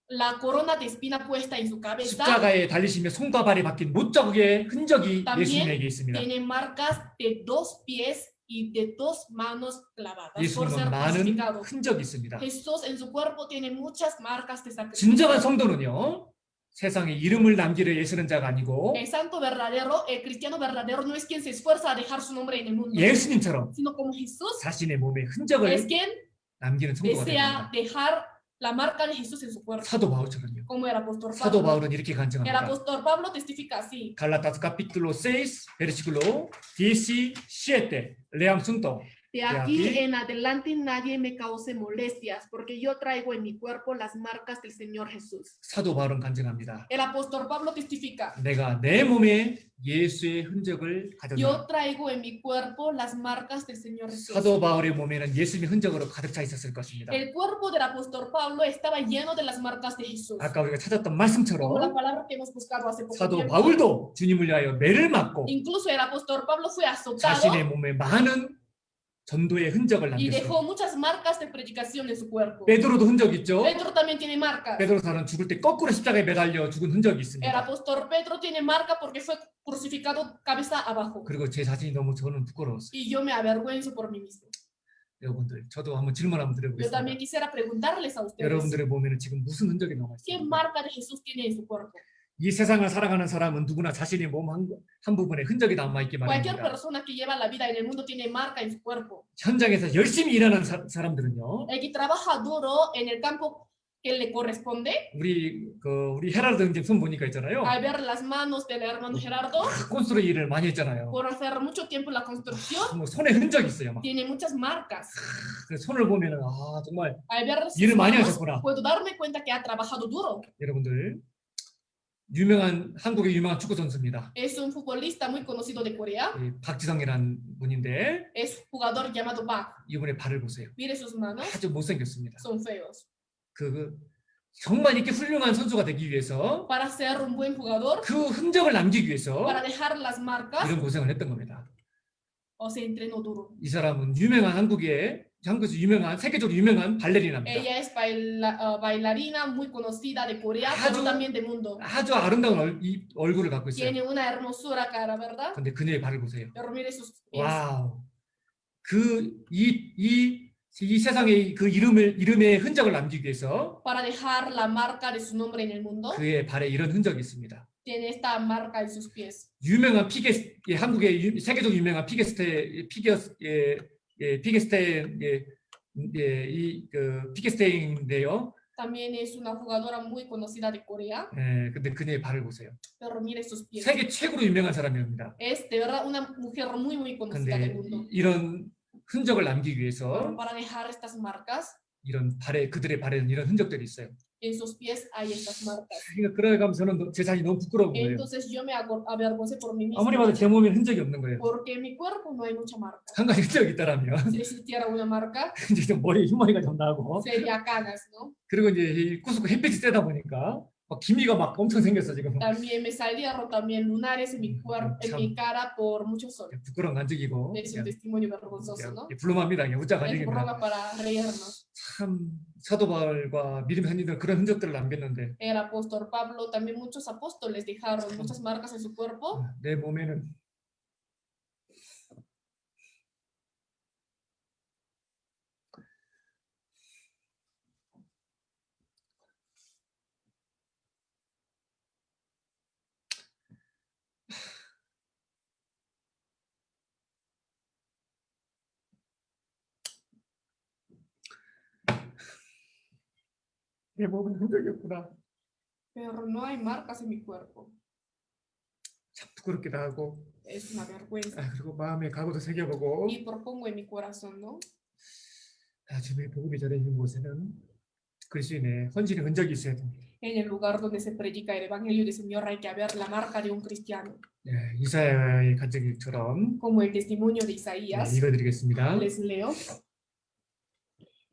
la corona de espina puesta en su cabeza. 십자가에 달리시며 손과 발에 박힌 못자국의 흔적이 예수님에게 También 있습니다. tiene marcas de 2 pies y de 2 manos clavadas por ser 예수님은 많은 crucificado. 흔적이 있습니다. Jesús en su cuerpo tiene muchas marcas de sacrificio. 진정한 성도는요, 세상에 이름을 남기려 애쓰는 자가 아니고 El santo verdadero, el cristiano verdadero no es quien se esfuerza a dejar su nombre en el mundo, 예수님처럼 sino como Jesús 자신의 몸에 es 흔적을 quien 남기는 성도가 desea 됩니다. dejar la marca de Jesús en su cuerpo, 사도 바울처럼요. como el apóstol 사도 Pablo. 바울은 이렇게 El 간증합니다. apóstol Pablo testifica así. 갈라타스 capítulo 6, versículo 17. Leamos juntos. De aquí en adelante nadie me cause molestias, porque yo traigo en mi cuerpo las marcas del Señor Jesús. 사도 바울은 간증합니다. El apóstol Pablo testifica. 내가 내 몸에 예수의 흔적을 가졌노라. Yo traigo en mi cuerpo las marcas del Señor Jesús. 사도 바울의 몸에는 예수님의 흔적으로 가득 차 있었을 것입니다. El cuerpo del apóstol Pablo estaba lleno de las marcas de Jesús. 아까 우리가 찾았던 Como la 말씀처럼 palabra que hemos buscado hace poco 사도 tiempo. 바울도 주님을 위하여 매를 맞고 Incluso el apóstol Pablo fue azotado 자신의 몸에 많은 전도의 흔적을 y 남겼습니다. dejó muchas marcas de predicación en su cuerpo. 베드로도 흔적 있죠. Pedro también tiene marcas. 베드로사는 죽을 때 거꾸로 십자가에 매달려 죽은 흔적이 El 있습니다. apóstol Pedro tiene marca porque fue crucificado cabeza abajo. 그리고 제 자신이 너무 저는 부끄러웠어요. Y yo me avergüenzo por mí mismo. 여러분들, 저도 한번 질문 한번 Yo también 드려보겠습니다. quisiera preguntarles a ustedes, 여러분들의 몸에는 지금 무슨 흔적이 남아 ¿qué 있습니까? marca de Jesús tiene en su cuerpo? 이 세상을 살아가는 사람은 누구나 자신의 몸 한 부분에 흔적이 남아 있기 Cualquier 마련입니다. persona que lleva la vida en el mundo tiene marca en su cuerpo. 현장에서 열심히 일하는 사람들은요. El que trabaja duro en el campo que le corresponde, 우리 헤라르드 형제 손 보니까 있잖아요. al ver las manos del hermano Gerardo, 콘스로 일을 많이 했잖아요. por hacer mucho tiempo la construcción, 뭐 손에 흔적이 있어요. 막. tiene muchas marcas. 그래서 손을 보면은 정말 Al ver sus 일을 많이 manos, 하셨구나. puedo darme cuenta que ha trabajado duro. 여러분들, 한국의 유명한 축구 선수입니다. Es un futbolista muy conocido de Corea. 박지성이라는 분인데 Es un jugador llamado Park. 이분의 발을 보세요. Mire sus manos, 아주 못생겼습니다. son feos. 정말 이렇게 훌륭한 선수가 되기 위해서 Para ser un buen jugador, 그 흔적을 남기기 위해서 para dejar las marcas, 이런 고생을 했던 겁니다. o se entrenó duro. 이 사람은 한국에서 유명한 세계적으로 유명한 발레리나입니다. Ella es bailarina muy conocida de Corea, pero también del mundo. 아주 아름다운 얼굴을 갖고 있어요. Tiene una hermosura cara, ¿verdad? 근데 그녀의 발을 보세요. Pero mire sus pies. 와우. 이 세상의 그 이름의 흔적을 남기기 위해서 Para dejar la marca de su nombre en el mundo, 그의 발에 이런 흔적이 있습니다. tiene esta marca en sus pies. 유명한 한국의 세계적으로 유명한 피겨스테인인데요. También es una jugadora muy conocida de Corea, 근데 그녀의 발을 보세요. pero mire sus pies. 세계 최고로 유명한 사람입니다. Es de verdad una mujer muy, muy conocida del 근데 mundo. 이런 흔적을 남기기 위해서 Para dejar estas marcas, 그들의 발에는 이런 흔적들이 있어요. en sus pies hay estas marcas. 그러니까 그래가면서 저는 제 자신이 너무 부끄러운 거예요. Entonces yo me avergoncé por mí mismo. 아무리 봐도 제 몸에 흔적이 없는 거예요. Porque en mi cuerpo no hay mucha marca. 한 가지 흔적이 있다라면 Si existiera una marca, 이제 좀 흰머리가 좀 나고 sería canas, ¿no? 그리고 이제 이 꾸수꾸 햇빛이 세다 보니까 막 기미가 막 엄청 생겼어 지금. También me salieron también lunares en mi cuerpo, en mi cara por mucho sol. 부끄러운 간증이고 Es un testimonio vergonzoso, ¿no? 불만합니다. 웃자 Es 간증입니다. broma para reírnos. 참 사도 바울과 믿음의 선진들 그런 흔적들을 남겼는데 El apóstol Pablo, también muchos apóstoles dejaron muchas marcas en su cuerpo. 내 몸에는 내 몸에 흔적이 없구나. pero no hay marcas en mi cuerpo. 참 부끄럽기도 하고 Es una vergüenza. 그리고 마음에 각오도 새겨보고 Y propongo en mi corazón, ¿no? 주님의 복음이 전해진 곳에는 그리스도인의 헌신의 흔적이 있어야 됩니다. En el lugar donde se predica el Evangelio del Señor hay que haber la marca de un cristiano. 이사야의 간증처럼 Como el testimonio de Isaías, 읽어드리겠습니다. les leo.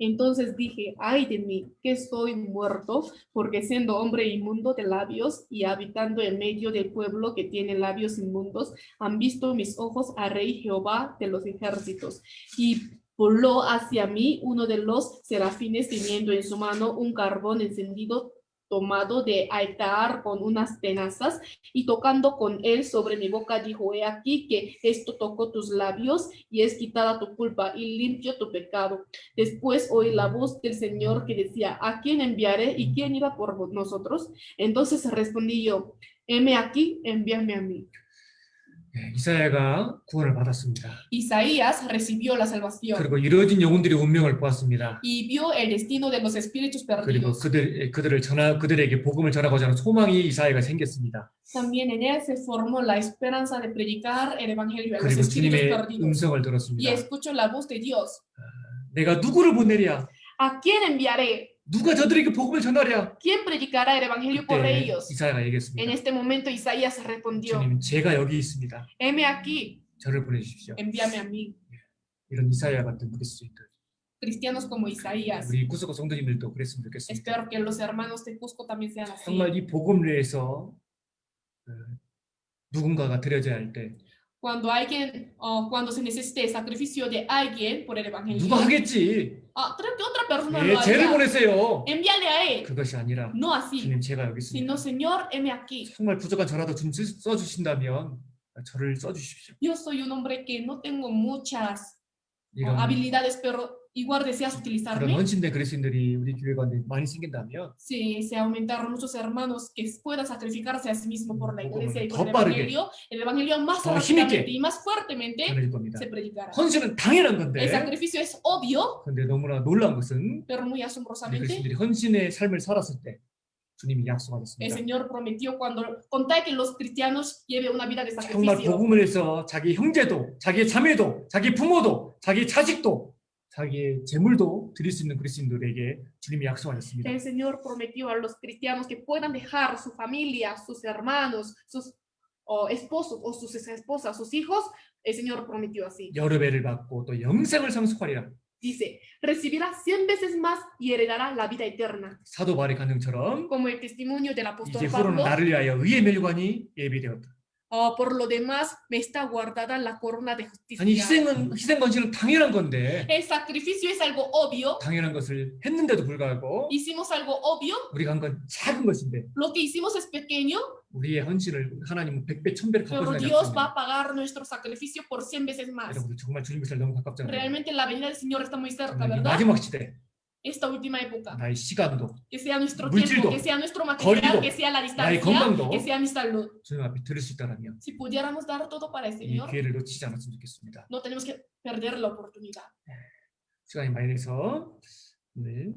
Entonces dije, ay de mí, que soy muerto, porque siendo hombre inmundo de labios y habitando en medio del pueblo que tiene labios inmundos, han visto mis ojos a Rey Jehová de los ejércitos. Y voló hacia mí uno de los serafines teniendo en su mano un carbón encendido tomado de altar con unas tenazas, y tocando con él sobre mi boca dijo, he aquí que esto tocó tus labios y es quitada tu culpa y limpio tu pecado. Después oí la voz del Señor que decía, ¿a quién enviaré y quién irá por nosotros? Entonces respondí yo, heme aquí, envíame a mí. 이사야가 구원을 받았습니다. Isaías recibió la salvación 그리고 이루어진 영혼들의 운명을 보았습니다. y vio el destino de los espíritus 그리고 perdidos. 그들에게 복음을 전하고자 하는 소망이 이사야가 생겼습니다. También en él se formó la esperanza de predicar el evangelio a los 그리고 espíritus 주님의 perdidos. 음성을 Y 들었습니다. escucho la voz de Dios. 내가 누구를 보내랴? ¿A quién enviaré? 누가 저들에게 복음을 전하랴? ¿Quién predicará el evangelio por 그때 ellos? 이사야가 En 얘기했습니다. este momento Isaías respondió, 주님, 제가 여기 있습니다. heme aquí, 저를 보내주십시오. envíame a mí. 이런 이사야 같은 그리스도인들, Cristianos como Isaías. 우리 구석구 성도님들도 그랬으면 좋겠습니다. Espero que los hermanos de Cusco también sean así. 정말 이 복음을 위해서 누군가가 드려져야 할 때 Cuando se necesite el sacrificio de alguien por el evangelio. 누가 하겠지? Creo que otra persona 예, lo 쟤를 haría. 보내세요. Envíale a él. 그것이 아니라 No así, 주님 제가 여기 sino 있습니다. Señor, heme aquí. 정말 부족한 저라도 좀 써주신다면 저를 써주십시오. Yo soy un hombre que no tengo muchas 이런 habilidades, pero igual deseas 그런 utilizarme. 헌신된 그리스도인들이 우리 교회 가운데 많이 생긴다면 Si se aumentaron muchos hermanos que puedan sacrificarse a sí mismo por la iglesia y por 더 빠르게, el evangelio más 더 rápidamente 힘있게 y más fuertemente 전해질 겁니다. se predicará. 헌신은 당연한 건데, El sacrificio es obvio, 근데 너무나 놀라운 것은 pero muy 우리 asombrosamente 그리스도인들이 헌신의 삶을 살았을 때 주님이 el 약속하셨습니다. Señor prometió con tal que los cristianos lleven una vida de 정말 sacrificio. 복음을 해서 자기 형제도, 자기 자매도, 자기 부모도, 자기 자식도, 자기의 재물도 드릴 수 있는 그리스도인들에게 주님이 약속하셨습니다. El Señor prometió a los cristianos que puedan dejar su familia, sus hermanos, sus esposos o sus esposas, sus hijos. El Señor prometió así. 여러 배를 받고 또 영생을 상속하리라. Dice, recibirá 100 veces más y heredará la vida eterna. 사도 바울의 간증처럼 Como el testimonio del apóstol 이제 후로는 Pablo, 나를 위하여 의의 멸관이 예비되었다. por lo demás me está guardada la corona de 아니 justicia. 희생 건신은 당연한 건데 El sacrificio es algo obvio. 당연한 것을 했는데도 불구하고 Hicimos algo obvio. 우리가 한 건 작은 것인데 Lo que hicimos es pequeño, 우리의 헌신을 하나님은 100배, 1000배를 pero 갚아주는 Dios va 약속입니다. a pagar nuestro sacrificio por 100 veces más. 여러분 정말 주님 잘 너무 가깝잖아요. Realmente la venida del Señor está muy cerca, 정말 이 ¿verdad? 마지막 시대 Esta última época. 나의 시간도 Que sea nuestro 물질도, tiempo, que sea nuestro material, 거리도, que sea la 나의 distancia, 건강도 que sea mi salud. 주님 앞에 드릴 수 있다면 Si pudiéramos dar todo para el 이 Señor, 기회를 놓치지 않았으면 좋겠습니다. no tenemos que perder la oportunidad. 시간이 많이 돼서 오늘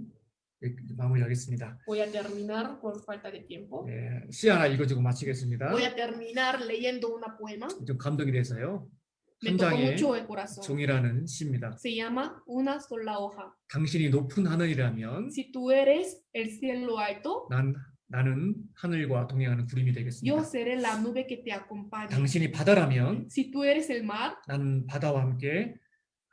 마무리하겠습니다. Voy a terminar por falta de tiempo. 시 하나 읽어주고 마치겠습니다. Voy a terminar leyendo una poema. 좀 감동이 돼서요. Me 한 tocó 장의 mucho el corazón. 종이라는 시입니다. Se llama Una sola hoja. 당신이 높은 하늘이라면 Si tú eres el cielo alto, 나는 하늘과 동행하는 구름이 yo 되겠습니다. seré la nube que te acompaña. 당신이 바다라면 Si tú eres el mar, 나는 바다와 함께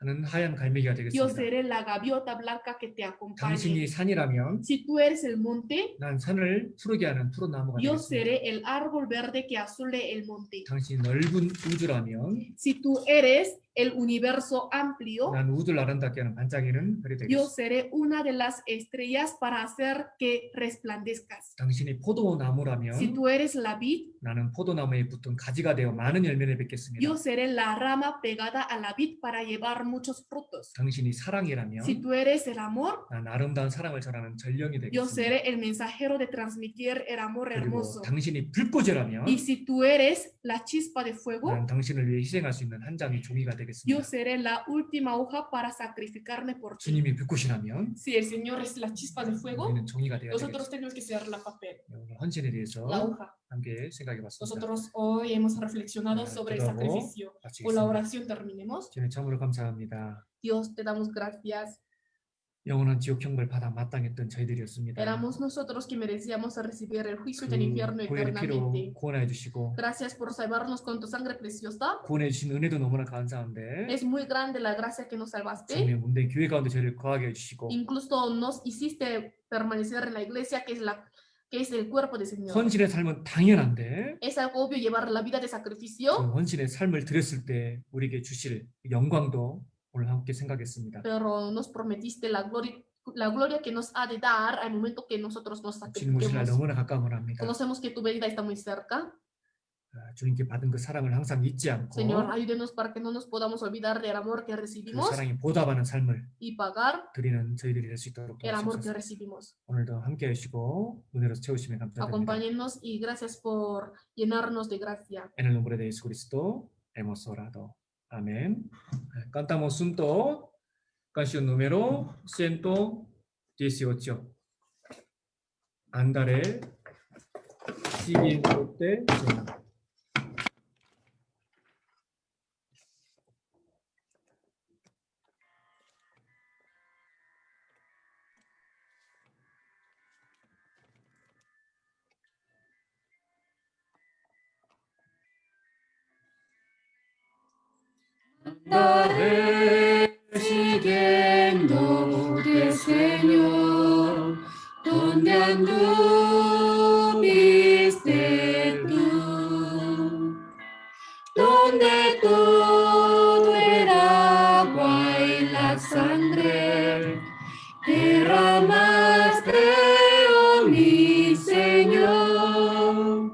하는 하얀 갈매기가 yo 되겠습니다. seré la gaviota blanca que te acompañe. 당신이 산이라면 Si tú eres el monte, 난 산을 푸르게 하는 푸른 나무가 yo 되겠습니다. seré el árbol verde que azule el monte. 당신이 넓은 우주라면 Si tú eres el universo amplio, 난 우주를 아름답게 하는 반짝이는 별이 yo 되겠습니다. seré una de las estrellas para hacer que resplandezcas. 당신이 포도나무라면 Si tú eres la vid, 나는 포도나무에 붙은 가지가 되어 많은 열매를 맺겠습니다. yo seré la rama pegada a la vid para llevar muchos frutos. 당신이 사랑이라면 Si tú eres el amor, 난 아름다운 사랑을 전하는 전령이 yo 되겠습니다. seré el mensajero de transmitir el amor 그리고 hermoso. 당신이 불꽃이라면 Y si tú eres la chispa de fuego, 난 당신을 위해 희생할 수 있는 한 장의 종이가 되겠습니다. 바르겠습니다. Yo seré la última hoja para sacrificarme por ti. 주님이 불꽃이라면 Si el Señor es la chispa de fuego, 우리는 종이가 되어야 nosotros 되겠습니다. tenemos que ser la papel, 오늘 헌신에 대해서 la hoja. 함께 생각해봤습니다. Nosotros hoy hemos reflexionado sobre el 기도하고 sacrificio. Con la 마치겠습니다. oración terminemos. 주님 참으로 감사합니다. Dios, te damos gracias. 영원한 지옥 형벌 받아 마땅했던 저희들이었습니다. Éramos nosotros que merecíamos recibir el juicio del 그 infierno 보혈의 피로 eternamente. 구원해 주시고 Gracias por salvarnos con tu sangre preciosa. 구원해 주신 은혜도 너무나 감사한데 Es muy grande la gracia que nos salvaste. 주님의 문대 교회 가운데 저희를 거하게 해주시고 Incluso nos hiciste permanecer en la iglesia, que es el cuerpo del Señor. 헌신의 삶은 당연한데 Es algo obvio llevar la vida de 그 sacrificio, 헌신의 삶을 드렸을 때 우리에게 주실 영광도 오늘 함께 생각했습니다. pero nos prometiste la gloria que nos ha de dar al momento que nosotros nos 주님 오실 날 sacrifiquemos. 너무나 가까운 합니다. Conocemos que tu venida está muy cerca. 주님께 받은 그 사랑을 항상 잊지 않고 Señor, ayúdenos para que no nos podamos olvidar del amor que 그 recibimos 사랑이 보답하는 삶을 y pagar 드리는 저희들이 될 수 있도록 el amor que 도와주셔서 recibimos. 오늘도 함께 하시고 은혜로 채우시면 감사드립니다. Acompáñennos y gracias por llenarnos de gracia. En el nombre de Jesucristo hemos orado. Amén. Cantamos juntos canción número 118. Andaré siguiéndote. Andaré siguiéndote, Señor, donde anduviste tú, donde todo era agua y la sangre derramaste, oh mi Señor.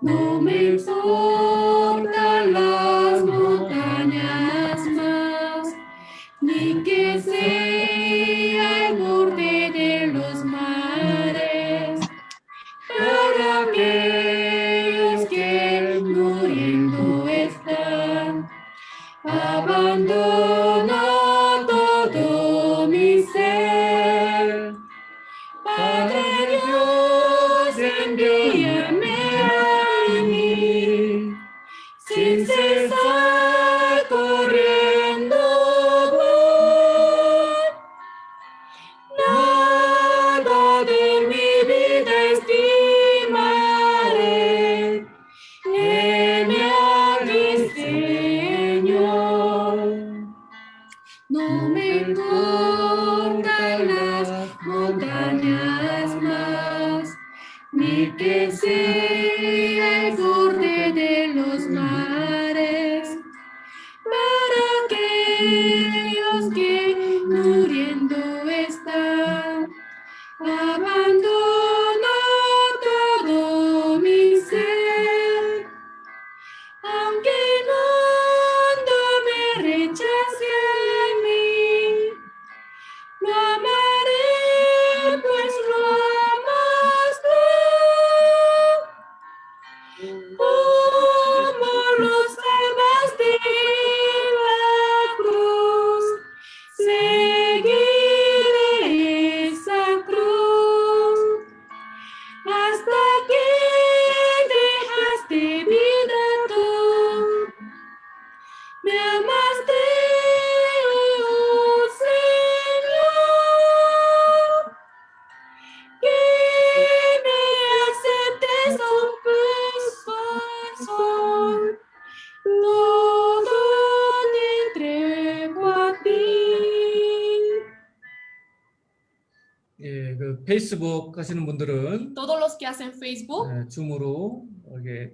No me importan las montañas más, ni que sea el borde de los mares, para aquellos que muriendo están. Abandono todo mi ser. Padre Dios, envíame a mí, sin cesar corriendo voy. Nada de mi vida estimaré, heme aquí, Señor. No me importan las montañas más, ni que sea el borde de los mares, para aquellos que muriendo están. Abandono todo mi ser, aunque el mundo me rechace a mí, lo amaré, pues lo amas tú. Como lo salvaste en la cruz, seguiré esa cruz hasta que dejaste vida tú. Me amaste, oh Señor, que me aceptes, oh corazón, todo te entrego a ti. 예, 그 페이스북 하시는 분들은 Todos los que hacen Facebook, 줌으로 이게